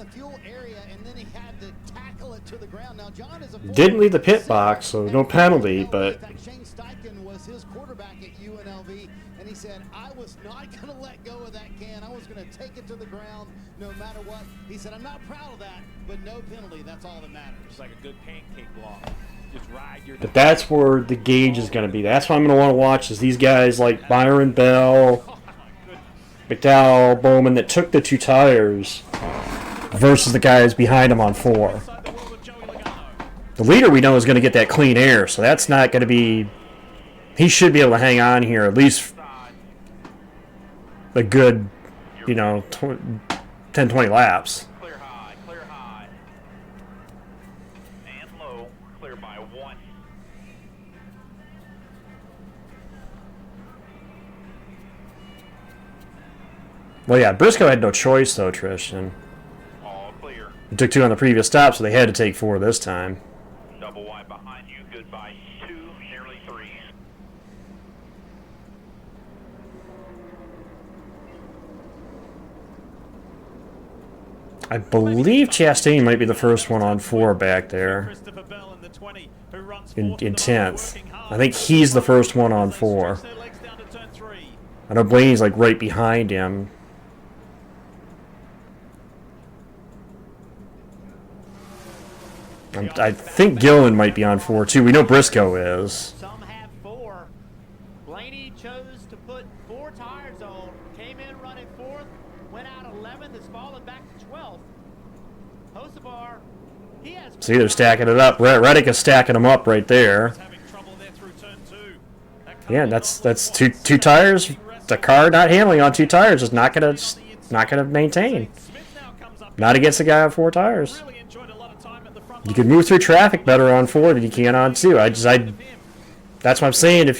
fuel area, and then he had to tackle it to the ground. Now John is a Didn't leave the pit box, so no penalty, but Shane Steichen was his quarterback at UNLV, and he said, I was not going to let go of that can. I was going to take it to the ground no matter what. He said, I'm not proud of that, but no penalty. That's all that matters. It's like a good pancake block. But that's where the gauge is going to be. That's what I'm going to want to watch is these guys like Byron Bell, McDowell, Bowman that took the 2 tires versus the guys behind him on 4. The leader we know is going to get that clean air, so that's not going to be... He should be able to hang on here at least a good, 10, 20 laps. Clear high, and low, clear by 1. Well, yeah, Briscoe had no choice, though, Tristan. All clear. He took 2 on the previous stop, so they had to take 4 this time. Double wide behind you, goodbye 2, nearly 3. I believe Chastain might be the first one on 4 back there. In 10th. I think he's the first one on 4. I know Blaney's like right behind him. I think Gillen might be on 4 too. We know Briscoe is. Some have 4. Blaney chose to put 4 tires on, came in running 4th, went out 11th, has fallen back to 12th. Hocevar, he has... See, they're stacking it up. Reddick is stacking them up right there. Yeah, that's two tires. The car not handling on 2 tires is not gonna maintain. Not against a guy on 4 tires. You can move through traffic better on 4 than you can on 2. That's what I'm saying.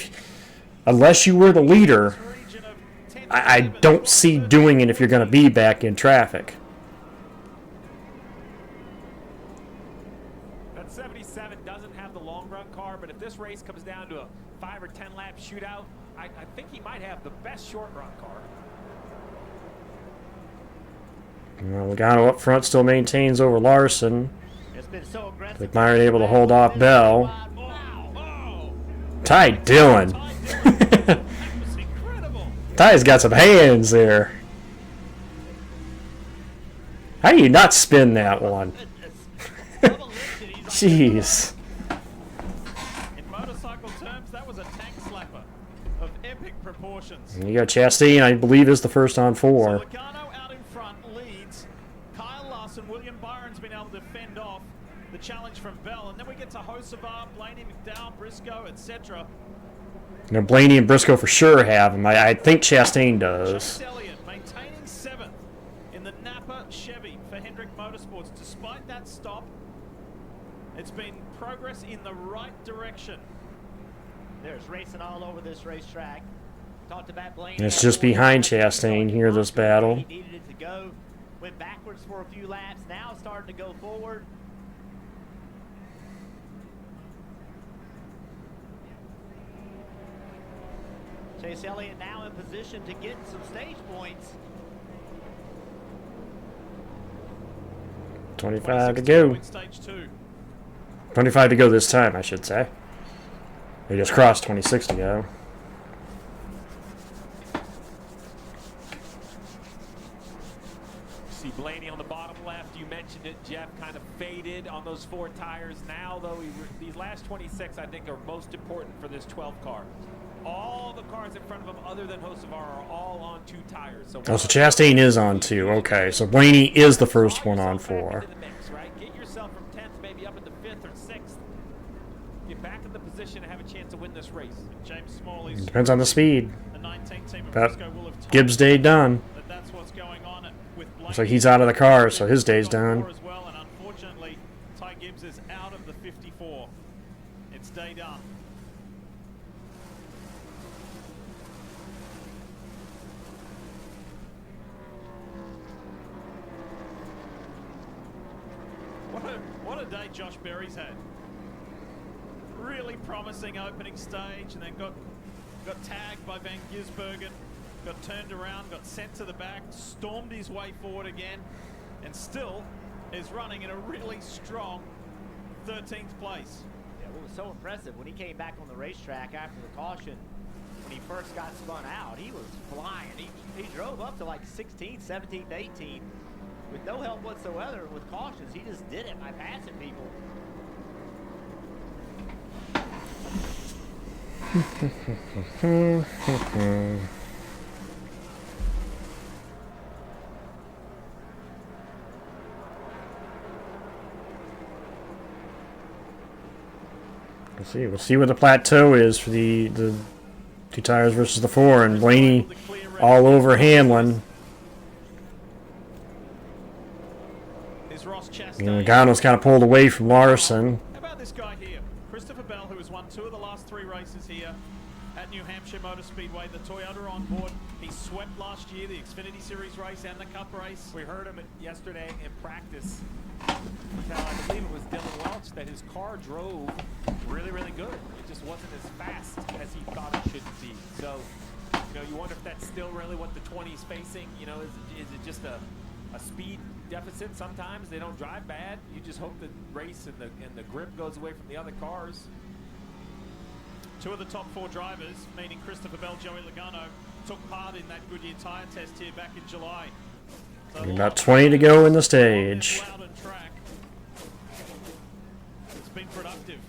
Unless you were the leader, I don't see doing it if you're going to be back in traffic. That 77 doesn't have the long run car, but if this race comes down to a 5 or 10 lap shootout, I think he might have the best short run car. Well, Logano up front still maintains over Larson. Like Myron able to hold off Bell. Ty Dillon. Ty's got some hands there. How do you not spin that one? Jeez. In motorcycle terms, that was a tank slapper of epic proportions. And you got Chastain, I believe, is the first on 4. So Logano out in front leads. Kyle Larson, William Byron's been able to fend off the challenge from Bell, and then we get to Hocevar, Blaney, McDowell, Briscoe, etc. Blaney and Briscoe for sure have him. I think Chastain does. Chase Elliott maintaining 7th in the Napa Chevy for Hendrick Motorsports. Despite that stop, it's been progress in the right direction. There's racing all over this racetrack. Talked about Blaney. It's just behind Chastain here, this battle. He needed it to go. Went backwards for a few laps. Now starting to go forward. Chase Elliott now in position to get some stage points. 25 to go. 25 to go this time, I should say. They just crossed 26 to go. See Blaney on the bottom left. You mentioned it, Jeff, kind of faded on those 4 tires. Now, though, these last 26, I think, are most important for this 12 car. All the cars in front of him, other than Hocevar, are all on 2 tires. So Chastain is on 2. Okay, so Blaney is the first one on 4. Get yourself from 10th, maybe up into 5th or 6th. Get back in the position to have a chance to win this race. James Smalley's Depends on the speed. the 19th team of But Briscoe will have Gibbs' day done. that's what's going on with Blaney. So he's out of the car, so his day's done. As well, and unfortunately, Ty Gibbs is out of the 54. It's day done. What a day Josh Berry's had. Really promising opening stage, and then got tagged by Van Gisbergen, got turned around, got sent to the back, stormed his way forward again, and still is running in a really strong 13th place. Yeah, what was so impressive when he came back on the racetrack after the caution, when he first got spun out, he was flying. He drove up to like 16th, 17th, 18th with no help whatsoever with cautions. He just did it by passing people. We'll see what the plateau is for the 2 tires versus the 4, and Blaney all over Hamlin. Nagano's kind of pulled away from Larson. How about this guy here? Christopher Bell, who has won 2 of the last 3 races here at New Hampshire Motor Speedway, the Toyota on board. He swept last year the Xfinity Series race and the Cup race. We heard him yesterday in practice. Now, I believe it was Dylan Welch that his car drove really, really good. It just wasn't as fast as he thought it should be. So, you know, you wonder if that's still really what the 20's facing. You know, is it just a speed deficit? Sometimes they don't drive bad. You just hope the race and the grip goes away from the other cars. 2 of the top 4 drivers, meaning Christopher Bell, Joey Logano, took part in that Goodyear tire test here back in July. So about 20 to go in the stage. It's been productive.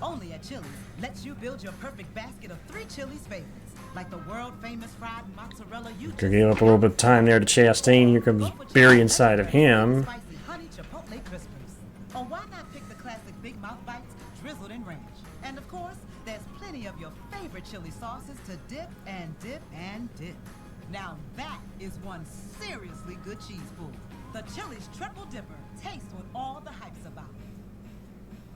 Only at Chili's lets you build your perfect basket of 3 Chili's favorites, like the world-famous fried mozzarella. You Could give up a little bit of time there to Chastain. Here comes Barry inside of him. spicy honey chipotle crispers. Or why not pick the classic Big Mouth Bites drizzled in ranch? And of course, there's plenty of your favorite chili sauces to dip and dip and dip. Now that is one seriously good cheese food. The Chili's Triple Dipper. Taste what all the hype's about.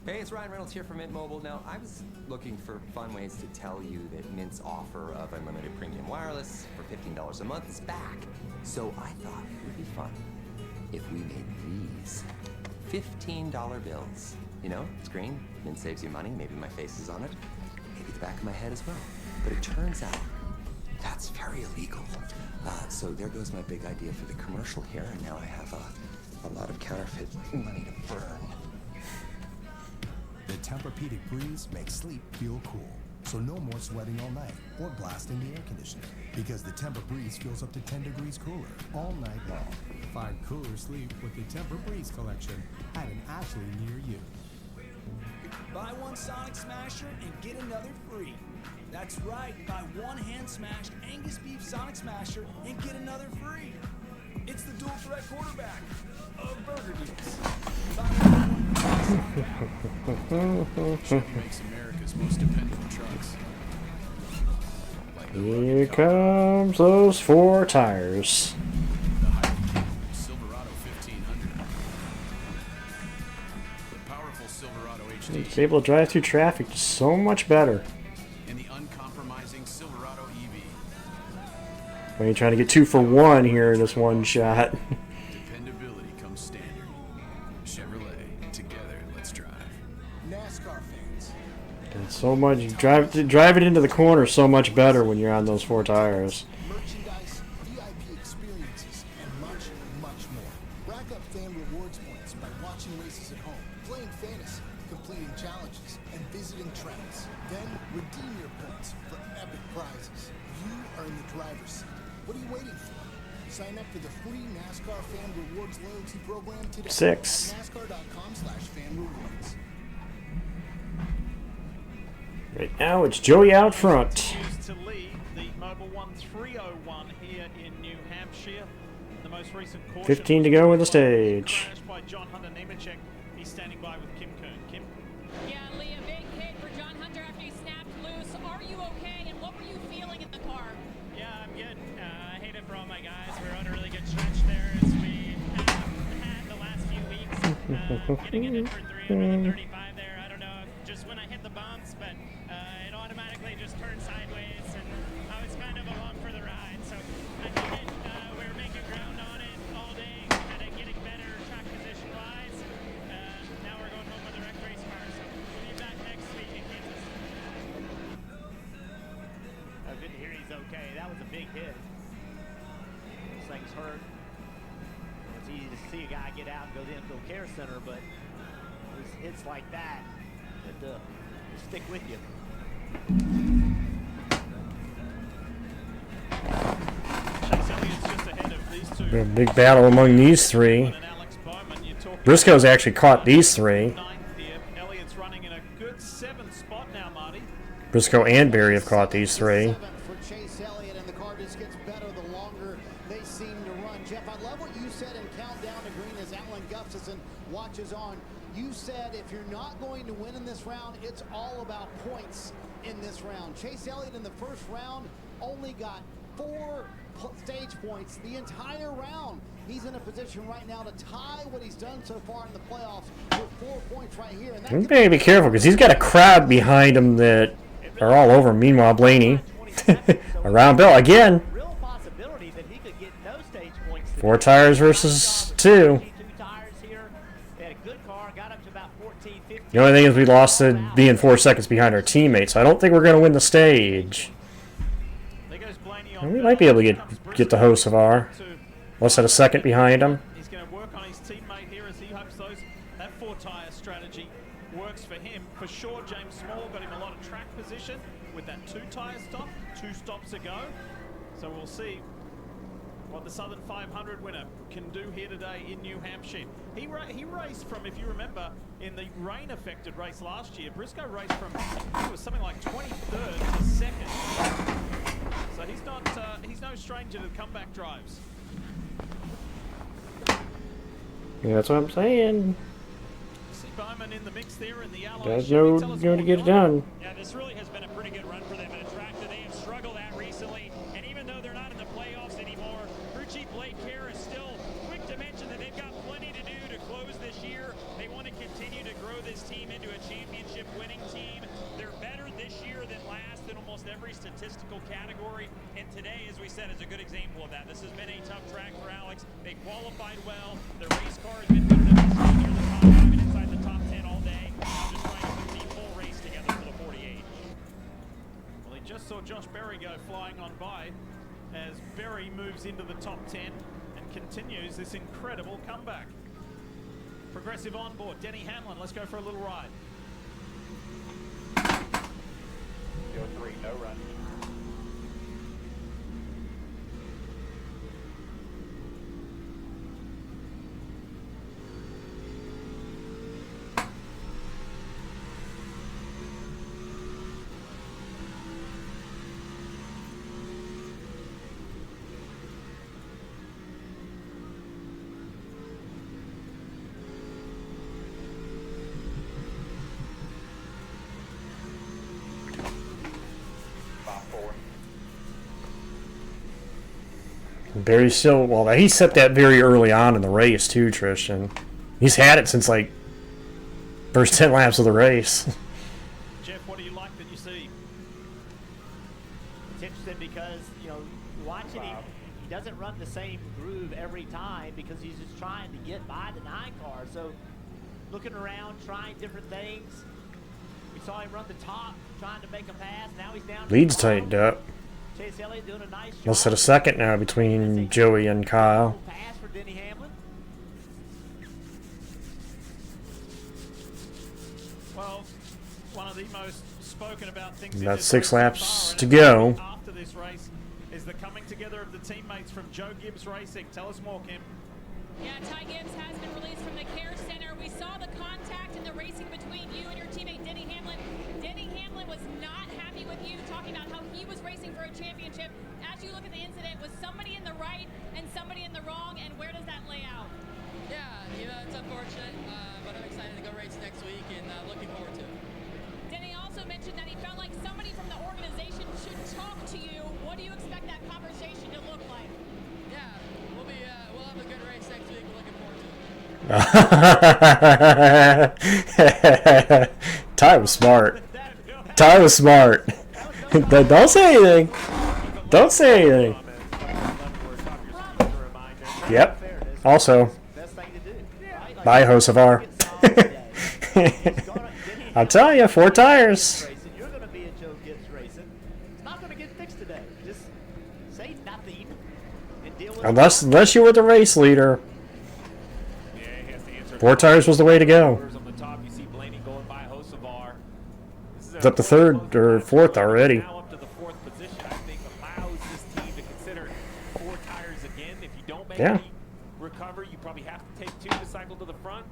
Hey, it's Ryan Reynolds here from Mint Mobile. Now, I was looking for fun ways to tell you that Mint's offer of unlimited premium wireless for $15 a month is back. So I thought it would be fun if we made these $15 bills. You know, it's green, Mint saves you money, maybe my face is on it, maybe the back of my head as well. But it turns out that's very illegal. So there goes my big idea for the commercial here, and now I have a lot of counterfeit money to burn. The Tempur-Pedic Breeze makes sleep feel cool. So no more sweating all night or blasting the air conditioning. Because the Tempur Breeze feels up to 10 degrees cooler all night long. Find cooler sleep with the Tempur Breeze collection at an Ashley near you. Buy one Sonic Smasher and get another free. That's right, buy one hand-smashed Angus beef Sonic Smasher and get another free. It's the dual threat quarterback of burger deals. Chevy makes America's most dependable trucks. Here comes those 4 tires. The highly capable Silverado 1500. The powerful Silverado HD. It's able to drive through traffic so much better. And the uncompromising Silverado EV. When you're trying to get 2 for 1 here in this one shot. Dependability comes standard. Chevrolet, together, let's drive. NASCAR fans. And so much drive it into the corner so much better when you're on those 4 tires. Merchandise, VIP experiences, and much, much more. Rack up fan rewards points by watching races at home, playing fantasy, completing challenges, and visiting tracks. Then redeem your points for epic prizes. You are in the driver's seat. What are you waiting for? Sign up for the free NASCAR Fan Rewards Loyalty Program today. 6. At NASCAR.com/fanrewards. Right now it's Joey out front. To lead the Mobil 1301 here in New Hampshire. The most recent caution 15 to go in the stage. by John Hunter Nemechek. He's standing by with Kim Kern. Kim? Yeah, Lee, a big hit for John Hunter after he snapped loose. Are you okay? And what were you feeling in the car? Yeah, I'm good. I hate it for all my guys. We're on a really good stretch there as we have had the last few weeks. Getting it in for 335 there. I don't know if just when I hit the bumps, but it automatically just turned sideways, and I was kind of along for the ride. So I think we were making ground on it all day, kind of getting better track position-wise. Now we're going home with a wrecked race car, so we'll be back next week in Kansas. Good to hear he's okay. That was a big hit. Looks like he's hurt. It's easy to see a guy get out and go to the infield care center, but these hits like that, they stick with you. Chase Elliott's just ahead of these 2. A big battle among these 3. Briscoe's actually caught these 3. Briscoe and Berry have caught these three. For Chase Elliott, and the car just gets better the longer they seem to run. Jeff, I love what you said in Countdown to Green as Alan Gustafson watches on. You said if you're not going to win in this round, it's all about points in this round. Chase Elliott in the first round only got 4 stage points the entire round. He's in a position right now to tie what he's done so far in the playoffs with 4 points right here. And You better be careful because he's got a crowd behind him that are all over him. Meanwhile, Blaney around Bill again. 4 tires versus 2. The only thing is we lost to being 4 seconds behind our teammates. So I don't think we're going to win the stage. We might be able to get the Hocevar. Less than a second behind him. He's going to work on his teammate here as he hopes that 4-tire strategy works for him. For sure, James Small got him a lot of track position with that 2-tire stop, 2 stops ago. So we'll see what the Southern 500 winner can do here today in New Hampshire. He raced from, if you remember, in the rain-affected race last year, Briscoe raced from, I think it was something like 23rd to 2nd. So he's no stranger to comeback drives. Yeah, that's what I'm saying. See Bowman in the mix there in the Allied. Guys know going to get it done. Yeah, this really has been a pretty good run for them, and a track that they have struggled at recently. And even though they're not in the playoffs anymore, crew chief Blake Kerr is still quick to mention that they've got plenty to do to close this year. They want to continue to grow this team into a championship winning team. They're better this year than last in almost every statistical category. And today, as we said, is a good example of that. This has been a tough track for Alex. They qualified well. Their race car has been good enough to stay near the top 5 and inside the top 10 all day. Now just trying to put the full race together for the 48. Well, he just saw Josh Berry go flying on by as Berry moves into the top 10 and continues this incredible comeback. Progressive on board. Denny Hamlin, let's go for a little ride. Go 3, no run. Barry's still, well, he set that very early on in the race too, Tristan. He's had it since like first 10 laps of the race. Jeff, what do you like that you see? It's interesting because, you know, watching him, he doesn't run the same groove every time because he's just trying to get by the 9 car. So looking around, trying different things. We saw him run the top, trying to make a pass. Now he's down. Lead's tightened up. Chase Elliott doing a nice job. Less than a second now between Joey and Kyle. Pass for Denny Hamlin. Well, one of the most spoken about things About 6 laps to go. After this race is the coming together of the teammates from Joe Gibbs Racing. Tell us more, Kim. Yeah, Ty Gibbs has been released from the care center. We saw the contact in the racing between you and your teammate Denny Hamlin. Denny Hamlin was not happy with you, talking about how he was racing for a championship. As you look at the incident, was somebody in the right and somebody in the wrong, and where does that lay out? Yeah, you know, it's unfortunate, but I'm excited to go race next week and looking forward to it. Denny also mentioned that he felt like somebody from the organization should talk to you. What do you expect that conversation to look like? Yeah, we'll have a good race next week. We're looking forward to it. Ty was smart. Ty was smart. Don't say anything. Don't say anything. Yep. Also, buy a Hocevar. I'll tell you, 4 tires. You're going to be at Joe Gibbs Racing. It's not going to get fixed today. Just say nothing and deal with Unless you were the race leader. 4 tires was the way to go. It's up to 3rd or 4th already. Now up to the 4th position, I think allows this team to consider 4 tires again. If you don't make any recover, you probably have to take 2 to cycle to the front.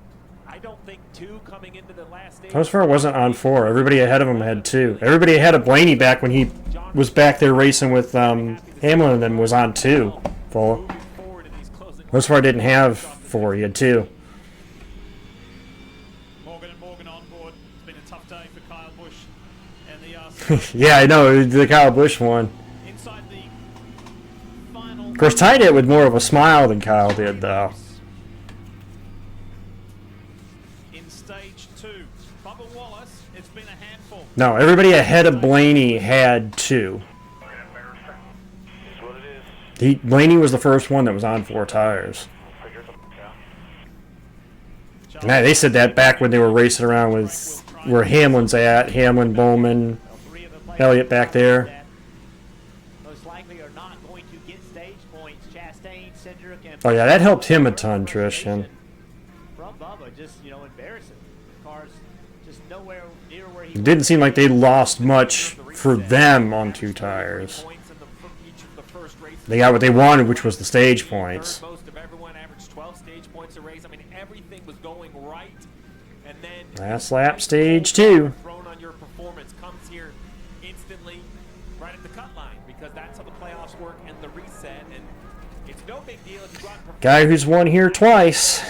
I don't think 2 coming into the last stage. Hosford wasn't on 4. Everybody ahead of him had 2. Everybody ahead of Blaney back when he was back there racing with Hamlin and then was on 2. Full. Hosford didn't have 4. He had 2. Morgan and Morgan on board. It's been a tough day for Kyle Busch and the Yeah, I know. The Kyle Busch one. inside the final. Of course, Ty did it with more of a smile than Kyle did, though. In stage 2, Bubba Wallace. It's been a handful. No, everybody ahead of Blaney had 2. Blaney was the first one that was on 4 tires. And they said that back when they were racing around with where Hamlin's at. Hamlin, Bowman, Elliott back there. Most likely are not going to get stage points. Chastain, Cedric, and Oh yeah, that helped him a ton, Tristan. from Bubba, just embarrassing. The car's just nowhere near where he. It didn't seem like they lost much for them on 2 tires. They got what they wanted, which was the stage points. Most of everyone averaged 12 stage points a race. I mean, everything was going right. And then Last lap, stage 2. thrown on your performance comes here instantly right at the cut line because that's how the playoffs work and the reset. And it's no big deal if you go out and perform. Guy who's won here twice.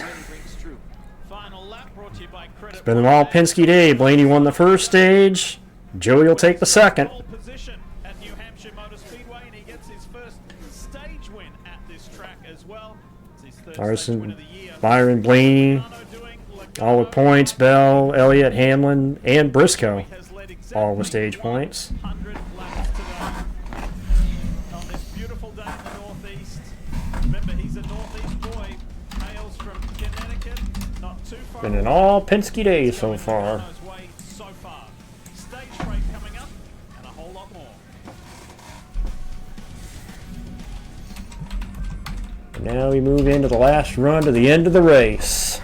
Final lap brought to you by Credit. It's been an all Penske day. Blaney won the first stage. Joey will take the second. Position at New Hampshire Motor Speedway, and he gets his first stage win at this track as well. It's his third stage win Larson, of the year. Byron, Blaney, all with points. Bell, Elliott, Hamlin, and Briscoe, all with stage points. 100 laps today on this beautiful day in the Northeast. Remember, he's a Northeast boy, hails from Connecticut, not too far. Been an all Penske day so far. So far. Stage break coming up, and a whole lot more. And now we move into the last run to the end of the race.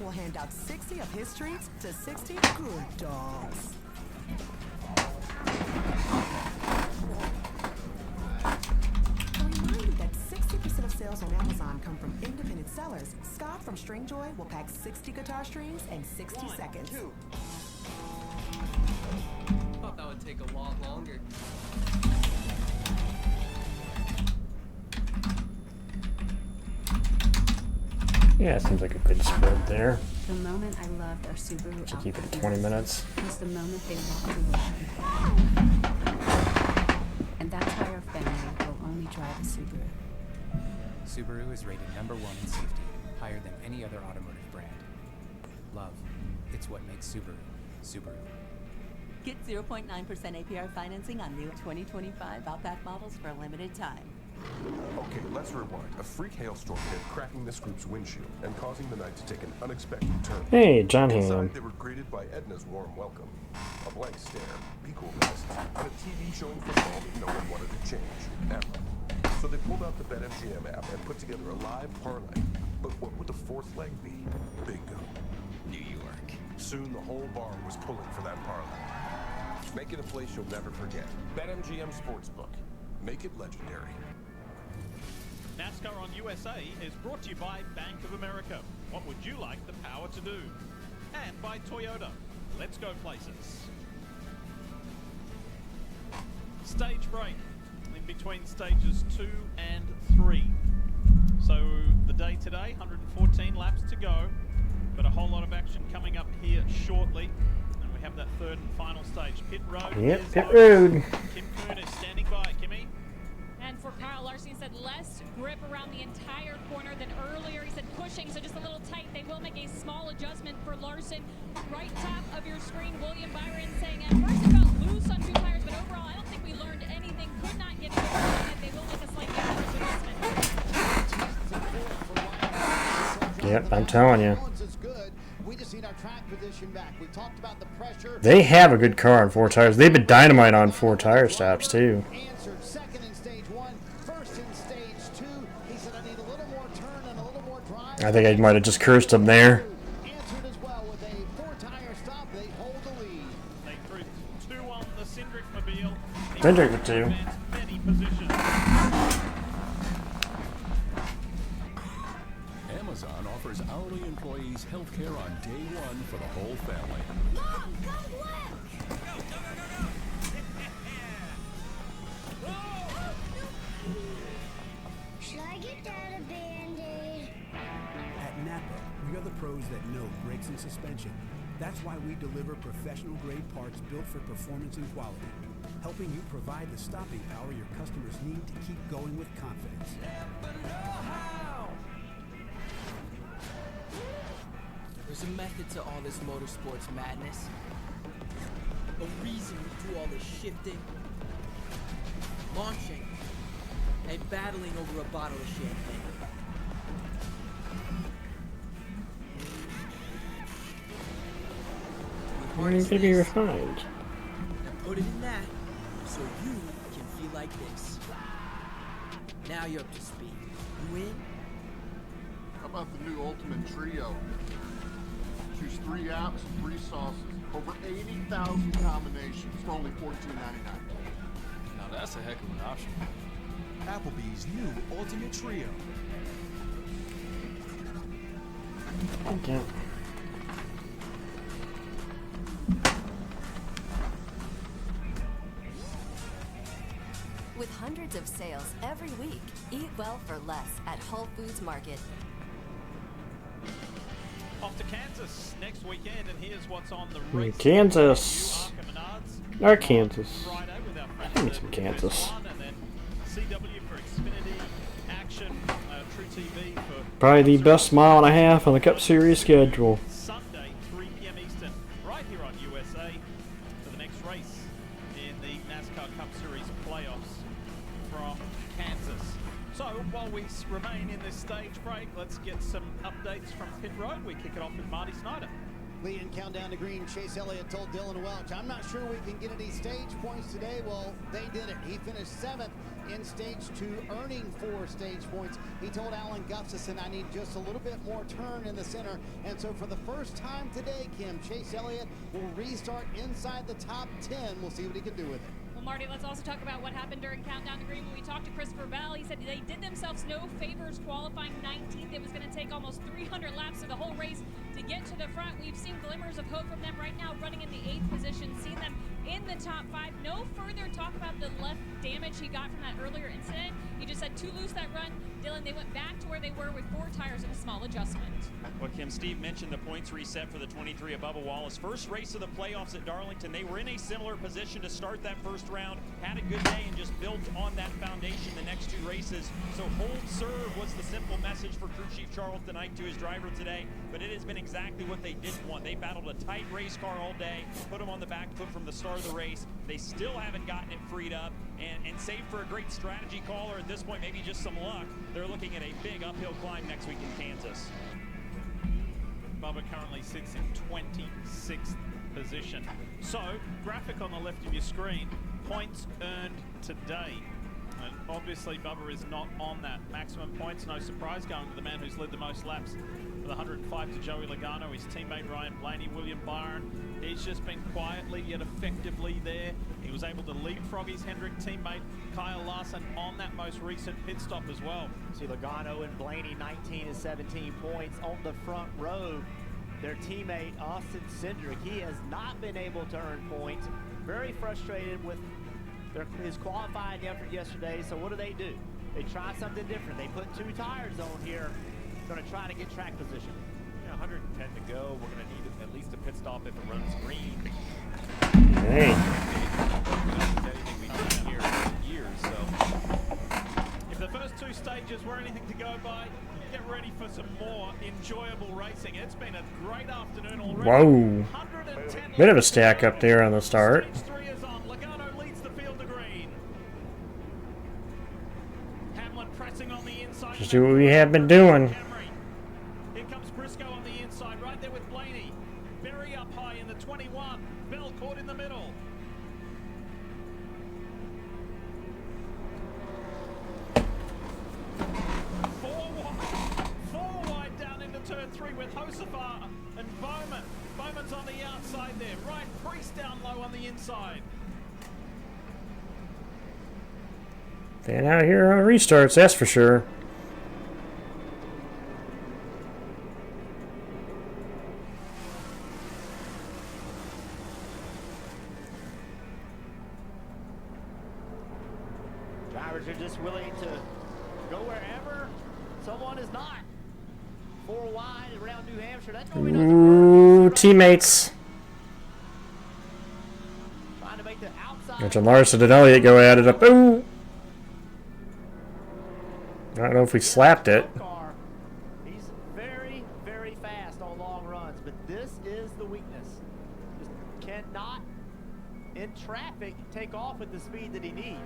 We'll hand out 60 of his treats to 60 good dogs. A reminder that 60% of sales on Amazon come from independent sellers. Scott from Stringjoy will pack 60 guitar strings in 60 seconds. Thought that would take a lot longer. Yeah, it seems like a good spread there. The moment I loved our Subaru To keep it at 20 minutes. was the moment they walked away. And that's why our family will only drive a Subaru. Subaru is rated #1 in safety, higher than any other automotive brand. Love, it's what makes Subaru, Subaru. Get 0.9% APR financing on new 2025 Outback models for a limited time. Okay, let's rewind. A freak hailstorm hit, cracking this group's windshield and causing the night to take an unexpected turn. Hey, John Inside, Hamm. they were greeted by Edna's warm welcome, a blank stare, be cool guys, and a TV showing football that no one wanted to change, ever. So they pulled out the BetMGM app and put together a live parlay. But what would the fourth leg be? Bingo. New York. Soon the whole bar was pulling for that parlay. Make it a place you'll never forget. BetMGM Sportsbook. Make it legendary. NASCAR on USA is brought to you by Bank of America. What would you like the power to do? And by Toyota. Let's go places. Stage break in between stages 2 and 3. So the day today, 114 laps to go, but a whole lot of action coming up here shortly. And we have that third and final stage. Pit road. Yep, is pit open. road. Kim Kuhn is standing by. Kimmy? And for Kyle Larson, he said less grip around the entire corner than earlier. He said pushing, so just a little tight. They will make a small adjustment for Larson. Right top of your screen, William Byron saying at first it felt loose on 2 tires, but overall I don't think we learned anything. Could not get it over. They will make a slight adjustment. Yep, I'm telling you. We just need our track position back. We talked about the pressure. They have a good car on 4 tires. They've been dynamite on 4 tire stops too. Answered second in stage 1, first in stage 2. He said, I need a little more turn and a little more drive. I think I might have just cursed him there. Answered as well with a 4-tire stop. They hold the lead. They threw 2 on the Cindric Mobil. Cindric with 2. Many positions. Amazon offers hourly employees health care on day 1 for the whole family. Mom, come quick! Should I get Dad a Band-Aid? At Napa, we are the pros that know brakes and suspension. That's why we deliver professional-grade parts built for performance and quality, helping you provide the stopping power your customers need to keep going with confidence. There's a method to all this motorsports madness. A reason we do all this shifting, launching, and battling over a bottle of champagne. Going to be refined. And put it in that so you can feel like this. Now you're up to speed. You in? How about the new Ultimate Trio? Choose 3 apps, 3 sauces. Over 80,000 combinations for only $14.99. Now that's a heck of an option. Applebee's new Ultimate Trio. Thank you. With hundreds of sales every week, eat well for less at Whole Foods Market. Off to Kansas next weekend, and here's what's on the race. Kansas. Or Kansas. I think it's in Kansas. And then CW for Xfinity, Action, True TV for Probably the best mile and a half on the Cup Series schedule. Sunday, 3 p.m. Eastern, right here on USA for the next race in the NASCAR Cup Series playoffs from Kansas. So while we remain in this stage break, let's get some updates from pit road. We kick it off with Marty Snyder. Lead and countdown to green. Chase Elliott told Dylan Welch, I'm not sure we can get any stage points today. Well, they did it. He finished 7th in stage 2, earning 4 stage points. He told Alan Gustafson, I need just a little bit more turn in the center. And so for the first time today, Kim, Chase Elliott will restart inside the top 10. We'll see what he can do with it. Marty, let's also talk about what happened during Countdown to Green. When we talked to Christopher Bell, he said they did themselves no favors qualifying 19th. It was going to take almost 300 laps of the whole race to get to the front. We've seen glimmers of hope from them right now, running in the 8th position, seen them in the top 5. No further talk about the left damage he got from that earlier incident. He just said too loose that run. Dylan, they went back to where they were with 4 tires and a small adjustment. Well, Kim, Steve mentioned the points reset for the 23 of Bubba Wallace. First race of the playoffs at Darlington. They were in a similar position to start that first round. Had a good day and just built on that foundation the next 2 races. So hold serve was the simple message for Crew Chief Charlton Knight to his driver today. But it has been exactly what they didn't want. They battled a tight race car all day, put them on the back foot from the start of the race. They still haven't gotten it freed up. And save for a great strategy call, or at this point maybe just some luck, they're looking at a big uphill climb next week in Kansas. Bubba currently sits in 26th position. So, graphic on the left of your screen, points earned today. And obviously Bubba is not on that. Maximum points, no surprise, going to the man who's led the most laps with 105 to Joey Logano, his teammate Ryan Blaney, William Byron. He's just been quietly yet effectively there. He was able to leapfrog his Hendrick teammate Kyle Larson on that most recent pit stop as well. See Logano and Blaney 19 and 17 points on the front row. Their teammate Austin Cindric, he has not been able to earn points. Very frustrated with his qualifying effort yesterday. So what do? They try something different. They put 2 tires on here. Going to try to get track position. Yeah, 110 to go. We're going to need at least a pit stop if it runs green. Hey. Anything we've done here in years, so. If the first 2 stages were anything to go by, get ready for some more enjoyable racing. It's been a great afternoon already. Whoa. Bit of a stack up there on the start. Stage 3 is on. Logano leads the field to green. Hamlin pressing on the inside. Just do what we have been doing. Here comes caught in the middle. Four wide down into turn 3 with Josefar and Bowman. Bowman's on the outside there. Right, Priest down low on the inside. Fan out here on restarts, that's for sure. Drivers are just willing to go wherever someone is not. 4 wide around New Hampshire. That normally doesn't Ooh, teammates. trying to make the outside. Mention Larson and Elliott go at it up. Ooh. I don't know if we slapped it. He's very, very fast on long runs, but this is the weakness. Just cannot, in traffic, take off at the speed that he needs.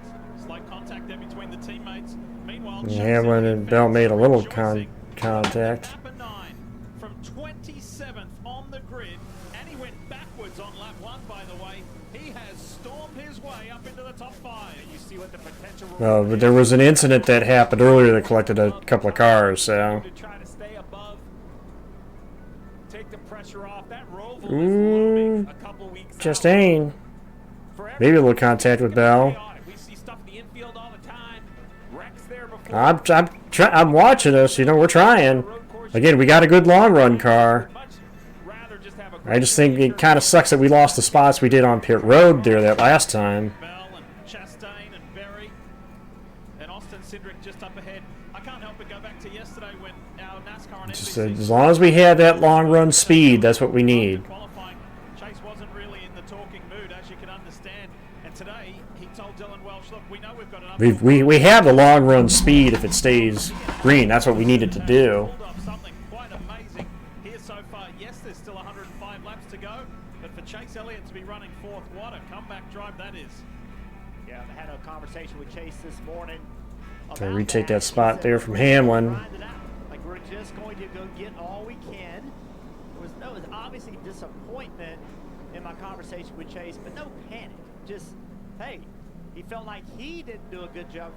Slight contact there between the teammates. Meanwhile, Hamlin and Bell made a little contact. Number 9 from 27th on the grid, and he went backwards on lap 1, by the way. He has stormed his way up into the top 5. You see what the potential. But there was an incident that happened earlier that collected a couple of cars, so. To try to stay above, take the pressure off. That Roval Ooh, a couple weeks Chastain. Maybe a little contact with Bell. We see stuff in the infield all the time. Rex there before. I'm watching us. You know, we're trying. Again, we got a good long run car. I just think it kind of sucks that we lost the spots we did on pit road there that last time. Bell and Chastain and Berry and Austin Cindric just up ahead. I can't help but go back to yesterday when our NASCAR on Just, NBC. as long as we have that long run speed, that's what we need. Qualifying, Chase wasn't really in the talking mood, as you can understand. And today, he told Dylan Welch, look, we know we've got enough. We have the long run speed if it stays green. That's what we needed to do. Something quite amazing here so far. Yes, there's still 105 laps to go, but for Chase Elliott to be running 4th, what a comeback drive that is. Yeah, I had a conversation with Chase this morning. To retake that spot there from Hamlin. Like, we're just going to go get all we can. There was obviously disappointment in my conversation with Chase, but no panic. Just, hey, he felt like he didn't do a good job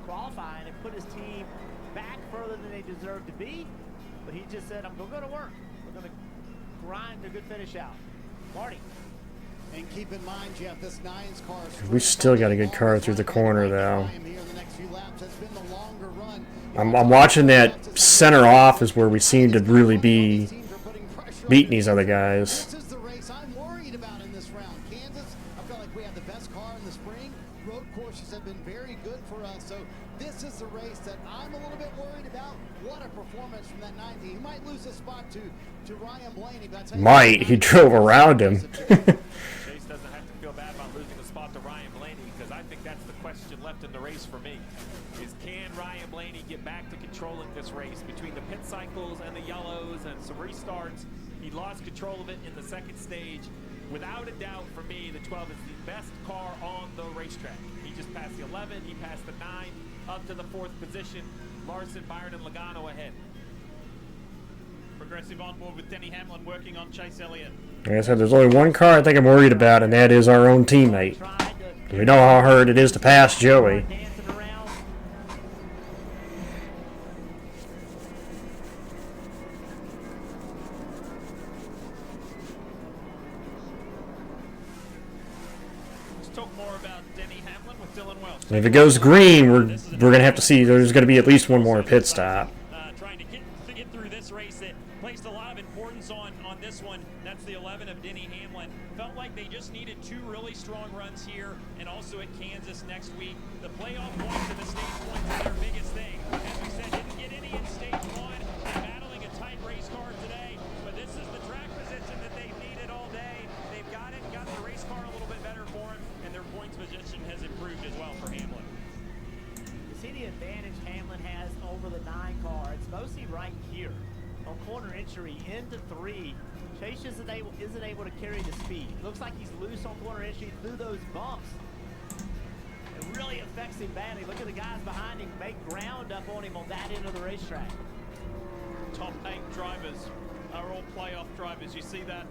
qualifying and put his team back further than they deserved to be. But he just said, I'm going to go to work. We're going to grind a good finish out. Marty. And keep in mind, Jeff, this 9's car. We still got a good car through the corner, though. I'm watching that center off is where we seem to really be beating these other guys. This is the race I'm worried about in this round. Kansas, I feel like we have the best car in the spring. Road courses have been very good for us. So this is the race that I'm a little bit worried about. What a performance from that 90. He might lose a spot to Ryan Blaney. But Might. He drove around him. Chase doesn't have to feel bad about losing a spot to Ryan Blaney, because I think that's the question left in the race for me. Is can Ryan Blaney get back to controlling this race between the pit cycles and the yellows and some restarts? He lost control of it in the second stage. Without a doubt, for me, the 12 is the best car on the racetrack. He just passed the 11, he passed the 9, up to the 4th position. Larson, Byron, and Logano ahead. Progressive on board with Denny Hamlin working on Chase Elliott. Like I said, there's only one car I think I'm worried about, and that is our own teammate. We know how hard it is to pass Joey. Let's talk more about Denny Hamlin with Dylan Welch. And if it goes green, we're gonna have to see. There's gonna be at least one more pit stop. Trying to get through this race that placed a lot of importance on this one. That's the 11 of Denny Hamlin. Felt like they just needed 2 really strong runs here and also at Kansas next week. The playoff points and the stage points are their biggest thing. As we said, didn't get any in stage 1. They're battling a tight race car today, but this is the track position that they've needed all day. They've got it, got the race car a little bit better for them, and their points position has improved as well for Hamlin. You see the advantage Hamlin has over the 9 car. It's mostly right here on corner entry into 3. Chase isn't able to carry the speed. Looks like he's loose on corner entry through those bumps. It really affects him badly. Look at the guys behind him make ground up on him on that end of the racetrack. Top 8 drivers are all playoff drivers. You see that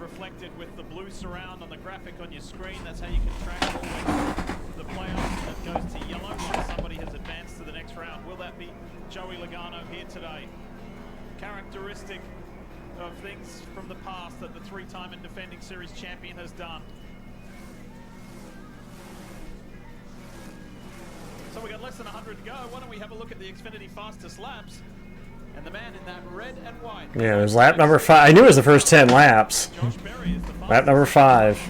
reflected with the blue surround on the graphic on your screen. That's how you can track always the playoffs. That goes to yellow once somebody has advanced to the next round. Will that be Joey Logano here today? Characteristic of things from the past that the three-time and defending series champion has done. So we got less than 100 to go. Why don't we have a look at the Xfinity fastest laps? And the man in that red and white. Yeah, it was lap number 5. I knew it was the first 10 laps. Lap number 5.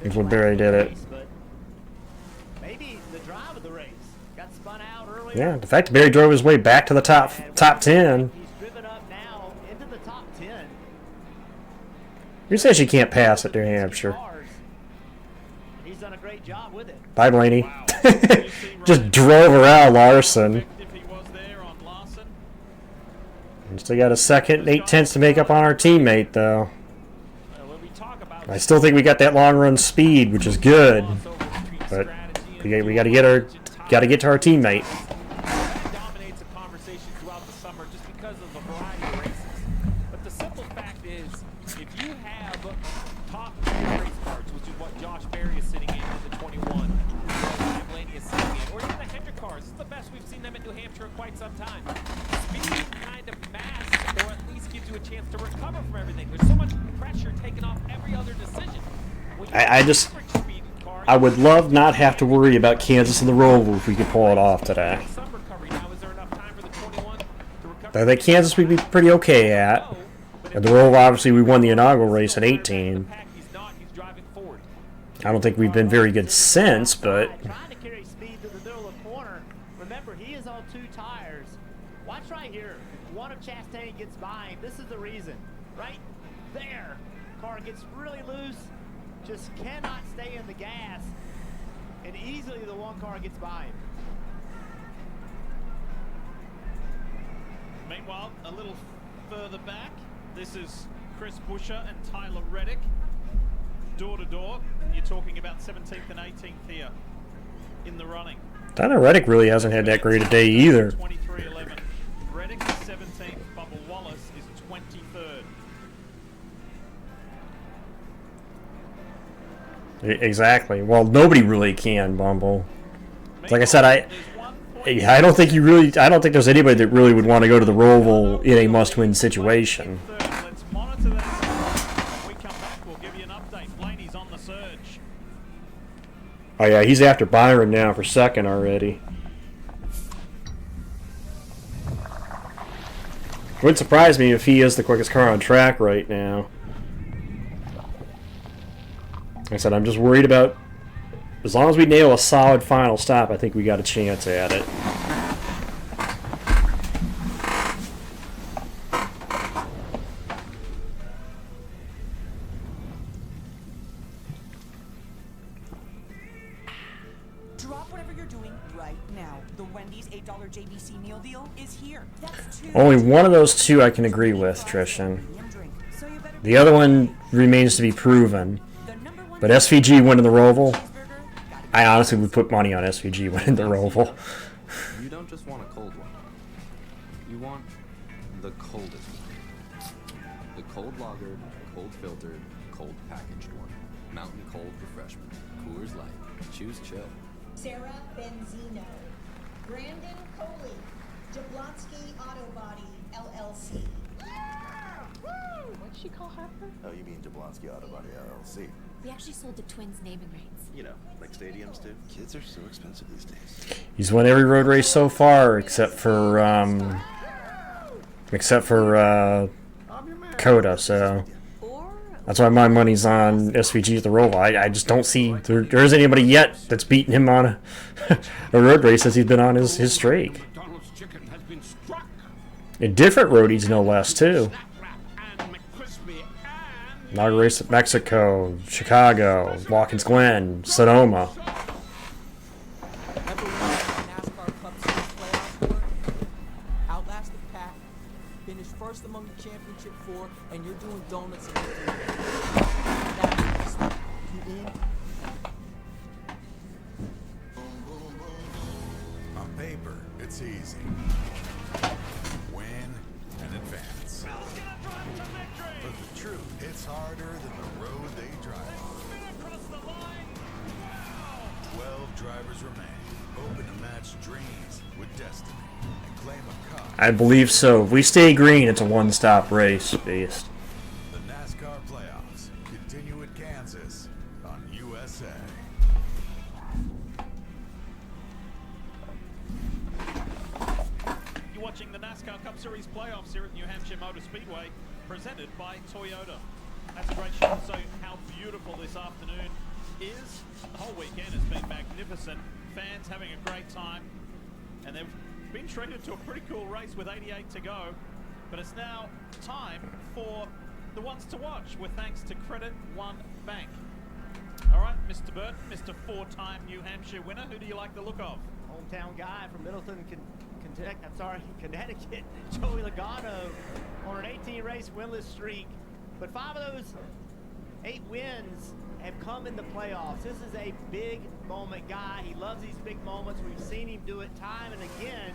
Is when Barry did it. Maybe the drive of the race got spun out earlier. Yeah, the fact that Barry drove his way back to the top 10. He's driven up now into the top 10. Who says you can't pass at New Hampshire? He's done a great job with it. Bye, Blaney. Just drove around Larson. And still got a second and 8/10 to make up on our teammate, though. I still think we got that long run speed, which is good, but we got to get to our teammate. Dominates the conversation throughout the summer just because of the variety of races. But the simple fact is, if you have top tier race cars, which is what Josh Berry is sitting in the 21, Ryan Blaney is sitting in, or even the Hendrick cars, it's the best we've seen them in New Hampshire in quite some time. Speed kind of masks, or at least gives you a chance to recover from everything. There's so much pressure taken off every other decision. I would love not have to worry about Kansas and the Roval if we could pull it off today. I think Kansas would be pretty okay at. And the Roval, obviously, we won the inaugural race in 18. I don't think we've been very good since, but... Trying to carry speed to the middle of the corner. Remember, he is on 2 tires. Watch right here. One of Chastain gets by him. This is the reason. Right there. Car gets really loose. Just cannot stay in the gas. And easily the one car gets by him. Meanwhile, a little further back, this is Chris Buescher and Tyler Reddick. Door to door, you're talking about 17th and 18th here in the running. Tyler Reddick really hasn't had that great a day either. 23-11. Reddick is 17th, Bubba Wallace is 23rd. Exactly. Well, nobody really can, Bumble. Like I said, I don't think I don't think there's anybody that really would want to go to the Roval in a must-win situation. Let's monitor that. When we come back, we'll give you an update. Blaney's on the surge. Oh yeah, he's after Byron now for second already. Wouldn't surprise me if he is the quickest car on track right now. Like I said, I'm just worried about, as long as we nail a solid final stop, I think we got a chance at it. Drop whatever you're doing right now. The Wendy's $8 JBC meal deal is here. That's 2. Only one of those 2 I can agree with, Trishan. The other one remains to be proven. But SVG winning the Roval, I honestly would put money on SVG winning the Roval. You don't just want a cold one. You want the coldest one. The cold lagered, cold filtered, cold packaged one. Mountain Cold Refreshment. Coors Light. Choose chill. Sarah Benzino. Brandon Coley. Jablonski Auto Body, LLC. What'd she call her? Oh, you mean Jablonski Auto Body, LLC. We actually sold the Twins naming rights. You know, like stadiums do. Kids are so expensive these days. He's won every road race so far except for Coda, so that's why my money's on SVG at the Roval. I just don't see there isn't anybody yet that's beaten him on a road race as he's been on his streak. In different roadies, no less, too. Inaugural race at Mexico, Chicago, Watkins Glen, Sonoma. Outlast the pack, finish first among the championship 4, and you're doing donuts in the 3. You in? On paper, it's easy. Win and advance. But the truth, it's race harder than the road they drive on. 12 drivers remain. Open to match dreams with destiny and claim a cup. I believe so. If we stay green, it's a one-stop race, Beast. The NASCAR playoffs continue at Kansas on USA. You're watching the NASCAR Cup Series playoffs here at New Hampshire Motor Speedway, presented by Toyota. That's a great shot to show how beautiful this afternoon is. The whole weekend has been magnificent. Fans having a great time, and they've been treated to a pretty cool race with 88 to go. But it's now time for the ones to watch, with thanks to Credit One Bank. All right, Mr. Burton, Mr. four-time New Hampshire winner, who do you like the look of? Hometown guy from Middleton, Connecticut, Joey Logano, on an 18-race winless streak. But 5 of those 8 wins have come in the playoffs. This is a big moment guy. He loves these big moments. We've seen him do it time and again.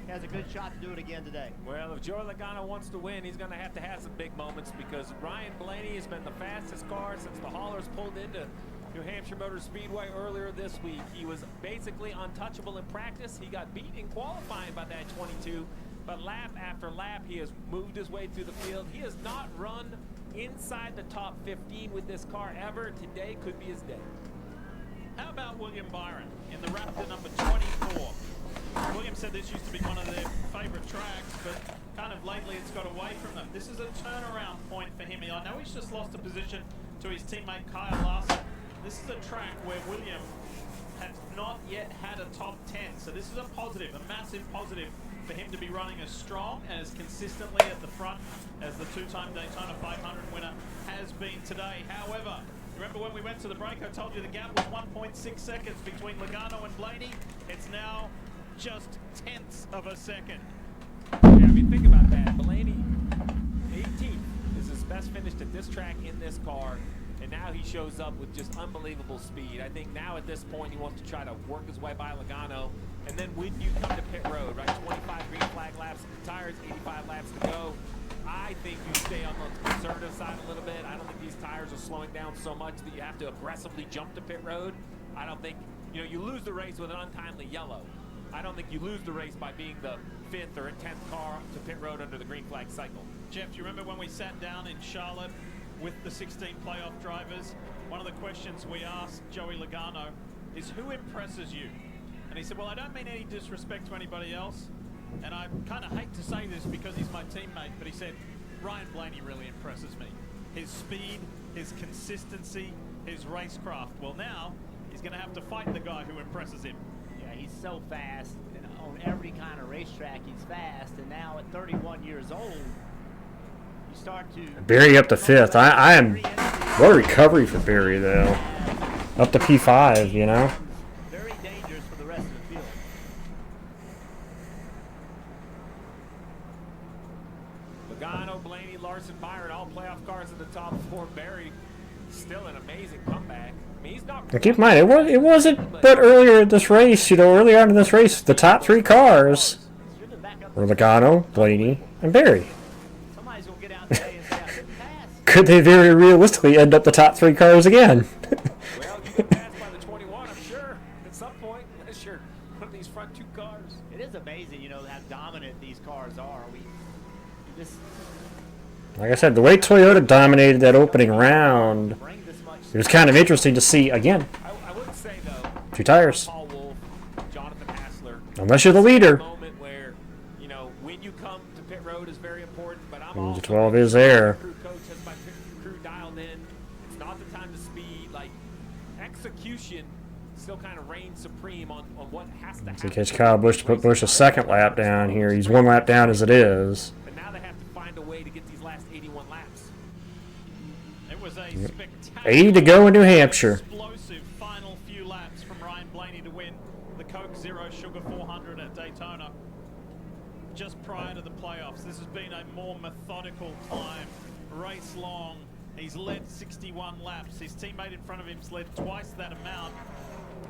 He has a good shot to do it again today. Well, if Joey Logano wants to win, he's going to have some big moments, because Ryan Blaney has been the fastest car since the haulers pulled into New Hampshire Motor Speedway earlier this week. He was basically untouchable in practice. He got beat in qualifying by that 22, but lap after lap, he has moved his way through the field. He has not run inside the top 15 with this car ever. Today could be his day. How about William Byron in the Raptor number 24? William said this used to be one of their favorite tracks, but kind of lately it's got away from them. This is a turnaround point for him. I know he's just lost a position to his teammate Kyle Larson. This is a track where William has not yet had a top 10, so this is a positive, a massive positive for him to be running as strong and as consistently at the front as the 2-time Daytona 500 winner has been today. However, remember when we went to the break, I told you the gap was 1.6 seconds between Logano and Blaney. It's now just tenths of a second. Yeah, I mean, think about that. Blaney, 18th, is his best finish at this track in this car, and now he shows up with just unbelievable speed. I think now at this point he wants to try to work his way by Logano, and then when you come to pit road, right, 25 green flag laps in the tires, 85 laps to go, I think you stay on the conservative side a little bit. I don't think these tires are slowing down so much that you have to aggressively jump to pit road. I don't think, you lose the race with an untimely yellow. I don't think you lose the race by being the 5th or 10th car to pit road under the green flag cycle. Jeff, do you remember when we sat down in Charlotte with the 16 playoff drivers? One of the questions we asked Joey Logano is, who impresses you? And he said, well, I don't mean any disrespect to anybody else, and I kind of hate to say this because he's my teammate, but he said, Ryan Blaney really impresses me. His speed, his consistency, his racecraft. Well, now he's going to have to fight the guy who impresses him. Yeah, he's so fast. And on every kind of racetrack, he's fast. And now at 31 years old, you start to... Barry up to 5th. I am... What a recovery for Barry, though. Up to P5, Very dangerous for the rest of the field. Logano, Blaney, Larson, Byron, all playoff cars in the top 4. Barry, still an amazing comeback. I mean, he's not... Now keep in mind, it wasn't but earlier in this race, earlier on in this race, the top 3 cars were Logano, Blaney, and Barry. Somebody's going to get out today and say, I couldn't pass. Could they very realistically end up the top 3 cars again? Well, you can pass by the 21, I'm sure, at some point, unless you're one of these front 2 cars. It is amazing, how dominant these cars are. Like I said, the way Toyota dominated that opening round, it was kind of interesting to see again. I would say, though, 2 tires. Paul Wolf, Jonathan Hassler, Unless you're the leader. moment where, when you come to pit road is very important, but I'm also... The 12 is there. Crew coach has my crew dialed in. It's not the time to speed. Like, execution still kind of reigns supreme on what has to happen. To catch Kyle Busch to put Busch a 2nd lap down here. He's 1 lap down as it is. And now they have to find a way to get these last 81 laps. It was a spectacular 80 to go in New Hampshire. Explosive final few laps from Ryan Blaney to win the Coke Zero Sugar 400 at Daytona just prior to the playoffs. This has been a more methodical time, race long. He's led 61 laps. His teammate in front of him's led twice that amount.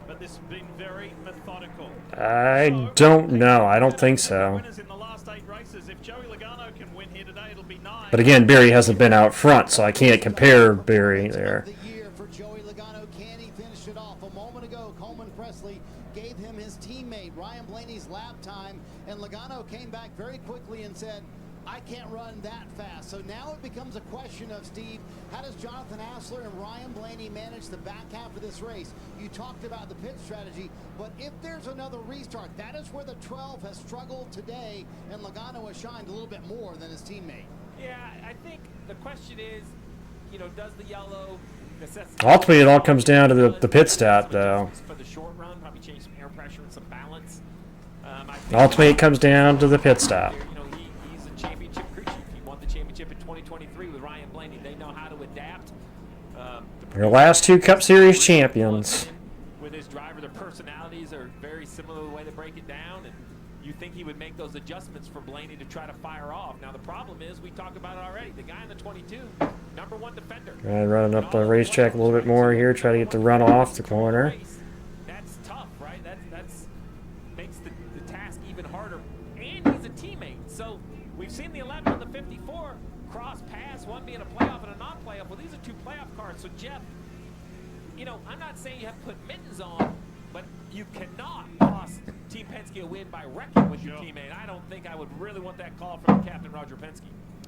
but this has been very methodical. I don't know. I don't think so. Winners in the last 8 races. If Joey Logano can win here today, it'll be 9. But again, Barry hasn't been out front, so I can't compare Barry there. The year for Joey Logano. Can he finish it off? A moment ago, Coleman Presley gave him his teammate Ryan Blaney's lap time, and Logano came back very quickly and said, I can't run that fast. So now it becomes a question of, Steve, how does Jonathan Hassler and Ryan Blaney manage the back half of this race? You talked about the pit strategy, but if there's another restart, that is where the 12 has struggled today, and Logano has shined a little bit more than his teammate. Yeah, I think the question is, you know, does the yellow necessitate... Ultimately, it all comes down to the pit stop, though. For the short run, probably change some air pressure and some balance. Ultimately, it comes down to the pit stop. You know, he's a championship crew chief. He won the championship in 2023 with Ryan Blaney. They know how to adapt. Your last 2 Cup Series champions. With his driver, their personalities are very similar the way they break it down, and you think he would make those adjustments for Blaney to try to fire off. Now the problem is, we talked about it already, the guy in the 22, #1 defender. Running up the racetrack a little bit more here, try to get the run off the corner. That's tough, right? That's makes the task even harder, and he's a teammate. So we've seen the 11 and the 54 cross pass, one being a playoff and a non-playoff. Well, these are 2 playoff cars. So Jeff, you know, I'm not saying you have to put mittens on, but you cannot cost Team Penske a win by wrecking with your teammate. I don't think I would really want that call from Captain Roger Penske.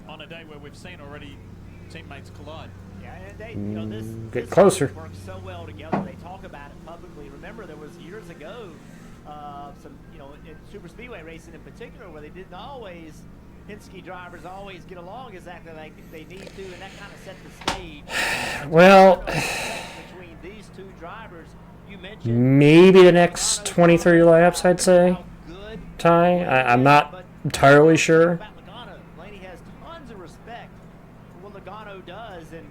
On a day where we've seen already teammates collide. Yeah, and they, you know, Get closer. Works so well together. They talk about it publicly. Remember, there was years ago, some, you know, in super speedway racing in particular, where they didn't always, Penske drivers always get along exactly like they need to, and that kind of set the stage. Well, between these 2 drivers, you mentioned maybe the next 23 laps, I'd say. Ty, I'm not entirely sure. Blaney has tons of respect for what Logano does, and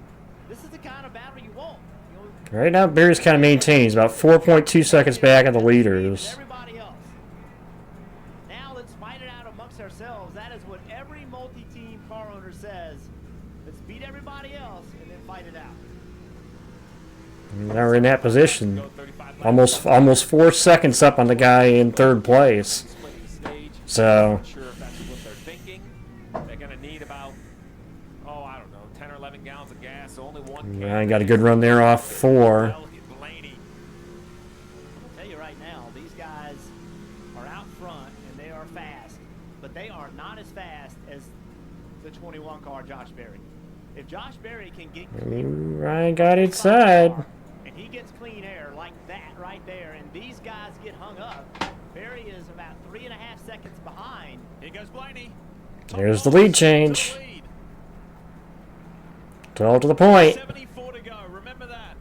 this is the kind of battle you want. You know, Right now, Barry's kind of maintains about 4.2 seconds back on the leaders. everybody else. Now let's fight it out amongst ourselves. That is what every multi-team car owner says. Let's beat everybody else and then fight it out. Now we're in that position. Almost 4 seconds up on the guy in 3rd place. So. Not sure if that's what they're thinking. They're going to need about, I don't know, 10 or 11 gallons of gas. So only 1 can. I got a good run there off 4. Blaney. I'll tell you right now, these guys are out front and they are fast, but they are not as fast as the 21 car Josh Berry. If Josh Berry can get Ryan got inside. and he gets clean air like that right there, and these guys get hung up, Berry is about 3.5 seconds behind. Here goes Blaney. There's the lead change. 12 to the point. 74 to go. Remember that.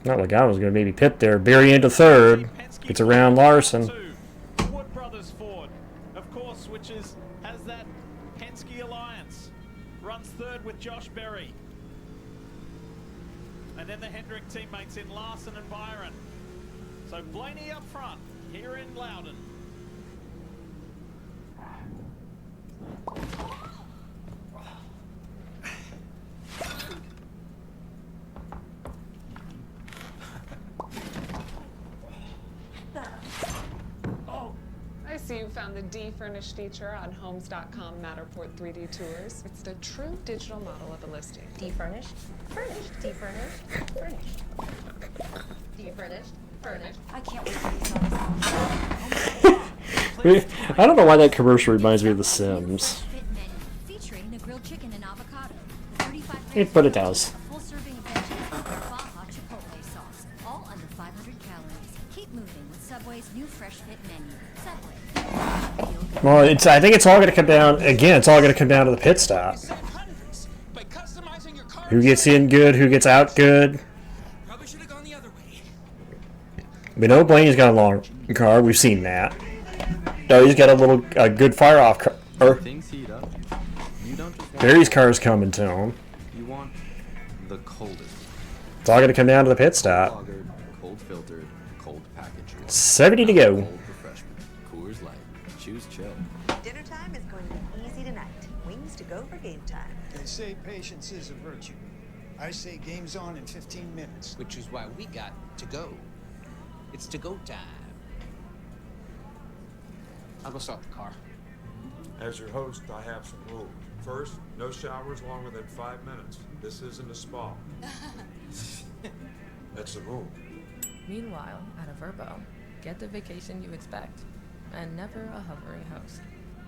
Not like I was going to maybe pit there. Barry into 3rd. Gets around Larson. Wood Brothers Ford, of course, which has that Penske alliance. Runs 3rd with Josh Berry. And then the Hendrick teammates in Larson and Byron. So Blaney up front here in Loudon. I see you found the D-Furnished feature on Homes.com Matterport 3D Tours. It's the true digital model of a listing. D-Furnished, furnished, D-Furnished, furnished. D-Furnished, furnished. I can't wait to be I don't know why that commercial reminds me of The Sims. Featuring the grilled chicken and avocado. But it does. Full serving of veggies with Baja Chipotle sauce. All under 500 calories. Keep moving with Subway's new Fresh Fit menu. Subway. Well, I think it's all going to come down, again, it's all going to come down to the pit stop. Who gets in good, who gets out good. We know Blaney's got a long car, we've seen that. No, he's got a good fire off car. Things heat up. You don't just want Barry's car's coming to him. You want the coldest. It's all going to come down to the pit stop. Lagered, cold filtered, cold packaged. 70 to go. Cold refreshment. Coors Light. Choose chill. Dinner time is going to be easy tonight. Wings to go for game time. They say patience is a virtue. I say game's on in 15 minutes. Which is why we got to go. It's to go time. I'll go start the car. As your host, I have some rules. First, no showers longer than 5 minutes. This isn't a spa. That's the rule. Meanwhile, at a Verbo, get the vacation you expect, and never a hovering host.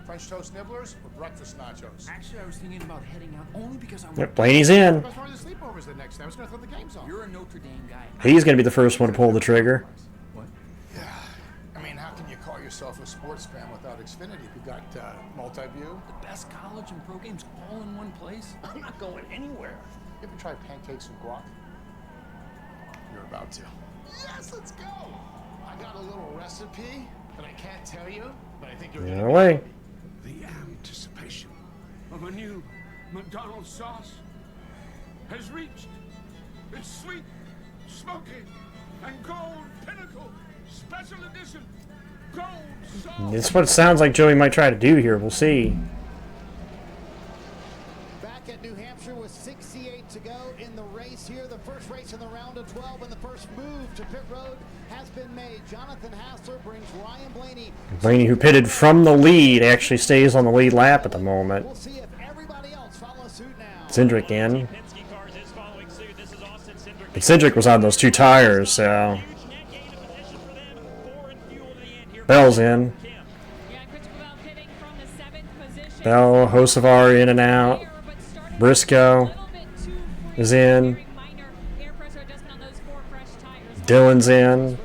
French toast nibblers or breakfast nachos? Actually, I was thinking about heading out only because I Yep, Blaney's in. I was one of the sleepovers the next day. I was going to throw the games on. You're a Notre Dame guy. He's going to be the first one to pull the trigger. What? Yeah. I mean, how can you call yourself a sports fan without Xfinity? You got multi-view. The best college and pro games all in one place. I'm not going anywhere. You ever tried pancakes and guac? You're about to. Yes, let's go. I got a little recipe that I can't tell you, but I think you're No way. The anticipation of a new McDonald's sauce has reached its sweet, smoky, and gold pinnacle special edition gold sauce. It's what it sounds like Joey might try to do here. We'll see. Back at New Hampshire with 68 to go in the race here. The first race in the round of 12 and the first move to pit road has been made. Jonathan Hassler brings Ryan Blaney. Blaney, who pitted from the lead, actually stays on the lead lap at the moment. We'll see if everybody else follows suit now. Cindric in. But Cindric was on those two tires, so... Bell's in. Bell, Hocevar in and out. Briscoe is in. Dillon's in.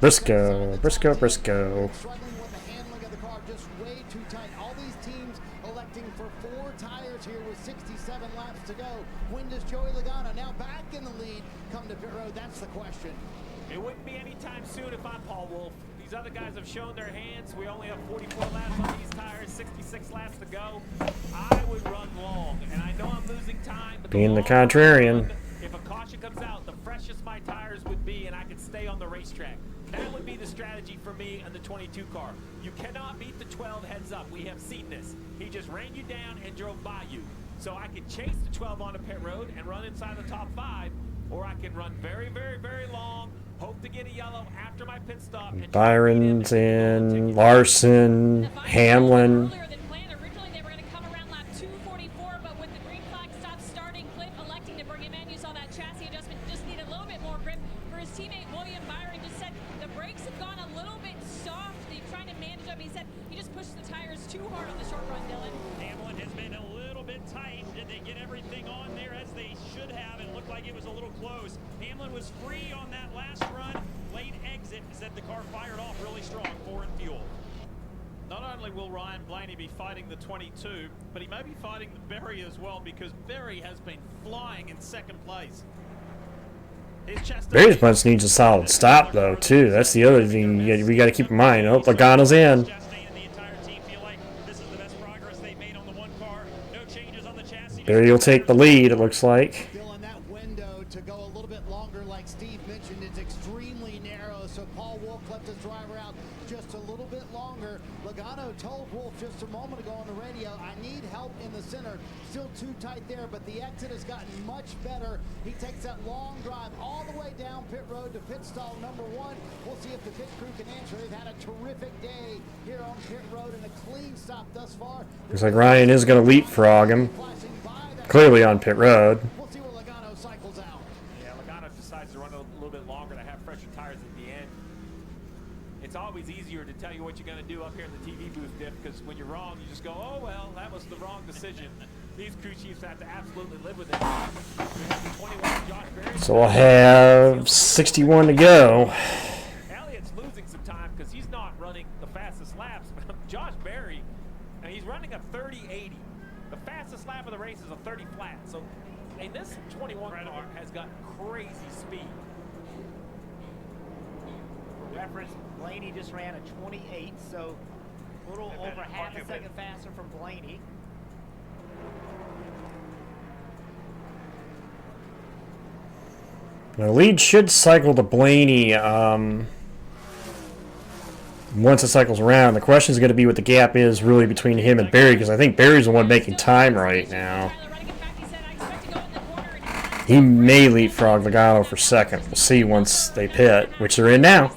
Briscoe, Briscoe, Briscoe. Struggling with the handling of the car, just way too tight. All these teams electing for 4 tires here with 67 laps to go. When does Joey Logano, now back in the lead, come to pit road? That's the question. It wouldn't be any time soon if I'm Paul Wolf. These other guys have shown their hands. We only have 44 laps on these tires, 66 laps to go. I would run long, and I know I'm losing time. But Being the contrarian. if a caution comes out, the freshest my tires would be, and I could stay on the racetrack. That would be the strategy for me on the 22 car. You cannot beat the 12 heads up. We have seen this. He just ran you down and drove by you. So I could chase the 12 on the pit road and run inside the top 5, or I can run very, very, very long, hope to get a yellow after my pit stop. And Byron's in. Larson. Hamlin. Originally they were going to come around lap 244, but with the green flag stop starting, Cliff electing to bring him in. You saw that chassis adjustment just needed a little bit more grip. For his teammate William Byron just said the brakes have gone a little bit soft. He's trying to manage them. He said he just pushed the tires too hard on the short run, Dylan. Hamlin has been a little bit tight. Did they get everything on there as they should have? It looked like it was a little close. Hamlin was free on that last run. Late exit said the car fired off really strong, 4 in fuel. Not only will Ryan Blaney be fighting the 22, but he may be fighting Berry as well, because Berry has been flying in second place. Berry's bunch needs a solid stop, though, too. That's the other thing we got to keep in mind. Oh, Logano's in. Berry will take the lead, it looks like. Dylan, that window to go a little bit longer, like Steve mentioned, is extremely narrow, so Paul Wolf left his driver out just a little bit longer. Logano told Wolf just a moment ago on the radio, I need help in the center. Still too tight there, but the exit has gotten much better. He takes that long drive all the way down pit road to pit stall number 1. We'll see if the pit crew can answer. They've had a terrific day here on pit road and a clean stop thus far. Looks like Ryan is going to leapfrog him. Clearly on pit road. We'll see where Logano cycles out. Yeah, Logano decides to run a little bit longer to have fresher tires at the end. It's always easier to tell you what you're going to do up here in the TV booth, Diff, because when you're wrong, you just go, oh, well, that was the wrong decision. These crew chiefs have to absolutely live with it. We have the 21 Josh Berry. So we'll have 61 to go. Elliott's losing some time because he's not running the fastest laps. Josh Berry, and he's running a 30-80. The fastest lap of the race is a 30 flat. So, and this 21 car has got crazy speed. Reference, Blaney just ran a 28, so a little over half a second faster from Blaney. The lead should cycle to Blaney once it cycles around. The question is going to be what the gap is really between him and Berry, because I think Berry's the one making time right now. He may leapfrog Logano for second. We'll see once they pit, which they're in now.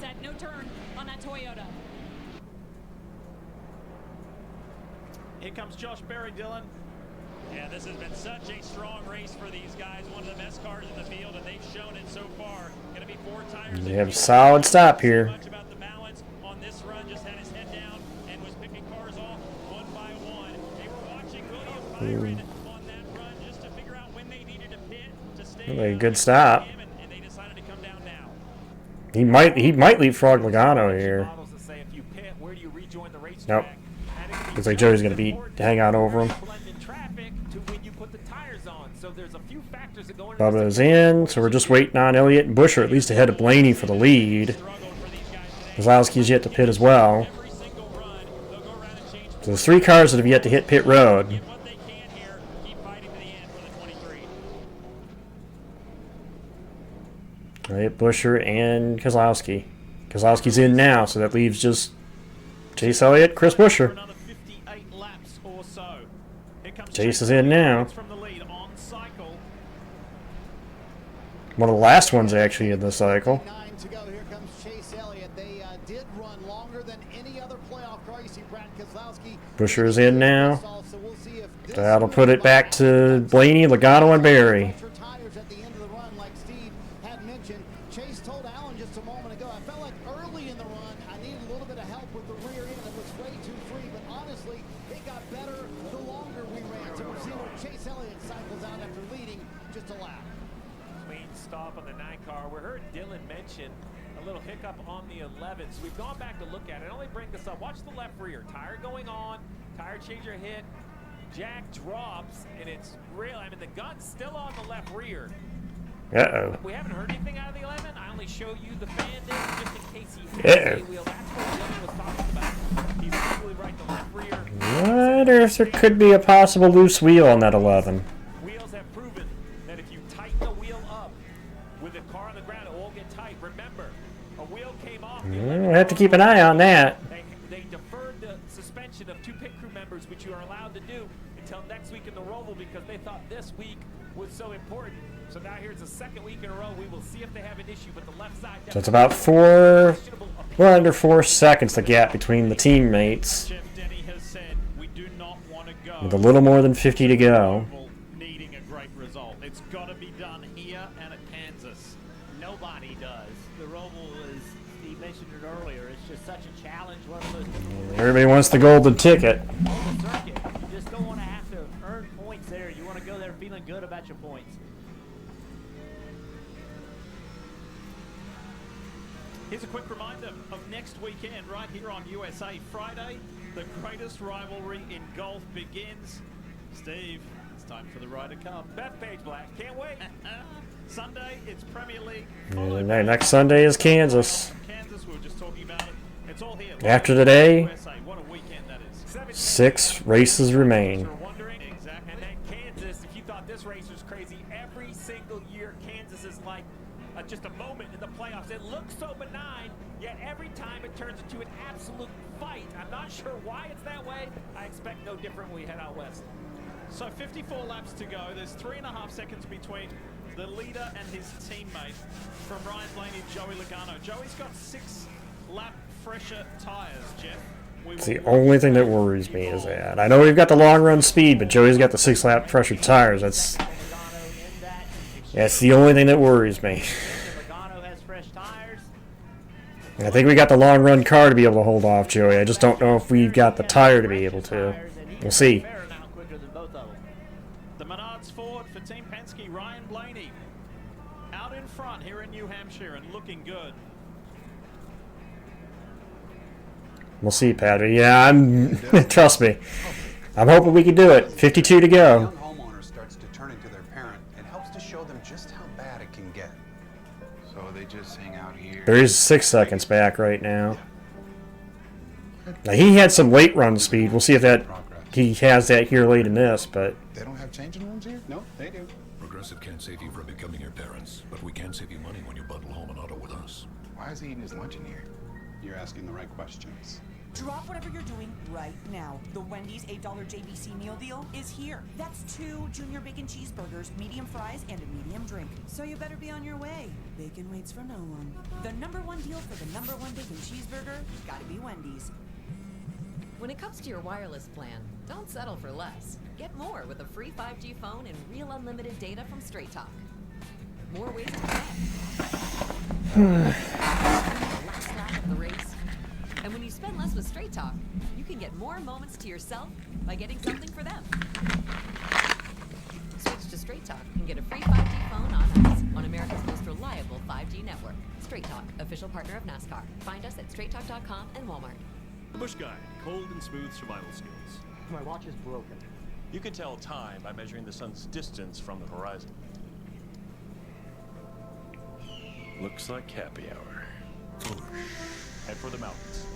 Here comes Josh Berry, Dylan. Yeah, this has been such a strong race for these guys. One of the best cars in the field, and they've shown it so far. Going to be 4 tires. They have a solid stop here. Much about the balance on this run. Just had his head down and was picking cars off one by one. They were watching William Byron on that run just to figure out when they needed to pit to stay. Really a good stop. And they decided to come down now. He might leapfrog Logano here. Nope. Looks like Joey's going to hang on over him. Bubba's in, so we're just waiting on Elliott and Busher, at least ahead of Blaney for the lead. Kozlowski's yet to pit as well. So there's 3 cars that have yet to hit pit road. Elliott, Busher, and Kozlowski. Kozlowski's in now, so that leaves just Chase Elliott, Chris Busher. Chase is in now. One of the last ones actually in the cycle. To go. Here comes Chase Elliott. They did run longer than any other playoff car. You see Brad Kozlowski. Busher's in now. That'll put it back to Blaney, Logano, and Berry. Tires at the end of the run, like Steve had mentioned. Chase told Alan just a moment ago, I felt like early in the run, I needed a little bit of help with the rear end. It was way too free, but honestly, it got better the longer we ran. So we're seeing where Chase Elliott cycles out after leading just a lap. Clean stop on the 9 car. We heard Dylan mention a little hiccup on the 11. So we've gone back to look at it. Only bring this up. Watch the left rear. Tire going on. Tire changer hit. Jack drops, and it's real. I mean, the gun's still on the left rear. Uh-oh. We haven't heard anything out of the 11. I only show you the bandit just in case he hits the wheel. That's what Dylan was talking about. He's absolutely right. The left rear. Wonder if there could be a possible loose wheel on that 11. Wheels have proven that if you tighten the wheel up with a car on the ground, it won't get tight. Remember, a wheel came off. We'll have to keep an eye on that. They deferred the suspension of 2 pit crew members, which you are allowed to do, until next week in the Roval because they thought this week was so important. So now here's the 2nd week in a row. We will see if they have an issue, but the left side. So it's about under 4 seconds the gap between the teammates. With a little more than 50 to go. Needing a great result. It's got to be done here and at Kansas. Nobody does. The Roval, as Steve mentioned it earlier, it's just such a challenge. One of those. Everybody wants the golden ticket. On the circuit, you just don't want to have to earn points there. You want to go there feeling good about your points. Here's a quick reminder of next weekend right here on USA. Friday, the greatest rivalry in golf begins. Steve, it's time for the Ryder Cup. Bethpage Black, can't wait. Sunday, it's Premier League. And next Sunday is Kansas. Kansas, we were just talking about it. It's all here. After today, USA. What a weekend that is. 6 races remain. Exactly. And then Kansas, if you thought this race was crazy, every single year Kansas is like just a moment in the playoffs. It looks so benign, yet every time it turns into an absolute fight. I'm not sure why it's that way. I expect no different when we head out west. So 54 laps to go. There's 3.5 seconds between the leader and his teammate from Ryan Blaney, Joey Logano. Joey's got 6 lap fresher tires, Jeff. It's the only thing that worries me is that. I know we've got the long run speed, but Joey's got the 6 lap fresher tires. That's the only thing that worries me. I think we got the long run car to be able to hold off Joey. I just don't know if we've got the tire to be able to. We'll see. The Menards Ford for Team Penske, Ryan Blaney out in front here in New Hampshire and looking good. We'll see, Padre. Yeah, trust me. I'm hoping we can do it. 52 to go. Young homeowner starts to turn into their parent. It helps to show them just how bad it can get. So they just hang out here. There's 6 seconds back right now. Now he had some late run speed. We'll see if he has that here late in this, but They don't have changing rooms here? No, they do. Progressive can't save you from becoming your parents, but we can save you money when you bundle home and auto with us. Why is he eating his lunch in here? You're asking the right questions. Drop whatever you're doing right now. The Wendy's $8 JBC meal deal is here. That's 2 junior bacon cheeseburgers, medium fries, and a medium drink. So you better be on your way. Bacon waits for no one. The #1 deal for the #1 bacon cheeseburger, gotta be Wendy's. When it comes to your wireless plan, don't settle for less. Get more with a free 5G phone and real unlimited data from Straight Talk. More ways to connect. The last lap of the race. And when you spend less with Straight Talk, you can get more moments to yourself by getting something for them. Switch to Straight Talk and get a free 5G phone on us on America's most reliable 5G network. Straight Talk, official partner of NASCAR. Find us at straighttalk.com and Walmart. The Bush Guy, cold and smooth survival skills. My watch is broken. You can tell time by measuring the sun's distance from the horizon. Looks like happy hour. Head for the mountains.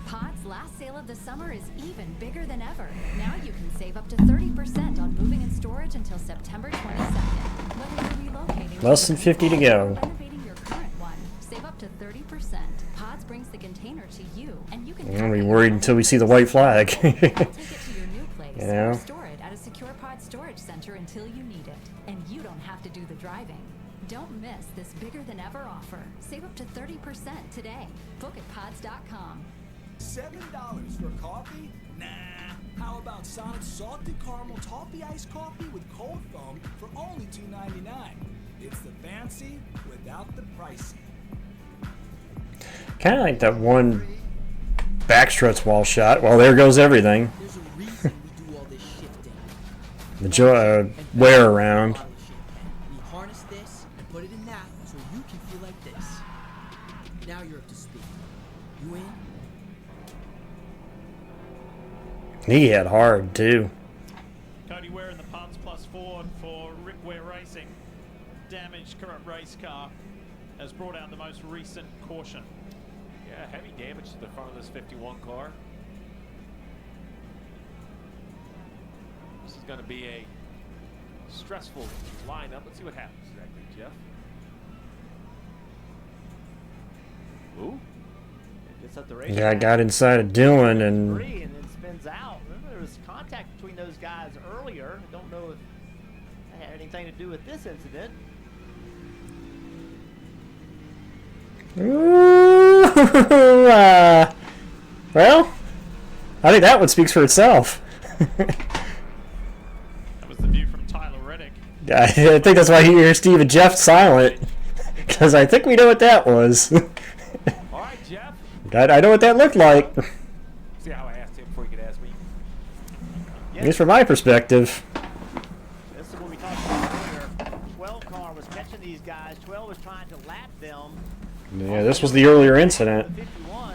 Pod's last sale of the summer is even bigger than ever. Now you can save up to 30% on moving and storage until September 22nd. Whether you're relocating, Less than 50 to go. renovating your current one, save up to 30%. Pods brings the container to you, and you can. I'm gonna be worried until we see the white flag. Take it to your new place You know? or store it at a secure Pod storage center until you need it, and you don't have to do the driving. Don't miss this bigger than ever offer. Save up to 30% today. Book at pods.com. $7 for coffee? Nah. How about Sonic's salted caramel toffee iced coffee with cold foam for only $2.99? It's the fancy without the pricey. Kind of like that one backstretch wall shot. Well, there goes everything. There's a reason we do all this shifting. The wear around. You harness this and put it in that so you can feel like this. Now you're up to speed. You in? He had hard too. Cody Ware in the Parts Plus Ford for Rick Ware Racing. Damaged current race car has brought out the most recent caution. Yeah, heavy damage to the front of this 51 car. This is going to be a stressful lineup. Let's see what happens exactly, Jeff. Ooh. It gets up the race. Yeah, I got inside of Dylan and Three and then spins out. Remember, there was contact between those guys earlier. I don't know if that had anything to do with this incident. Well, I think that one speaks for itself. That was the view from Tyler Reddick. I think that's why you hear Steve and Jeff silent, because I think we know what that was. All right, Jeff. I know what that looked like. See how I asked him before he could ask me? At least from my perspective. This is what we talked about earlier. 12 car was catching these guys. 12 was trying to lap them. Yeah, this was the earlier incident. 51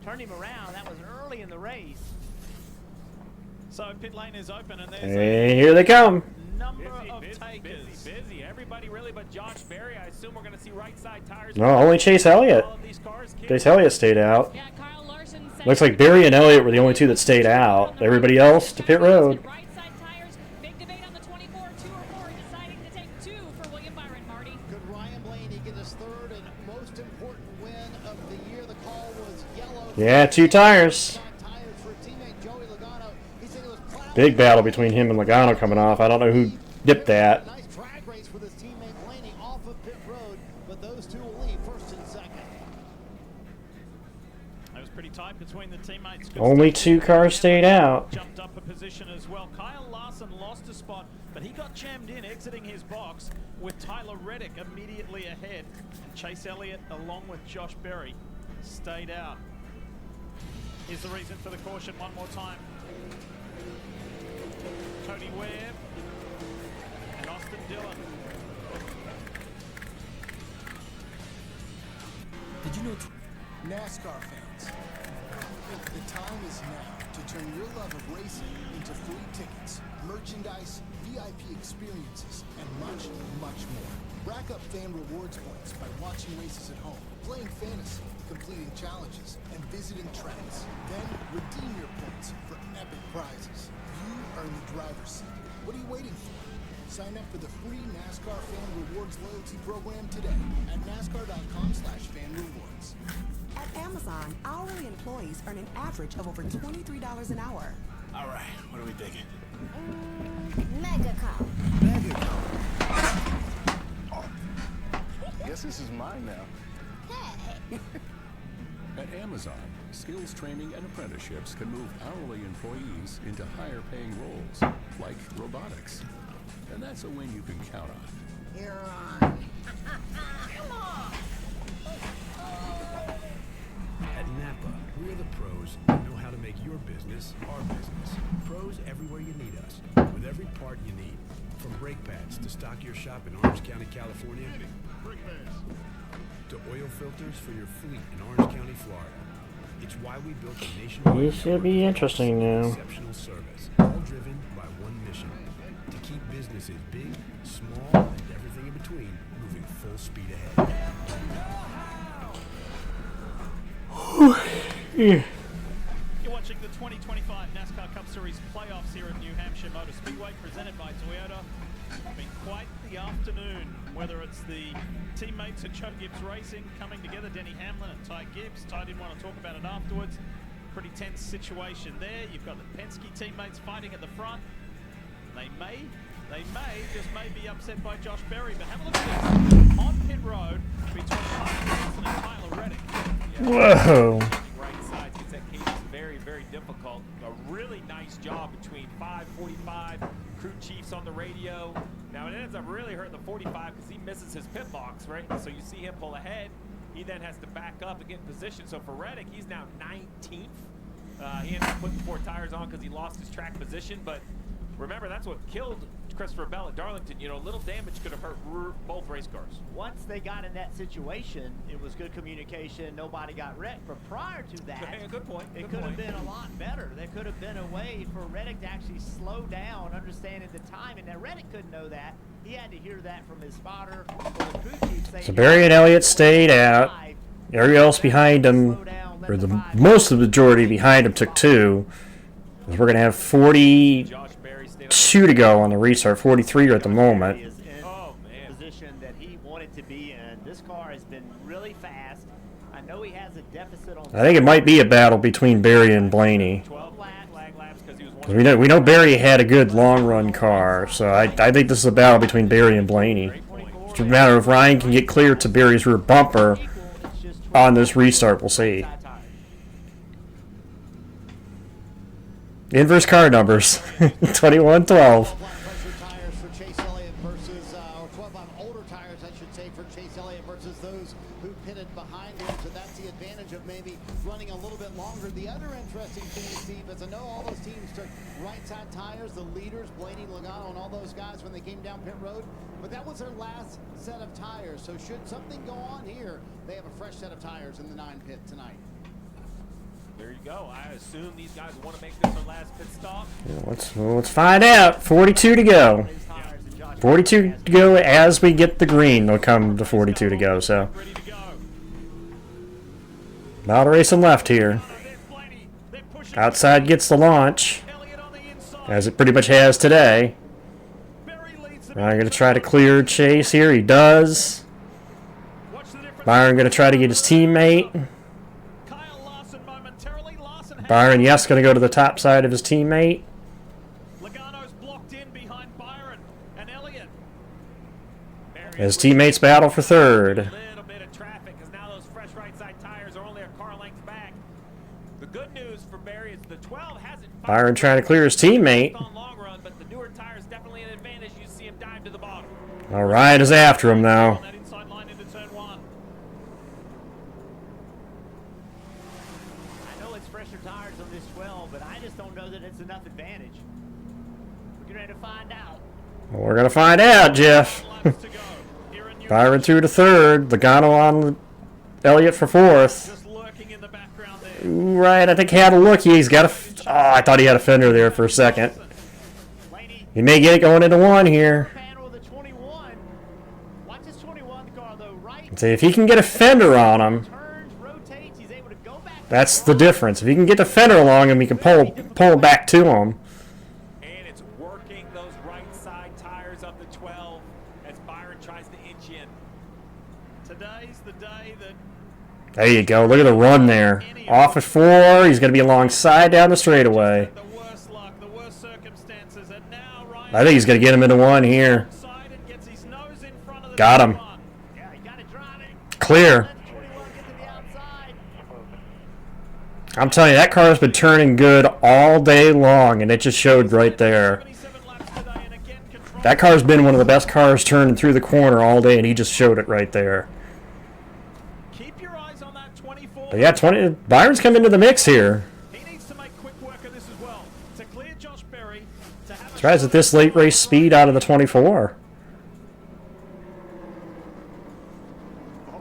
turned him around. That was early in the race. So pit lane is open and there's Hey, here they come. number of takers. Busy. Everybody really but Josh Berry. I assume we're going to see right side tires. No, only Chase Elliott. Chase Elliott stayed out. Looks like Barry and Elliott were the only two that stayed out. Everybody else to pit road. Could Ryan Blaney get his third and most important win of the year? The call was yellow. Yeah, 2 tires. Big battle between him and Logano coming off. I don't know who dipped that. Nice drag race with his teammate Blaney off of pit road, but those two will leave first and second. It was pretty tight between the teammates. Only 2 cars stayed out. Jumped up a position as well. Kyle Larson lost a spot, but he got jammed in exiting his box with Tyler Reddick immediately ahead. And Chase Elliott, along with Josh Berry, stayed out. Here's the reason for the caution one more time. Cody Ware and Austin Dillon. Did you know NASCAR fans? The time is now to turn your love of racing into free tickets, merchandise, VIP experiences, and much, much more. Rack up fan rewards points by watching races at home, playing fantasy, completing challenges, and visiting tracks. Then redeem your points for epic prizes. You earn the driver's seat. What are you waiting for? Sign up for the free NASCAR Fan Rewards loyalty program today at nascar.com/fanrewards. At Amazon, hourly employees earn an average of over $23 an hour. All right, what are we thinking? Mega-Con. Guess this is mine now. Hey. At Amazon, skills training and apprenticeships can move hourly employees into higher paying roles, like robotics. And that's a win you can count on. You're on. Come on. At Napa, we're the pros who know how to make your business our business. Pros everywhere you need us, with every part you need. From brake pads to stock your shop in Orange County, California, to oil filters for your fleet in Orange County, Florida. It's why we built a nationwide This should be interesting now. exceptional service, all driven by one mission: to keep businesses big, small, and everything in between moving full speed ahead. Yeah. You're watching the 2025 NASCAR Cup Series playoffs here at New Hampshire Motor Speedway, presented by Toyota. It's been quite the afternoon, whether it's the teammates at Joe Gibbs Racing coming together, Denny Hamlin and Ty Gibbs. Ty didn't want to talk about it afterwards. Pretty tense situation there. You've got the Penske teammates fighting at the front. They may just be upset by Josh Berry, but have a look at this. On pit road between Tyler and Tyler Reddick. Whoa. Right side gets that cadence very, very difficult. A really nice job between 5:45 crew chiefs on the radio. Now it ends up really hurting the 45 because he misses his pit box, right? So you see him pull ahead. He then has to back up and get in position. So for Reddick, he's now 19th. He ended up putting 4 tires on because he lost his track position. But remember, that's what killed Christopher Bell at Darlington. You know, little damage could have hurt both race cars. Once they got in that situation, it was good communication. Nobody got wrecked. But prior to that, good point. It could have been a lot better. There could have been a way for Reddick to actually slow down, understanding the timing. Now Reddick couldn't know that. He had to hear that from his spotter or the crew chief saying, So Berry and Elliott stayed out. Everybody else behind him, or the most of the majority behind him, took 2. We're going to have 42 to go on the restart. 43 at the moment. Position that he wanted to be in. This car has been really fast. I know he has a deficit on. I think it might be a battle between Berry and Blaney. 12 flag laps because he was We know Berry had a good long run car, so I think this is a battle between Berry and Blaney. It's a matter of Ryan can get clear to Berry's rear bumper on this restart. We'll see. Inverse car numbers. 21-12. Older tires, I should say, for Chase Elliott versus those who pitted behind him. So that's the advantage of maybe running a little bit longer. The other interesting thing, Steve, is I know all those teams took right side tires, the leaders, Blaney, Logano, and all those guys when they came down pit road. But that was their last set of tires. So should something go on here, they have a fresh set of tires in the 9 pit tonight. There you go. I assume these guys want to make this their last pit stop. Let's find out. 42 to go. 42 to go as we get the green. They'll come to 42 to go. So, not a racing left here. Outside gets the launch, as it pretty much has today. I'm going to try to clear Chase here. He does. Byron going to try to get his teammate. Byron, yes, going to go to the top side of his teammate. Logano's blocked in behind Byron and Elliott. His teammates battle for third. A little bit of traffic because now those fresh right side tires are only a car length back. The good news for Berry is the 12 hasn't. Byron trying to clear his teammate. Long run, but the newer tires definitely an advantage. You see him dive to the bottom. All right, is after him now. That inside line into turn 1. I know it's fresher tires on this 12, but I just don't know that it's enough advantage. We're going to find out. We're going to find out, Jeff. Byron through to third. Logano on Elliott for fourth. Right, I think he had a look. He's got a... Oh, I thought he had a fender there for a second. He may get it going into 1 here. See, if he can get a fender on him, that's the difference. If he can get the fender along him, he can pull back to him. And it's working those right side tires of the 12 as Byron tries to inch in. Today's the day that There you go. Look at the run there. Off at 4. He's going to be alongside down the straightaway. I think he's going to get him into 1 here. Got him. Clear. I'm telling you, that car's been turning good all day long, and it just showed right there. That car's been one of the best cars turning through the corner all day, and he just showed it right there. But yeah, Byron's come into the mix here. Tries at this late race speed out of the 24.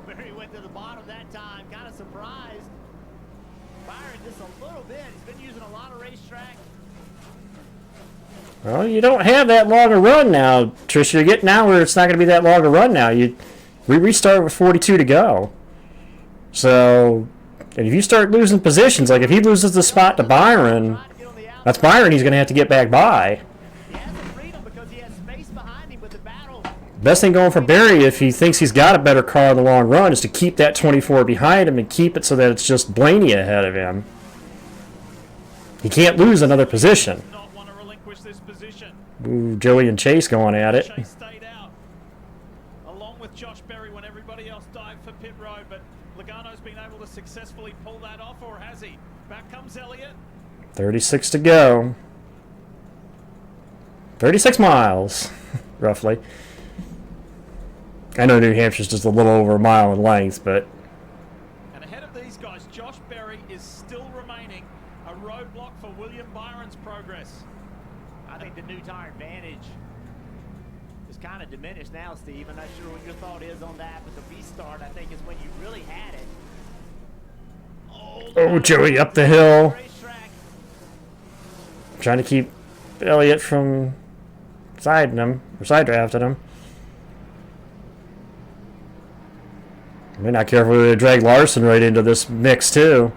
Barry went to the bottom that time, kind of surprised. Byron just a little bit. He's been using a lot of racetrack. Well, you don't have that long a run now, Trish. You're getting now where it's not going to be that long a run now. We restart with 42 to go. So, and if you start losing positions, like if he loses the spot to Byron, that's Byron he's going to have to get back by. Best thing going for Barry, if he thinks he's got a better car in the long run, is to keep that 24 behind him and keep it so that it's just Blaney ahead of him. He can't lose another position. Ooh, Joey and Chase going at it. Chase stayed out, along with Josh Berry when everybody else dived for pit road, but Logano's been able to successfully pull that off, or has he? Back comes Elliott. 36 to go. 36 miles, roughly. I know New Hampshire's just a little over a mile in length, but... And ahead of these guys, Josh Berry is still remaining a roadblock for William Byron's progress. I think the new tire advantage is kind of diminished now, Steve. I'm not sure what your thought is on that, but the restart, I think, is when you really had it. Oh, Joey up the hill. Trying to keep Elliott from side drafting him. We're not careful to drag Larson right into this mix, too.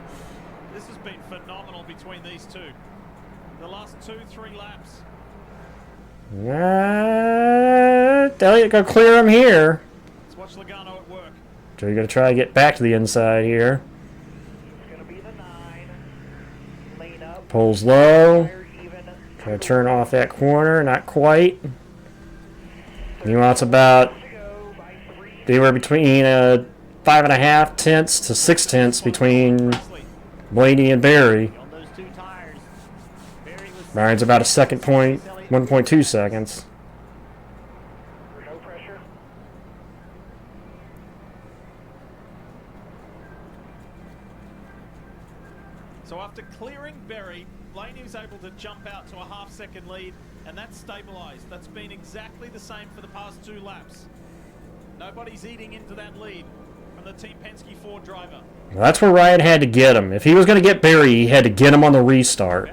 This has been phenomenal between these two. The last 2-3 laps. Elliott gonna clear him here. Let's watch Logano at work. So you're gonna try to get back to the inside here. Pulls low. Try to turn off that corner, not quite. He wants about anywhere between 5.5 tenths to 6 tenths between Blaney and Barry. Byron's about a second point, 1.2 seconds. So after clearing Berry, Blaney was able to jump out to a half-second lead, and that's stabilized. That's been exactly the same for the past 2 laps. Nobody's eating into that lead from the Team Penske Ford driver. Well, that's where Ryan had to get him. If he was going to get Barry, he had to get him on the restart.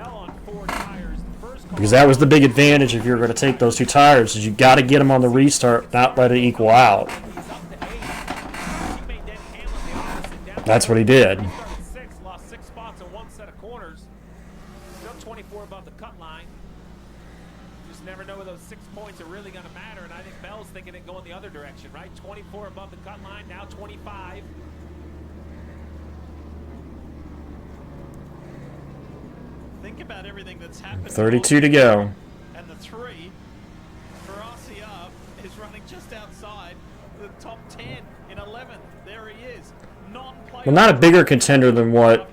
Because that was the big advantage if you were going to take those 2 tires, is you got to get him on the restart, not let it equal out. That's what he did. Lost 6 spots in 1 set of corners. Still 24 above the cut line. You just never know where those 6 points are really going to matter, and I think Bell's thinking it going the other direction, right? 24 above the cut line, now 25. Think about everything that's happened. 32 to go. And the 3 for RCR is running just outside the top 10 in 11th. There he is. Well, not a bigger contender than what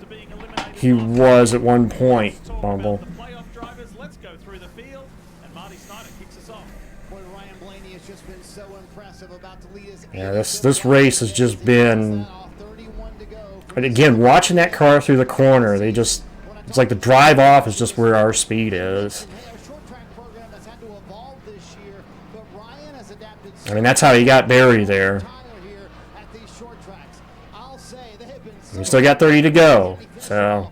he was at one point, Bumble. Playoff drivers, let's go through the field, and Marty Snyder kicks us off. Boy, Ryan Blaney has just been so impressive, about to lead us. Yeah, this race has just been... And again, watching that car through the corner, it's like the drive off is just where our speed is. I mean, that's how he got Barry there. We still got 30 to go, so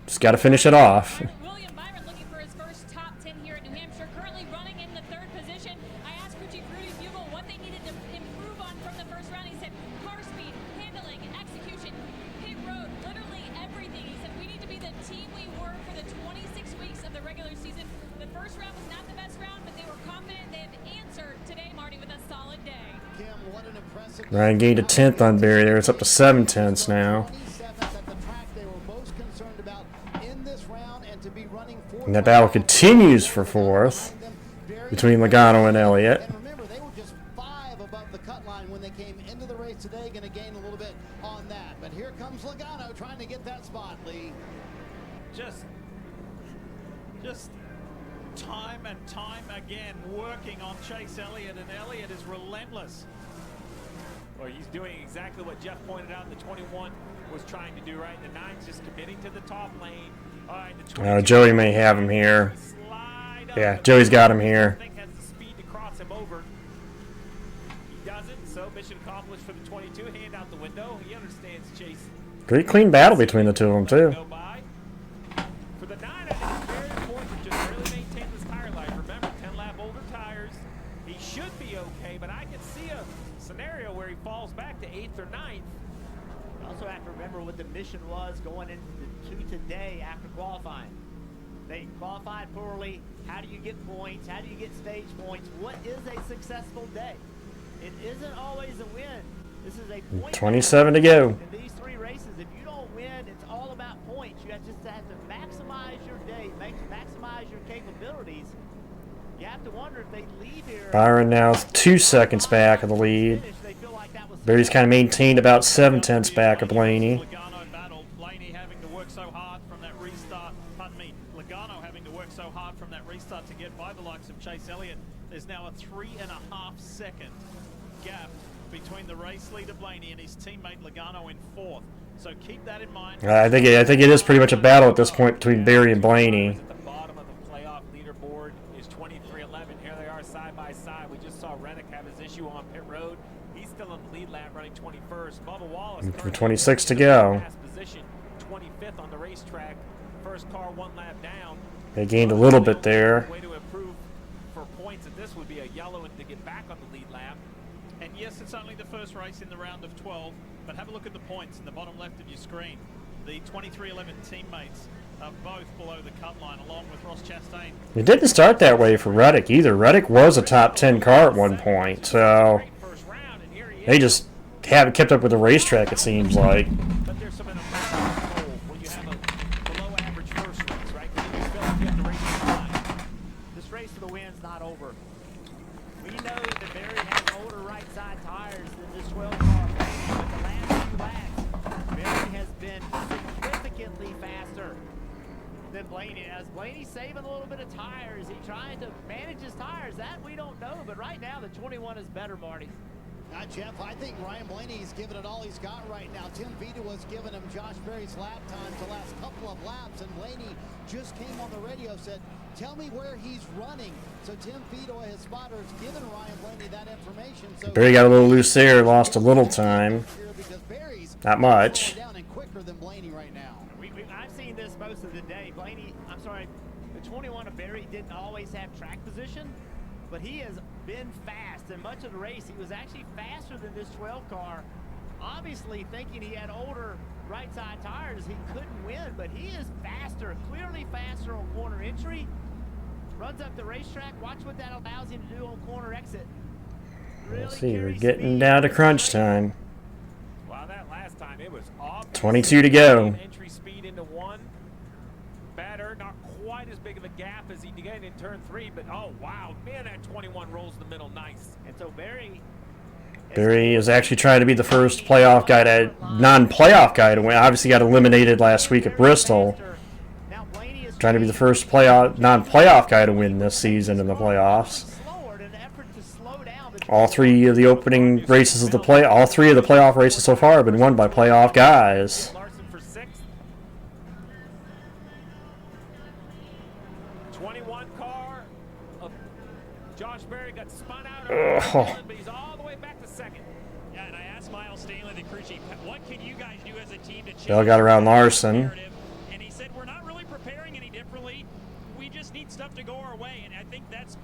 just got to finish it off. William Byron looking for his first top 10 here at New Hampshire, currently running in the 3rd position. I asked Rudy Bugle what they needed to improve on from the first round. He said car speed, handling, execution, pit road, literally everything. He said we need to be the team we were for the 26 weeks of the regular season. The first round was not the best round, but they were confident they had answered today, Marty, with a solid day. Kim, Ryan gained a 10th on Barry there. It's up to 7/10 now. And that battle continues for 4th between Logano and Elliott. And remember, they were just 5 above the cut line when they came into the race today. Going to gain a little bit on that. But here comes Logano trying to get that spot, Lee. Just time and time again working on Chase Elliott, and Elliott is relentless. Well, he's doing exactly what Jeff pointed out. The 21 was trying to do, right? The 9's just committing to the top lane. All right, the Joey may have him here. Yeah, Joey's got him here. I think has the speed to cross him over. He doesn't, so mission accomplished for the 22. Hand out the window. He understands Chase. Pretty clean battle between the two of them, too. For the 9, I think it's very important to just really maintain this tire life. Remember, 10-lap older tires. He should be okay, but I can see a scenario where he falls back to 8th or 9th. You also have to remember what the mission was going into today after qualifying. They qualified poorly. How do you get points? How do you get stage points? What is a successful day? It isn't always a win. This is a point 27 to go. in these 3 races. If you don't win, it's all about points. You have to maximize your day, maximize your capabilities. You have to wonder if they leave here. Byron now 2 seconds back of the lead. Barry's kind of maintained about 7/10 back of Blaney. Logano battle. Blaney having to work so hard from that restart. Pardon me. Logano having to work so hard from that restart to get by the likes of Chase Elliott. There's now a 3.5 second gap between the race leader Blaney and his teammate Logano in 4th. So keep that in mind. I think it is pretty much a battle at this point between Barry and Blaney. At the bottom of the playoff leaderboard is 23:11. Here they are side by side. We just saw Reddick have his issue on pit road. He's still in the lead lap running 21st. Bubba Wallace For 26 to go. position 25th on the racetrack. First car 1 lap down. They gained a little bit there. Way to improve for points at this would be a yellow and to get back on the lead lap. And yes, it's only the first race in the round of 12, but have a look at the points in the bottom left of your screen. The 23:11 teammates are both below the cut line, along with Ross Chastain. It didn't start that way for Reddick either. Reddick was a top 10 car at one point, so they just haven't kept up with the racetrack, it seems like. But there's some when you have a below average first race, right? Because you feel like you have to race the line. This race for the win's not over. We know that Barry has older right side tires than this 12 car. But the last few laps, Barry has been significantly faster than Blaney. As Blaney's saving a little bit of tires, he's trying to manage his tires. That we don't know, but right now the 21 is better, Marty. Jeff, I think Ryan Blaney's giving it all he's got right now. Tim Vita was giving him Josh Berry's lap time the last couple of laps, and Blaney just came on the radio, said, tell me where he's running. So Tim Vito, his spotter, is giving Ryan Blaney that information. So Barry got a little loose there, lost a little time. Not much. down and quicker than Blaney right now. I've seen this most of the day. Blaney, I'm sorry, the 21 of Barry didn't always have track position, but he has been fast. And much of the race, he was actually faster than this 12 car. Obviously, thinking he had older right side tires, he couldn't win, but he is faster, clearly faster on corner entry. Runs up the racetrack. Watch what that allows him to do on corner exit. Really Let's see, we're getting down to crunch time. Wow, that last time it was obvious. 22 to go. Entry speed into 1. Better, not quite as big of a gap as he did in turn 3, but oh wow, man, that 21 rolls the middle nice. And so Barry is actually trying to be the first playoff guy to non-playoff guy to win. Obviously got eliminated last week at Bristol. Trying to be the first non-playoff guy to win this season in the playoffs. All 3 of the opening races of all 3 of the playoff races so far have been won by playoff guys. 21 car of Josh Berry got spun out Oh. but he's all the way back to second. Yeah, and I asked Miles Stanley, the crew chief, what can you guys do as a team to change Bell got around Larson. And he said, we're not really preparing any differently. We just need stuff to go our way. And I think that's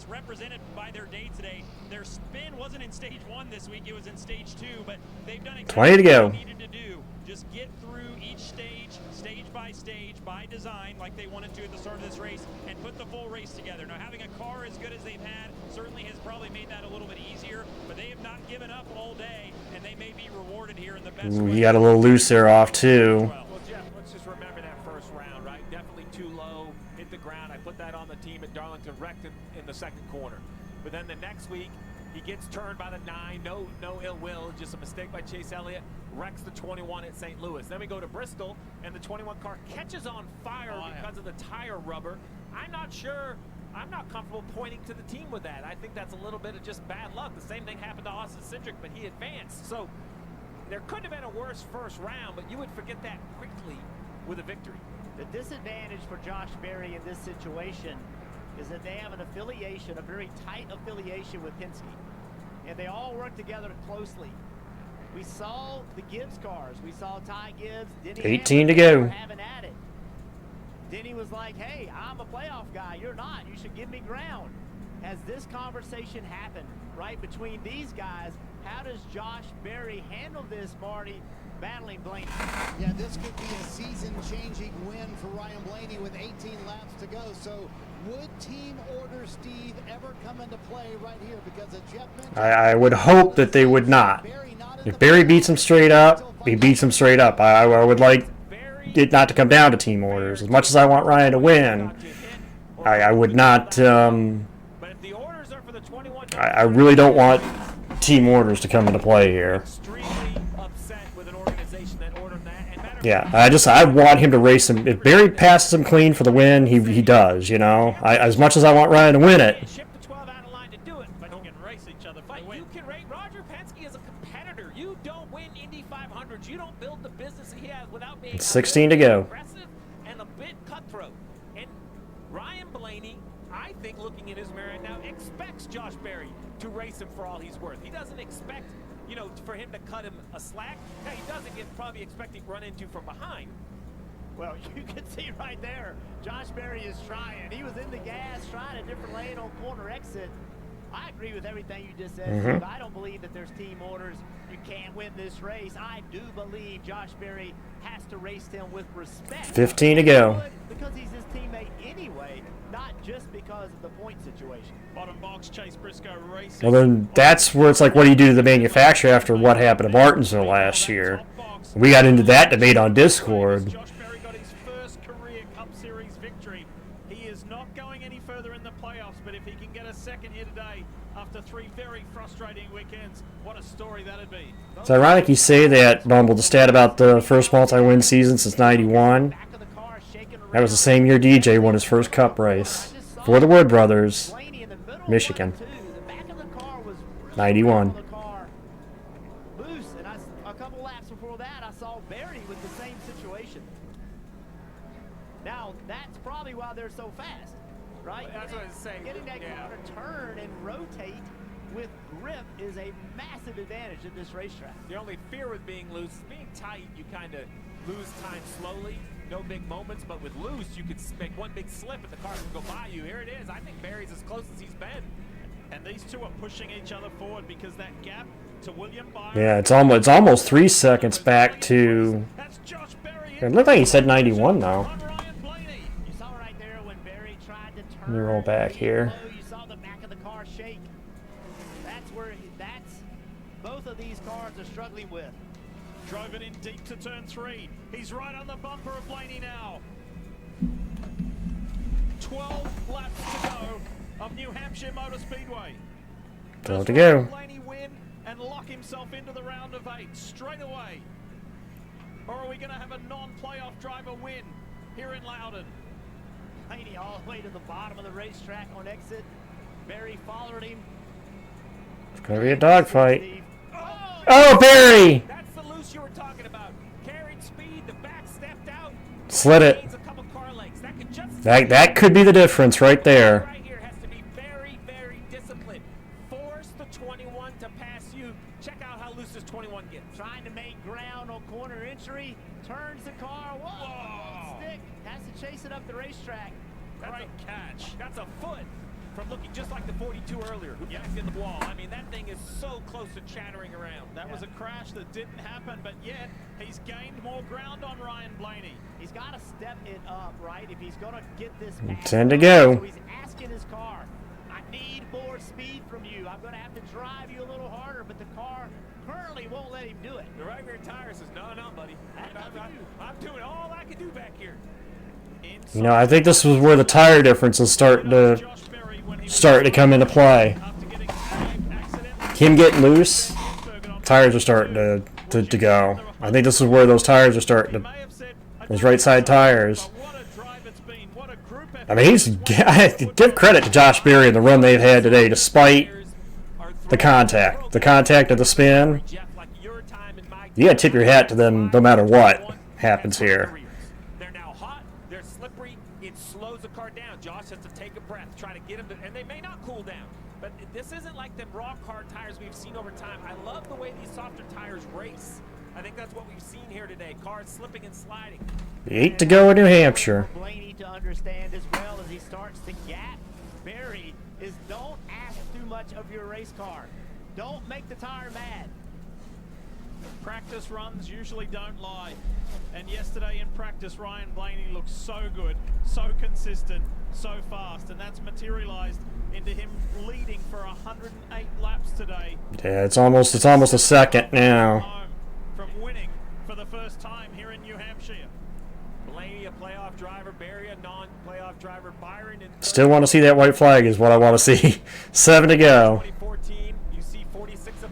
represented by their day today. Their spin wasn't in stage 1 this week. It was in stage 2. But they've done exactly 20 to go. what they needed to do. Just get through each stage, stage by design, like they wanted to at the start of this race, and put the full race together. Now, having a car as good as they've had certainly has probably made that a little bit easier. here, but they have not given up all day, and they may be rewarded here in the best Ooh, way. he got a little loose there off too. Well, Jeff, let's just remember that first round, right? Definitely too low, hit the ground. I put that on the team at Darlington, wrecked in the second corner. But then the next week, he gets turned by the 9, no ill will, just a mistake by Chase Elliott, wrecks the 21 at St. Louis. Then we go to Bristol, and the 21 car catches on fire because of the tire rubber. I'm not sure, I'm not comfortable pointing to the team with that. I think that's a little bit of just bad luck. The same thing happened to Austin Cindric, but he advanced. So there could have been a worse first round, but you would forget that quickly with a victory. The disadvantage for Josh Berry in this situation is that they have an affiliation, a very tight affiliation with Penske. And they all work together closely. We saw the Gibbs cars. We saw Ty Gibbs, Denny 18 to Hamlin go. having at it. Denny was like, hey, I'm a playoff guy. You're not. You should give me ground. Has this conversation happened right between these guys? How does Josh Berry handle this, Marty, battling Blaney? Yeah, this could be a season-changing win for Ryan Blaney with 18 laps to go. So would team order Steve ever come into play right here? Because as Jeff mentioned, I would hope that they would not. If Barry beats him straight up, he beats him straight up. I would like it not to come down to team orders. As much as I want Ryan to win, I would not. I really don't want team orders to come into play here. Yeah, I want him to race him. If Barry passes him clean for the win, he does. You know, as much as I want Ryan to win it. Roger Penske is a competitor. You don't win Indy 500s. You don't build the business he has without being 16 to go. Aggressive and a bit cutthroat. And Ryan Blaney, I think, looking in his mirror right now, expects Josh Berry to race him for all he's worth. He doesn't expect, you know, for him to cut him a slack. Yeah, he doesn't get probably expecting run into from behind. Well, you can see right there, Josh Berry is trying. He was in the gas, trying a different lane on corner exit. I agree with everything you just said, Steve. I don't believe that there's team orders. You can't win this race. I do believe Josh Berry has to race him with respect. 15 to go. Because he's his teammate anyway, not just because of the point situation. Bottom box, Chase Briscoe racing. Well, then that's where it's like, what do you do to the manufacturer after what happened to Martinsville last year? We got into that debate on Discord. Josh Berry got his first career Cup Series victory. He is not going any further in the playoffs, but if he can get a second here today after 3 very frustrating weekends, what a story that'd be. It's ironic you say that, Bumble, the stat about the first multi-win season since '91. That was the same year DJ won his first Cup race for the Wood Brothers, Michigan. 91. Loose, and a couple laps before that, I saw Berry with the same situation. Now, that's probably why they're so fast, right? Well, that's what I was saying. Getting that car to turn and rotate with grip is a massive advantage at this racetrack. The only fear with being loose is being tight. You kind of lose time slowly. No big moments, but with loose, you could make one big slip and the car can go by you. Here it is. I think Berry's as close as he's been. And these two are pushing each other forward because that gap to William Byron. Yeah, it's almost 3 seconds back to. It looked like he said 91 though. You saw right there when Berry tried to turn. Let me roll back here. You saw the back of the car shake. That's where both of these cars are struggling with. Drove it in deep to turn 3. He's right on the bumper of Blaney now. 12 laps to go of New Hampshire Motor Speedway. 12 to go. Blaney win and lock himself into the round of 8 straight away. Or are we going to have a non-playoff driver win here in Loudon? Blaney all the way to the bottom of the racetrack on exit. Berry followed him. It's going to be a dogfight. Oh, Berry! That's the loose you were talking about. Carried speed, the back stepped out. Slid it. That could be the difference right there. Right here has to be very, very disciplined. Force the 21 to pass you. Check out how loose this 21 gets. Trying to make ground on corner entry. Turns the car. Whoa! Stick. Has to chase it up the racetrack. Great catch. That's a foot from looking just like the 42 earlier, who backed in the wall. I mean, that thing is so close to chattering around. That was a crash that didn't happen, but yet he's gained more ground on Ryan Blaney. He's got to step it up, right? If he's going to get this back. 10 to go. So he's asking his car, I need more speed from you. I'm going to have to drive you a little harder, but the car currently won't let him do it. The right rear tire says, no, buddy. I'm doing all I can do back here. You know, I think this was where the tire difference is starting to come into play. Him getting loose, tires are starting to go. I think this is where those tires are starting to, those right side tires. I mean, give credit to Josh Berry and the run they've had today, despite the contact of the spin. You gotta tip your hat to them no matter what happens here. They're now hot, they're slippery, it slows the car down. Josh has to take a breath, try to get them to, and they may not cool down. But this isn't like them raw car tires we've seen over time. I love the way these softer tires race. I think that's what we've seen here today. Cars slipping and sliding. 8 to go in New Hampshire. Blaney to understand as well as he starts to gap Berry is don't ask too much of your race car. Don't make the tire mad. Practice runs usually don't lie. And yesterday in practice, Ryan Blaney looked so good, so consistent, so fast. And that's materialized into him leading for 108 laps today. Yeah, it's almost a second now. From winning for the first time here in New Hampshire. Blaney, a playoff driver, Berry, a non-playoff driver, Byron. Still want to see that white flag is what I want to see. 7 to go.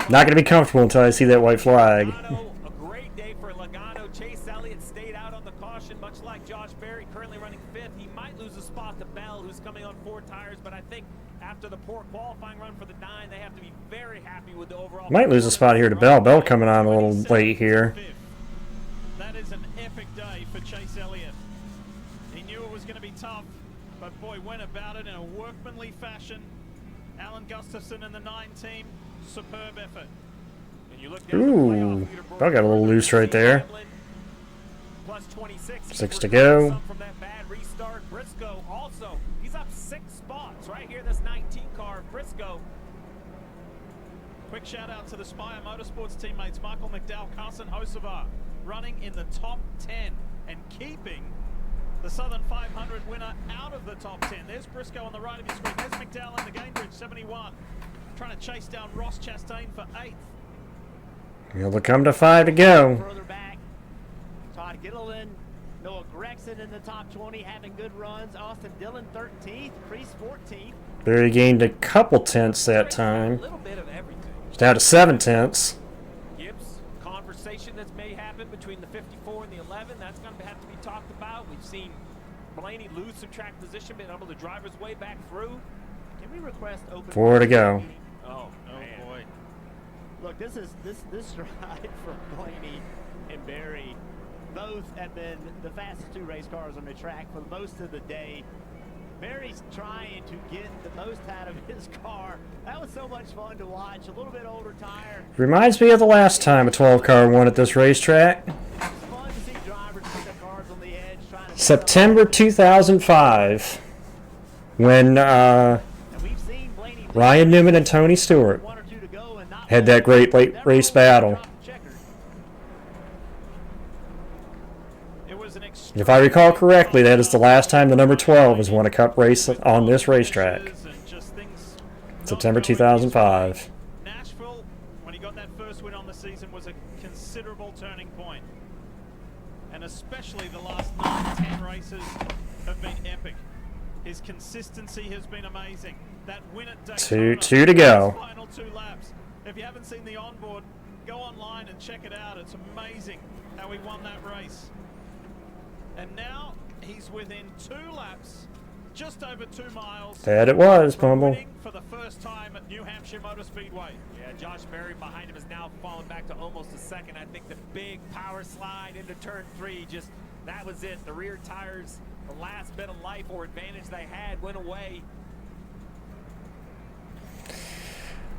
Not going to be comfortable until I see that white flag. A great day for Logano. Chase Elliott stayed out on the caution, much like Josh Berry, currently running 5th. He might lose a spot to Bell, who's coming on 4 tires, but I think after the poor qualifying run for the 9, they have to be very happy with the overall. Might lose a spot here to Bell. Bell coming on a little late here. That is an epic day for Chase Elliott. He knew it was going to be tough, but boy, went about it in a workmanly fashion. Alan Gustafson and the 9 team, superb effort. And you look Ooh, Bell got a little loose right there. Plus 26. 6 to go. From that bad restart. Briscoe also, he's up 6 spots right here. This 19 car, Briscoe. Quick shout out to the Spire Motorsports teammates Michael McDowell, Carson Hocevar, running in the top 10 and keeping the Southern 500 winner out of the top 10. There's Briscoe on the right of your screen. There's McDowell in the Gainbridge, 71. Trying to chase down Ross Chastain for 8th. He'll come to 5 to go. Further back, Todd Gittleman, Noah Gregson in the top 20 having good runs. Austin Dillon 13th, Priest 14th. Berry gained a couple tenths that time. It's down to 7 tenths. Gibbs, conversation that may happen between the 54 and the 11. That's going to have to be talked about. We've seen Blaney lose some track position, being able to drive his way back through. Can we request open 4 to go. Oh boy. Look, this ride from Blaney and Berry. Both have been the fastest 2 race cars on the track for most of the day. Berry's trying to get the most out of his car. That was so much fun to watch. A little bit older tire. Reminds me of the last time a 12 car won at this racetrack. Fun to see drivers put their cars on the edge, trying to September 2005, when Ryan Newman and Tony Stewart had that great late race battle. If I recall correctly, that is the last time the number 12 has won a Cup race on this racetrack. September 2005. Nashville, when he got that first win on the season, was a considerable turning point. And especially the last 9-10 races have been epic. His consistency has been amazing. That win at Daytona, Two to go. Final 2 laps. If you haven't seen the onboard, go online and check it out. It's amazing how he won that race. And now he's within 2 laps, just over 2 miles. That it was, Bumble. For the first time at New Hampshire Motor Speedway. Yeah, Josh Berry behind him is now fallen back to almost a second. I think the big power slide into turn 3, just that was it. The rear tires, the last bit of life or advantage they had went away.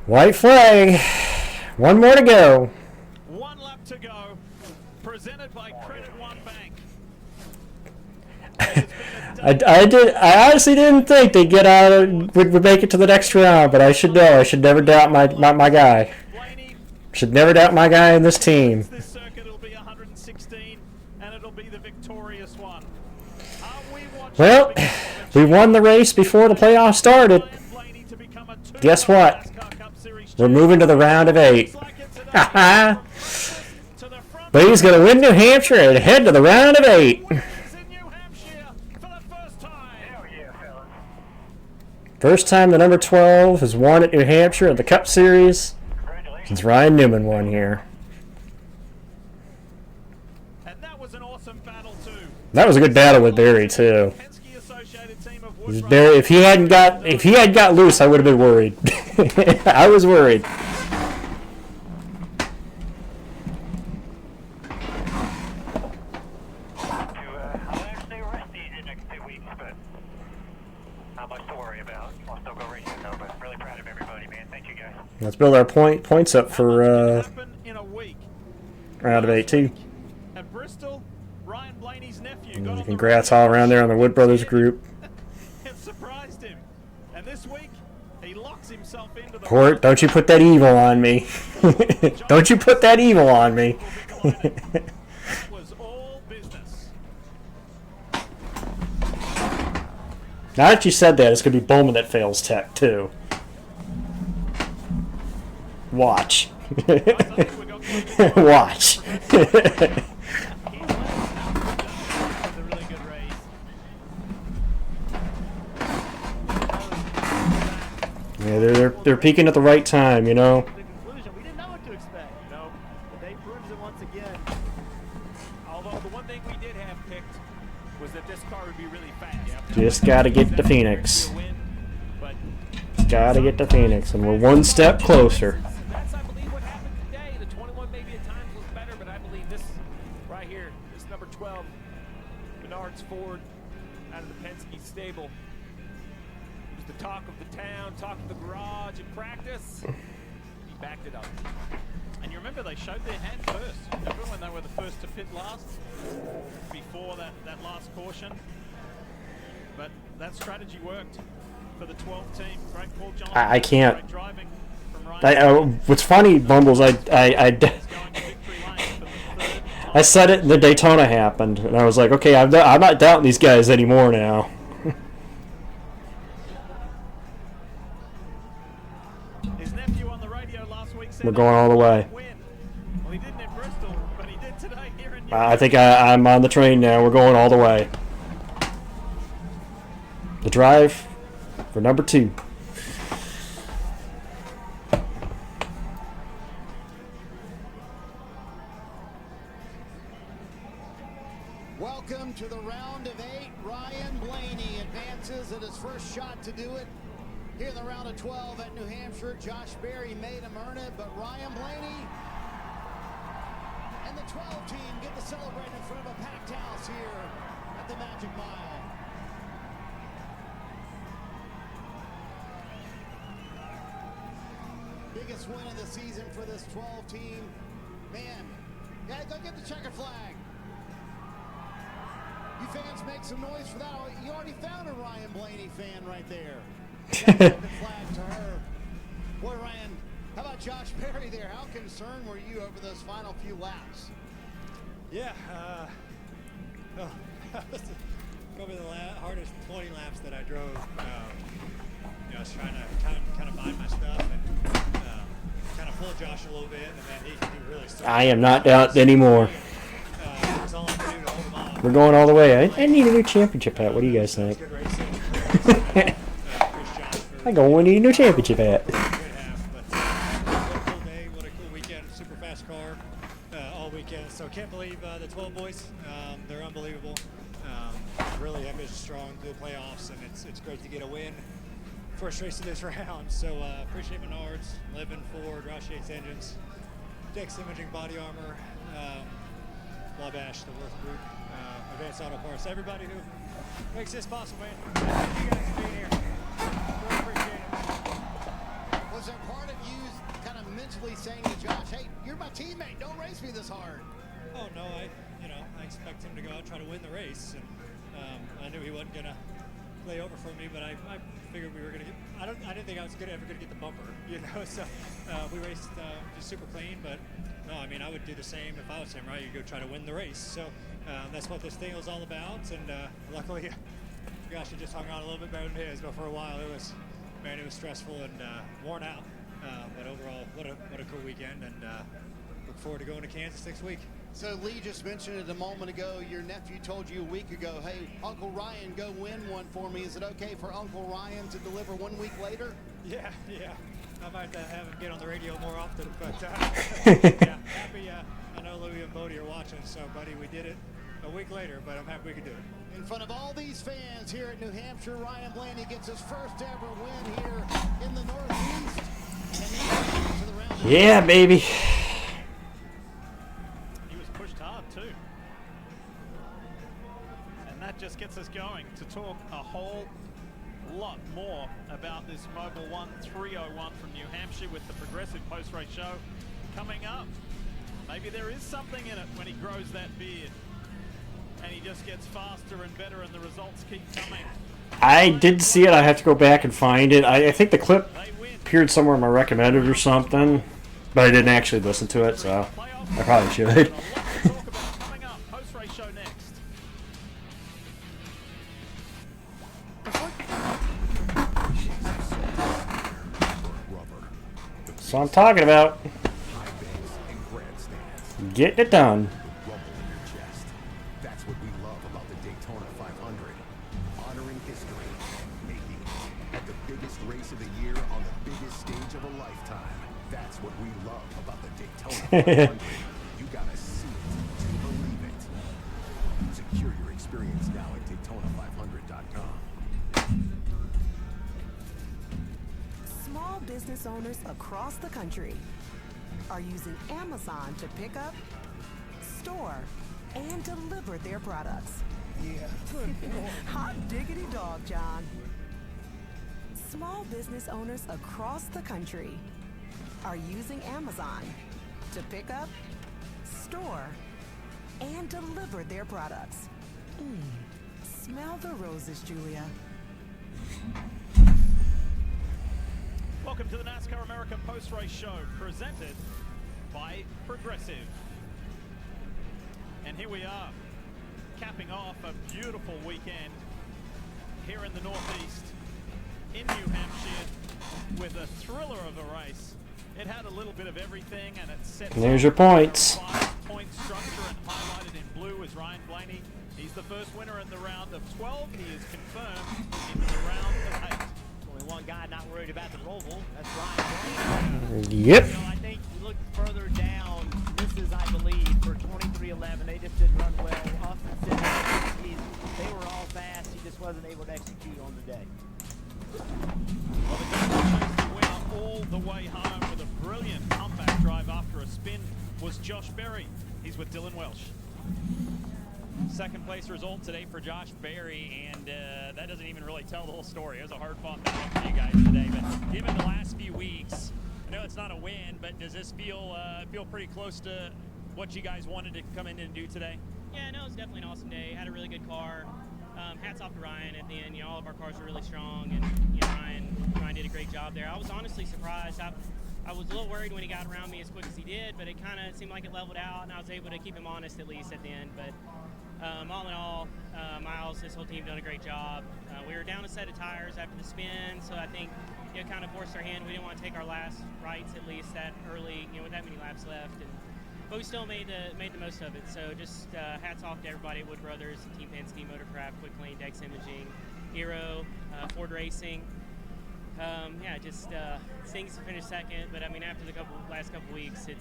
White flag. 1 more to go. 1 lap to go. Presented by Credit One Bank. I honestly didn't think they'd get out would make it to the next round, but I should know. I should never doubt my guy. Should never doubt my guy in this team. This circuit will be 116, and it'll be the victorious one. Well, we won the race before the playoffs started. guess what? We're moving to the round of 8. Blaney's going to win New Hampshire and head to the round of 8. First time the number 12 has won at New Hampshire at the Cup Series since Ryan Newman won here. That was a good battle with Barry too. Barry, if he hadn't got loose, I would have been worried. I was worried. Let's build our points up for round of 8 too. And congrats all around there on the Wood Brothers group. It surprised him, and this week he locks himself into the Court, don't you put that evil on me. Don't you put that evil on me. That was all business. Now that you said that, it's going to be Bowman that fails tech too. Watch. Watch. Yeah, they're peaking at the right time, you know. We didn't know what to expect. You know, the day proves it once again. Although the one thing we did have picked was that this car would be really fast. Just got to get to Phoenix. Got to get to Phoenix, and we're one step closer. That's, I believe, what happened today. The 21 maybe at times was better, but I believe this right here, this number 12, Menards Ford, out of the Penske stable. The talk of the town, talk of the garage in practice. He backed it up. And you remember they showed their hand first. Remember when they were the first to pit last? Before that last caution. But that strategy worked for the 12 team. Great Paul Johnson. I can't. Great driving from Ryan. What's funny, Bumbles, I said it and the Daytona happened, and I was like, okay, I'm not doubting these guys anymore now. His nephew on the radio last week said We're going all the way. well, he didn't in Bristol, but he did today here in I think I'm on the train now. We're going all the way. The drive for number 2. Welcome to the round of 8. Ryan Blaney advances at his first shot to do it. Here in the round of 12 at New Hampshire, Josh Berry made him earn it, but Ryan Blaney and the 12 team get to celebrate in front of a packed house here at the Magic Mile. Biggest win of the season for this 12 team. Man, yeah, go get the checkered flag. You fans make some noise for that. You already found a Ryan Blaney fan right there. Checkered flag to her. Boy, Ryan, how about Josh Berry there? How concerned were you over those final few laps? Yeah, probably the hardest 20 laps that I drove. I was trying to kind of find my stuff and kind of pull Josh a little bit, and then he really started. I am not doubting anymore. That's all I could do to hold him off. We're going all the way. I need a new championship hat. What do you guys think? I go need a new championship hat. What a cool day, what a cool weekend. Super fast car all weekend. So can't believe the 12 boys. They're unbelievable. Really have been strong through the playoffs, and it's great to get a win. First race of this round. So appreciate Menards, Living Ford, Roush Yates Engines, Dex Imaging Body Armor, Wabash, the Worth Group, Advanced Auto Parts, everybody who makes this possible, man. Thank you guys for being here. Really appreciate it. Was there part of you kind of mentally saying to Josh, hey, you're my teammate, don't race me this hard? Oh, no, I expect him to go out and try to win the race, and I knew he wasn't going to lay over for me, but I figured we were going to get, I didn't think I was ever going to get the bumper, so we raced just super clean, but no, I mean, I would do the same if I was him, right? You go try to win the race, so that's what this thing was all about, and luckily, gosh, it just hung on a little bit better than his, but for a while, it was, man, it was stressful and worn out. But overall, what a cool weekend, and look forward to going to Kansas next week. So Lee just mentioned it a moment ago. Your nephew told you a week ago, hey, Uncle Ryan, go win one for me. Is it okay for Uncle Ryan to deliver 1 week later? Yeah. I might have him get on the radio more often, but yeah, happy. I know Louie and Bodie are watching, so buddy, we did it a week later, but I'm happy we could do it. In front of all these fans here at New Hampshire, Ryan Blaney gets his first ever win here in the Northeast. And he to the round. Yeah, baby. He was pushed hard too. And that just gets us going to talk a whole lot more about this Mobil 1 301 from New Hampshire with the Progressive post-race show coming up. Maybe there is something in it when he grows that beard and he just gets faster and better and the results keep coming. I did see it. I have to go back and find it. I think the clip appeared somewhere in my recommended or something, but I didn't actually listen to it, so I probably should. Coming up, post-race show next. That's what I'm talking about. Getting it done. That's what we love about the Daytona 500. Honoring history, making it at the biggest race of the year on the biggest stage of a lifetime. That's what we love about the Daytona 500. You gotta see it to believe it. Secure your experience now at Daytona500.com. Small business owners across the country are using Amazon to pick up, store, and deliver their products. Yeah. Hot diggity dog, John. Small business owners across the country are using Amazon to pick up, store, and deliver their products. Smell the roses, Julia. Welcome to the NASCAR America Post-Race Show, presented by Progressive. And here we are, capping off a beautiful weekend here in the Northeast, in New Hampshire, with a thriller of a race. It had a little bit of everything, and it set There's your points. Point structure, and highlighted in blue is Ryan Blaney. He's the first winner in the round of 12. He is confirmed into the round of 8. Only one guy not worried about the Roval. That's Ryan Blaney. Yep. You know, I think you look further down. This is, I believe, for 23-11. They just didn't run well. Austin said they were all fast. He just wasn't able to execute on the day. Well, the guy who chased the winner all the way home with a brilliant comeback drive after a spin was Josh Berry. He's with Dylan Welsh. Second place result today for Josh Berry, and that doesn't even really tell the whole story. It was a hard-fought battle for you guys today, but given the last few weeks, I know it's not a win, but does this feel pretty close to what you guys wanted to come in and do today? Yeah, no, it was definitely an awesome day. Had a really good car. Hats off to Ryan at the end. You know, all of our cars were really strong, and you know, Ryan did a great job there. I was honestly surprised. I was a little worried when he got around me as quick as he did, but it kind of seemed like it leveled out, and I was able to keep him honest at least at the end. But all in all, Miles, this whole team done a great job. We were down a set of tires after the spin, so I think it kind of forced our hand. We didn't want to take our last rights at least that early, you know, with that many laps left. But we still made the most of it. So just hats off to everybody at Wood Brothers, and Team Penske, Motorcraft, Quick Lane, Dex Imaging, Hero, Ford Racing. Yeah, just things to finish second, but I mean, after the last couple weeks, it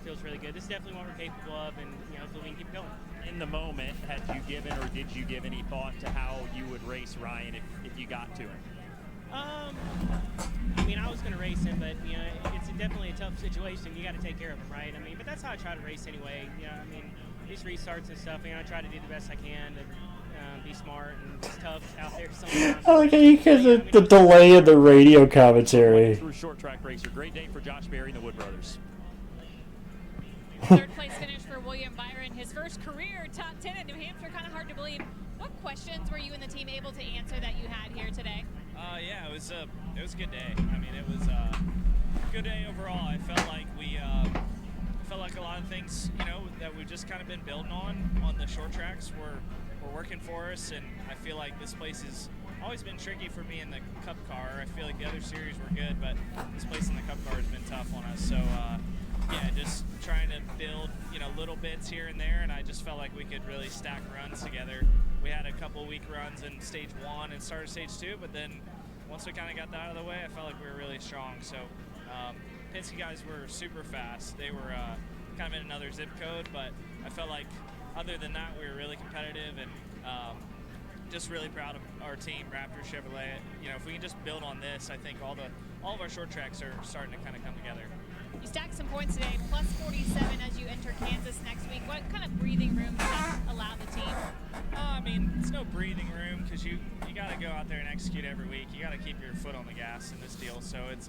feels really good. This is definitely what we're capable of, and you know, hopefully we can keep going. In the moment, had you given or did you give any thought to how you would race Ryan if you got to him? I mean, I was going to race him, but you know, it's definitely a tough situation. You got to take care of him, right? I mean, but that's how I try to race anyway. You know, I mean, these restarts and stuff. You know, I try to do the best I can to be smart, and it's tough out there sometimes. I like how you get the delay in the radio commentary. Through short track racer, great day for Josh Berry and the Wood Brothers. Third place finish for William Byron, his first career top 10 in New Hampshire. Kind of hard to believe. What questions were you and the team able to answer that you had here today? Yeah, it was a good day. I mean, it was a good day overall. I felt like a lot of things, you know, that we've just kind of been building on the short tracks were working for us, and I feel like this place has always been tricky for me in the Cup car. I feel like the other series were good, but this place in the Cup car has been tough on us. So yeah, just trying to build, you know, little bits here and there, and I just felt like we could really stack runs together. We had a couple weak runs in stage 1 and started stage 2, but then once we kind of got that out of the way, I felt like we were really strong. So Penske guys were super fast. They were kind of in another zip code, but I felt like other than that, we were really competitive, and just really proud of our team, Raptor Chevrolet. You know, if we can just build on this, I think all of our short tracks are starting to kind of come together. You stacked some points today, plus 47 as you enter Kansas next week. What kind of breathing room does that allow the team? I mean, it's no breathing room because you got to go out there and execute every week. You got to keep your foot on the gas in this deal. So it's,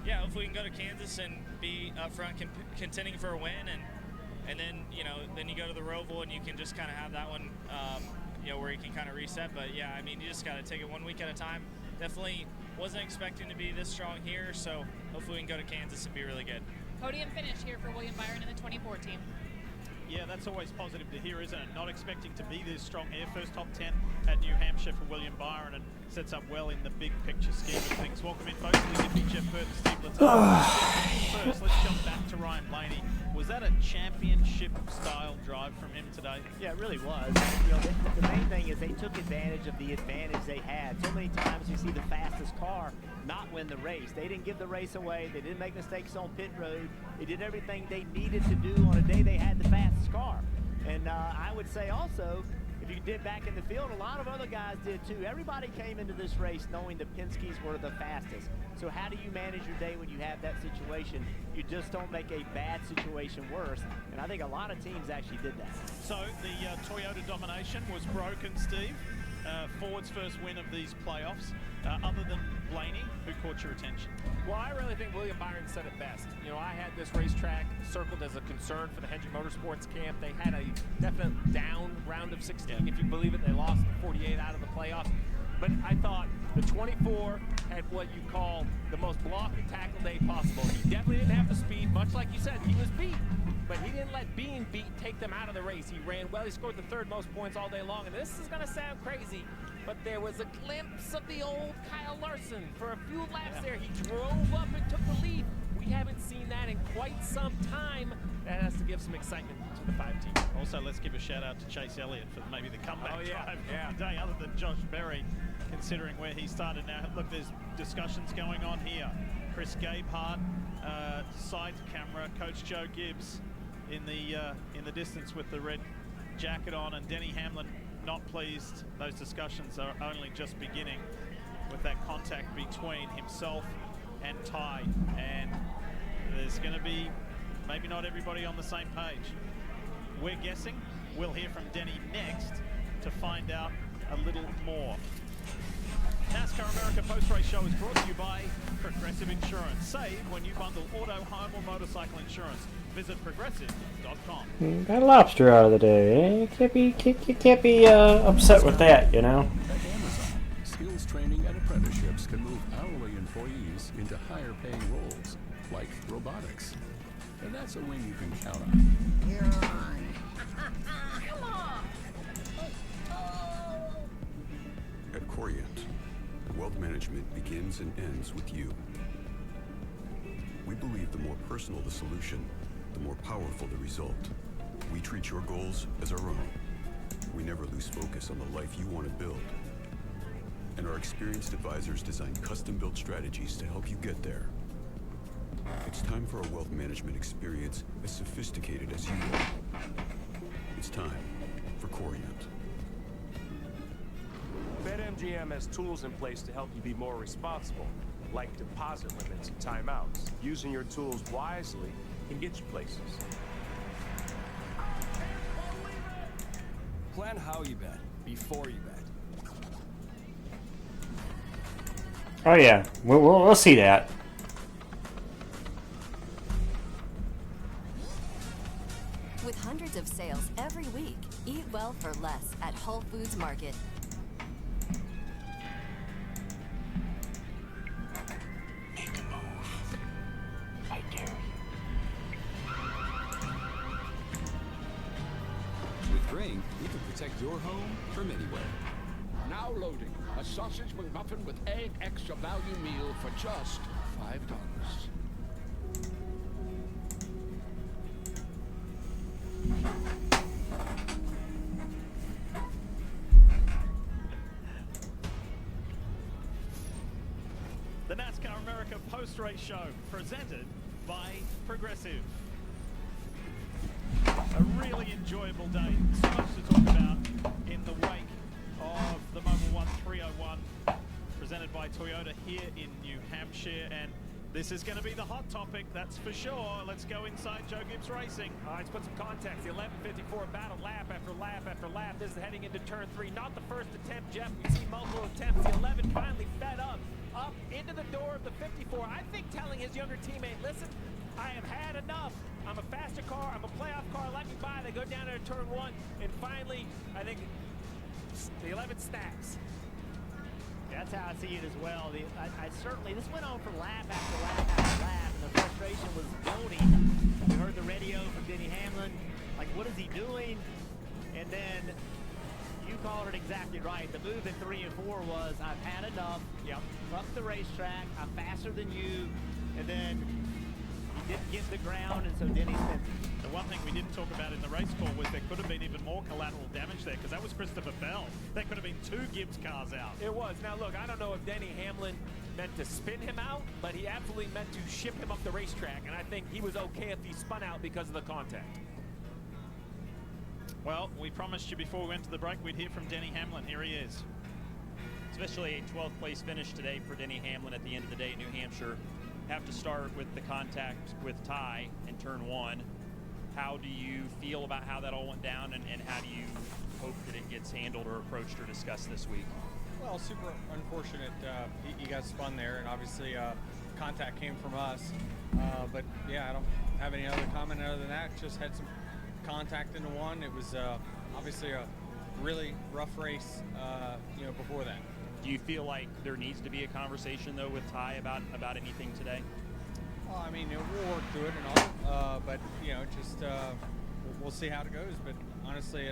yeah, if we can go to Kansas and be up front contending for a win, and then, you know, then you go to the Roval and you can just kind of have that one, you know, where you can kind of reset. But yeah, I mean, you just got to take it 1 week at a time. Definitely wasn't expecting to be this strong here, so hopefully we can go to Kansas and be really good. Podium finish here for William Byron in the 24 team. Yeah, that's always positive to hear, isn't it? Not expecting to be this strong here. First top 10 at New Hampshire for William Byron, and sets up well in the big picture scheme of things. Welcome in, folks. We can be Jeff Burton, Steve Letard. First, let's jump back to Ryan Blaney. Was that a championship-style drive from him today? Yeah, it really was. You know, the main thing is they took advantage of the advantage they had. So many times you see the fastest car not win the race. They didn't give the race away. They didn't make mistakes on pit road. They did everything they needed to do on a day they had the fastest car. And I would say also, if you did back in the field, a lot of other guys did too. Everybody came into this race knowing the Penske's were the fastest. So how do you manage your day when you have that situation? You just don't make a bad situation worse. And I think a lot of teams actually did that. So the Toyota domination was broken, Steve. Ford's first win of these playoffs, other than Blaney, who caught your attention? Well, I really think William Byron said it best. You know, I had this racetrack circled as a concern for the Hendrick Motorsports camp. They had a definite down round of 16, if you believe it. They lost 48 out of the playoffs. But I thought the 24 had what you call the most block and tackle day possible. He definitely didn't have the speed, much like you said, he was beat. But he didn't let being beat take them out of the race. He ran well. He scored the third most points all day long. And this is going to sound crazy, but there was a glimpse of the old Kyle Larson. For a few laps there, he drove up and took the lead. We haven't seen that in quite some time. That has to give some excitement to the 5 team. Also, let's give a shout out to Chase Elliott for maybe the comeback drive yeah. of the day, other than Josh Berry, considering where he started now. Look, there's discussions going on here. Chris Gabehart, side camera, Coach Joe Gibbs in the distance with the red jacket on, and Denny Hamlin not pleased. Those discussions are only just beginning with that contact between himself and Ty, and there's going to be maybe not everybody on the same page. We're guessing. We'll hear from Denny next to find out a little more. NASCAR America Post-Race Show is brought to you by Progressive Insurance. Save when you bundle auto, home, or motorcycle insurance. Visit progressive.com. Got a lobster out of the day. Eh? Can't be upset with that, you know. At Amazon, skills training and apprenticeships can move hourly employees into higher-paying roles, like robotics. And that's a win you can count on. You're on. Come on. At Corient, wealth management begins and ends with you. We believe the more personal the solution, the more powerful the result. We treat your goals as our own. We never lose focus on the life you want to build. And our experienced advisors design custom-built strategies to help you get there. It's time for a wealth management experience as sophisticated as you are. It's time for Corient. BetMGM has tools in place to help you be more responsible, like deposit limits and timeouts. Using your tools wisely can get you places. Plan how you bet before you bet. Oh yeah, we'll see that. With hundreds of sales every week, eat well for less at Whole Foods Market. Make a move. I dare you. With Gray, think you can protect your home from anywhere. Now loading. A sausage McMuffin with egg extra value meal for just $5. The NASCAR America post-race show presented by Progressive. A really enjoyable day. So much to talk about in the wake of the Mobil 1 301 presented by Toyota here in New Hampshire. And this is going to be the hot topic, that's for sure. Let's go inside Joe Gibbs Racing. All right, let's put some context. The 11:54 battle lap after lap after lap. This is heading into turn 3. Not the first attempt, Jeff. We've seen multiple attempts. The 11 finally fed up into the door of the 54. I think telling his younger teammate, listen, I have had enough. I'm a faster car. I'm a playoff car. Let me by. They go down to turn 1. And finally, I think the 11 snaps. That's how I see it as well. I certainly, this went on for lap after lap after lap, and the frustration was building. We heard the radio from Denny Hamlin, like, what is he doing? And then you called it exactly right. The move in 3 and 4 was, I've had enough. Yep. Fuck the racetrack. I'm faster than you. And then he didn't get the ground, and so Denny spent. The one thing we didn't talk about in the race call was there could have been even more collateral damage there, because that was Christopher Bell. There could have been 2 Gibbs cars out. It was. Now, look, I don't know if Denny Hamlin meant to spin him out, but he absolutely meant to ship him up the racetrack, and I think he was okay if he spun out because of the contact. Well, we promised you before we went to the break we'd hear from Denny Hamlin. Here he is. Especially a 12th place finish today for Denny Hamlin at the end of the day in New Hampshire. Have to start with the contact with Ty in turn 1. How do you feel about how that all went down, and how do you hope that it gets handled or approached or discussed this week? Well, super unfortunate. He got spun there, and obviously contact came from us. But yeah, I don't have any other comment other than that. Just had some contact into one. It was obviously a really rough race, before that. Do you feel like there needs to be a conversation though with Ty about anything today? Well, I mean, we'll work through it and all, but just we'll see how it goes. But honestly,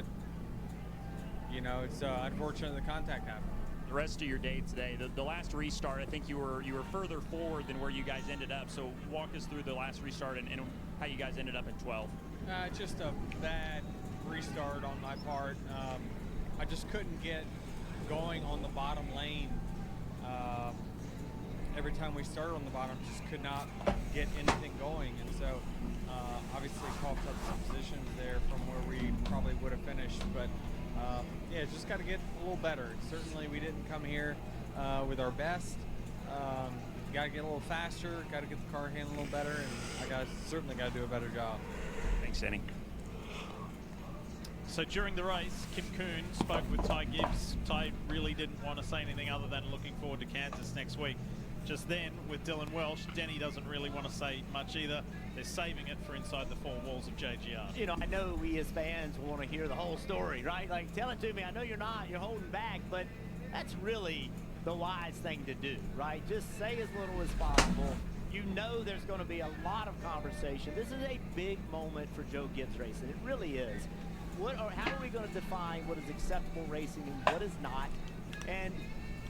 it's unfortunate the contact happened. The rest of your day today, the last restart, I think you were further forward than where you guys ended up. So walk us through the last restart and how you guys ended up in 12th. Just a bad restart on my part. I just couldn't get going on the bottom lane. Every time we started on the bottom, just could not get anything going, and so obviously coughed up some positions there from where we probably would have finished. But yeah, just got to get a little better. Certainly, we didn't come here with our best. Got to get a little faster. Got to get the car handling a little better, and I certainly got to do a better job. Thanks, Denny. So during the race, Kim Kuhn spoke with Ty Gibbs. Ty really didn't want to say anything other than looking forward to Kansas next week. Just then, with Dylan Welsh, Denny doesn't really want to say much either. They're saving it for inside the 4 walls of JGR. I know we as fans want to hear the whole story, right? Like, tell it to me. I know you're holding back, but that's really the wise thing to do, right? Just say as little as possible. You know there's going to be a lot of conversation. This is a big moment for Joe Gibbs Racing. It really is. How are we going to define what is acceptable racing and what is not? And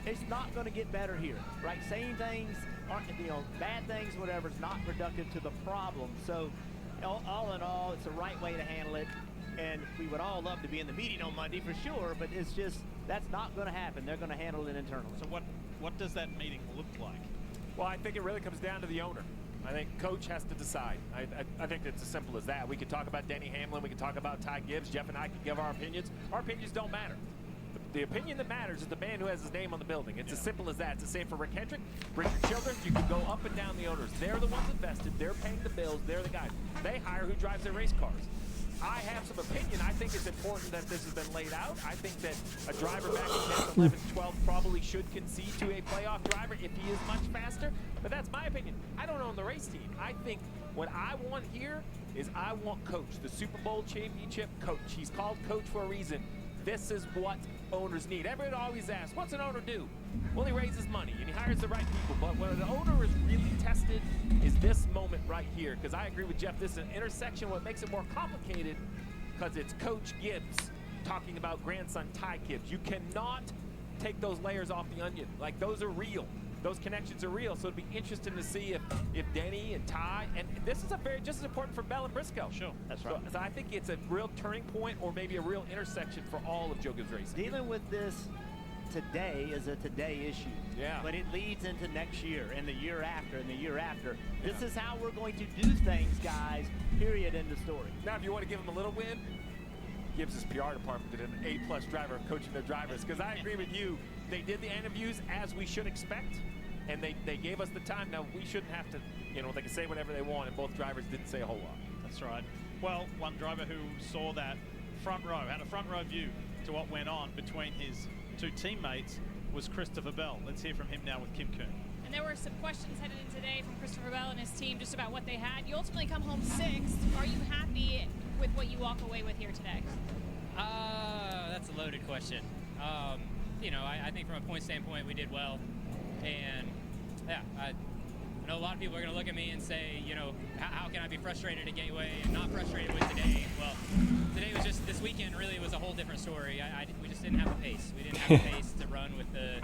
it's not going to get better here, right? Saying things aren't, bad things, whatever, is not productive to the problem. So, all in all, it's the right way to handle it. And we would all love to be in the meeting on Monday for sure, but it's just, that's not going to happen. They're going to handle it internally. So what does that meeting look like? Well, I think it really comes down to the owner. I think coach has to decide. I think it's as simple as that. We could talk about Denny Hamlin. We could talk about Ty Gibbs. Jeff and I can give our opinions. Our opinions don't matter. The opinion that matters is the man who has his name on the building. It's as simple as that. It's the same for Rick Hendrick, Richard Childress. You can go up and down the owners. They're the ones invested. They're paying the bills. They're the guys. They hire who drives their race cars. I have some opinion. I think it's important that this has been laid out. I think that a driver back in 10th, 11th, 12th probably should concede to a playoff driver if he is much faster. But that's my opinion. I don't own the race team. I think what I want here is I want coach, the Super Bowl championship coach. He's called coach for a reason. This is what owners need. Everyone always asks, what's an owner do? Well, he raises money and he hires the right people. But when an owner is really tested is this moment right here. Because I agree with Jeff, this is an intersection. What makes it more complicated, because it's Coach Gibbs talking about grandson Ty Kibbs. You cannot take those layers off the onion. Like, those are real. Those connections are real. So it'd be interesting to see if Denny and Ty, and this is just as important for Bell and Briscoe. Sure, that's right. So I think it's a real turning point, or maybe a real intersection for all of Joe Gibbs Racing. Dealing with this today is a today issue. Yeah. But it leads into next year and the year after and the year after. This is how we're going to do things, guys. Period. End of story. Now, if you want to give them a little win, Gibbs' PR department did an A+ driver of coaching their drivers. Because I agree with you, they did the interviews as we should expect, and they gave us the time. Now, we shouldn't have to, they can say whatever they want, and both drivers didn't say a whole lot. That's right. Well, one driver who saw that front row, had a front row view to what went on between his two teammates, was Christopher Bell. Let's hear from him now with Kim Kuhn. And there were some questions headed in today from Christopher Bell and his team just about what they had. You ultimately come home sixth. Are you happy with what you walk away with here today? That's a loaded question. I think from a point standpoint, we did well. And yeah, I know a lot of people are going to look at me and say, how can I be frustrated at Gateway and not frustrated with today? Well, today was just, this weekend really was a whole different story. We just didn't have the pace. We didn't have the pace to run with the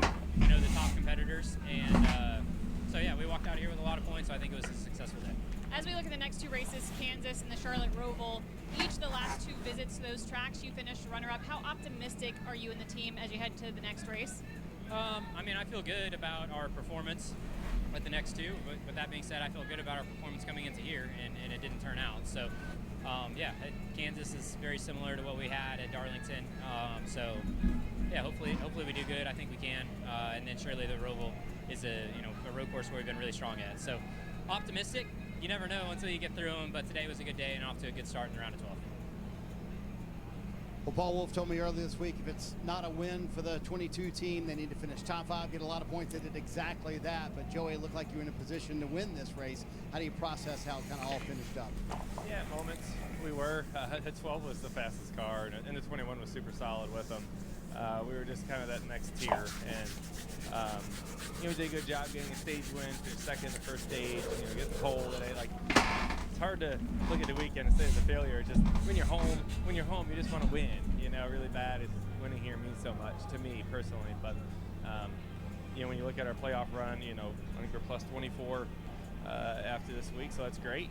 top competitors. And so yeah, we walked out here with a lot of points, so I think it was a successful day. As we look at the next two races, Kansas and the Charlotte Roval, each of the last two visits to those tracks, you finished runner-up. How optimistic are you and the team as you head to the next race? I feel good about our performance with the next two. But that being said, I feel good about our performance coming into here, and it didn't turn out. So, Kansas is very similar to what we had at Darlington. So, yeah, hopefully we do good. I think we can. And then surely the Roval is a road course where we've been really strong at. So, optimistic. You never know until you get through them. But today was a good day and off to a good start in the round of 12. Well, Paul Wolf told me earlier this week, if it's not a win for the 22 team, they need to finish top 5, get a lot of points. They did exactly that. But Joey, it looked like you were in a position to win this race. How do you process how it kind of all finished up? Yeah, moments we were. The 12 was the fastest car, and the 21 was super solid with them. We were just kind of that next tier, and we did a good job getting a stage win, finished second in the first stage, get the pole today. It's hard to look at the weekend and say it's a failure. Just when you're home, you just want to win. Really bad. Winning here means so much to me personally. But when you look at our playoff run, I think we're plus 24 after this week, so that's great.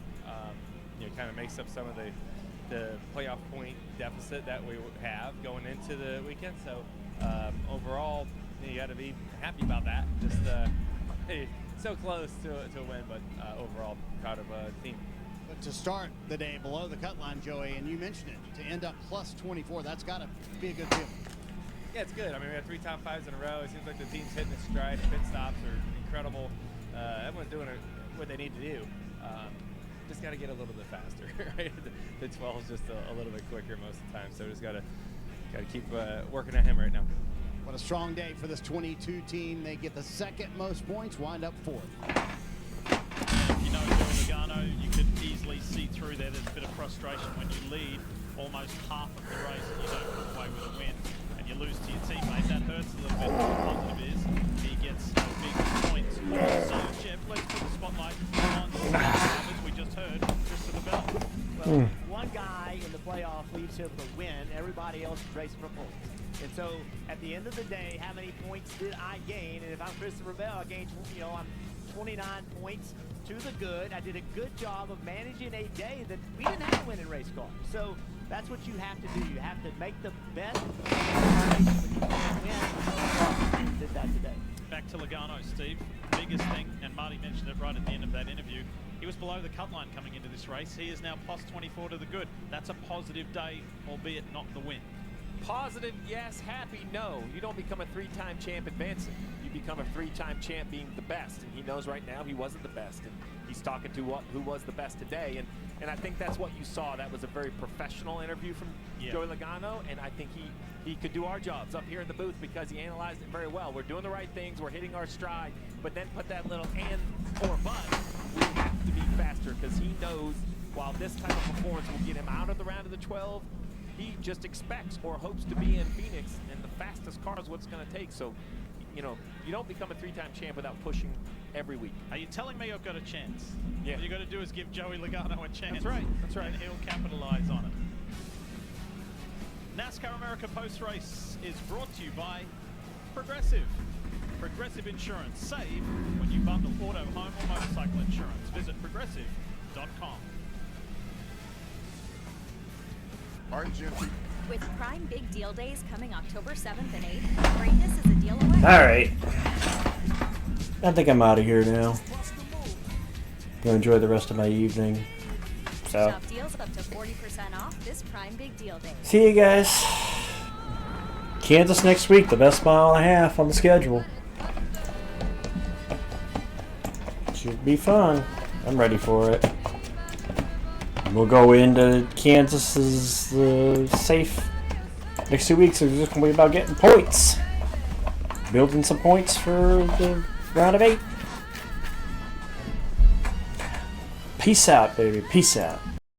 It kind of makes up some of the playoff point deficit that we have going into the weekend. So overall, you got to be happy about that. Just so close to a win, but overall proud of the team. But to start the day below the cut line, Joey, and you mentioned it, to end up plus 24, that's got to be a good feeling. Yeah, it's good. We had 3 top 5s in a row. It seems like the team's hitting its stride. Pit stops are incredible. Everyone's doing what they need to do. Just got to get a little bit faster, right? The 12 is just a little bit quicker most of the time, so just got to keep working at him right now. What a strong day for this 22 team. They get the second most points, wind up 4th. Joey Logano, you could easily see through there. There's a bit of frustration when you lead almost half of the race and you don't come away with a win and you lose to your teammate. That hurts a little bit. The positive is he gets big points. So, Jeff, let's put the spotlight on the drivers we just heard, Christopher Bell. Well, one guy in the playoff leaves him to win. Everybody else is racing for points. And so, at the end of the day, how many points did I gain? And if I'm Christopher Bell, I gained, I'm 29 points to the good. I did a good job of managing a day that we didn't have a winning race car. So that's what you have to do. You have to make the best race, but you can't win. You did that today. Back to Logano, Steve. Biggest thing, and Marty mentioned it right at the end of that interview, he was below the cut line coming into this race. He is now plus 24 to the good. That's a positive day, albeit not the win. Positive, yes. Happy, no. You don't become a 3-time champ advancing. You become a 3-time champ being the best. And he knows right now he wasn't the best. And he's talking to who was the best today. And I think that's what you saw. That was a very professional interview from Joey Logano. And I think he could do our jobs up here in the booth because he analyzed it very well. We're doing the right things. We're hitting our stride. But then put that little and or but. We have to be faster because he knows while this type of performance will get him out of the round of the 12, he just expects or hopes to be in Phoenix, and the fastest car is what it's going to take. So, you don't become a 3-time champ without pushing every week. Are you telling me I've got a chance? Yeah. What you got to do is give Joey Logano a chance. That's right. That's right. And he'll capitalize on it. NASCAR America Post Race is brought to you by Progressive. Progressive Insurance. Save when you bundle auto, home, or motorcycle insurance. Visit progressive.com. With Prime Big Deal Days coming October 7th and 8th, greatness is a deal away. Alright. I think I'm out of here now. Gonna enjoy the rest of my evening. So, Shop deals up to 40% off this Prime Big Deal Day. see you guys. Kansas next week, the best mile and a half on the schedule. Should be fun. I'm ready for it. We'll go into Kansas's safe next 2 weeks. It's just going to be about getting points. Building some points for the round of 8. Peace out, baby. Peace out.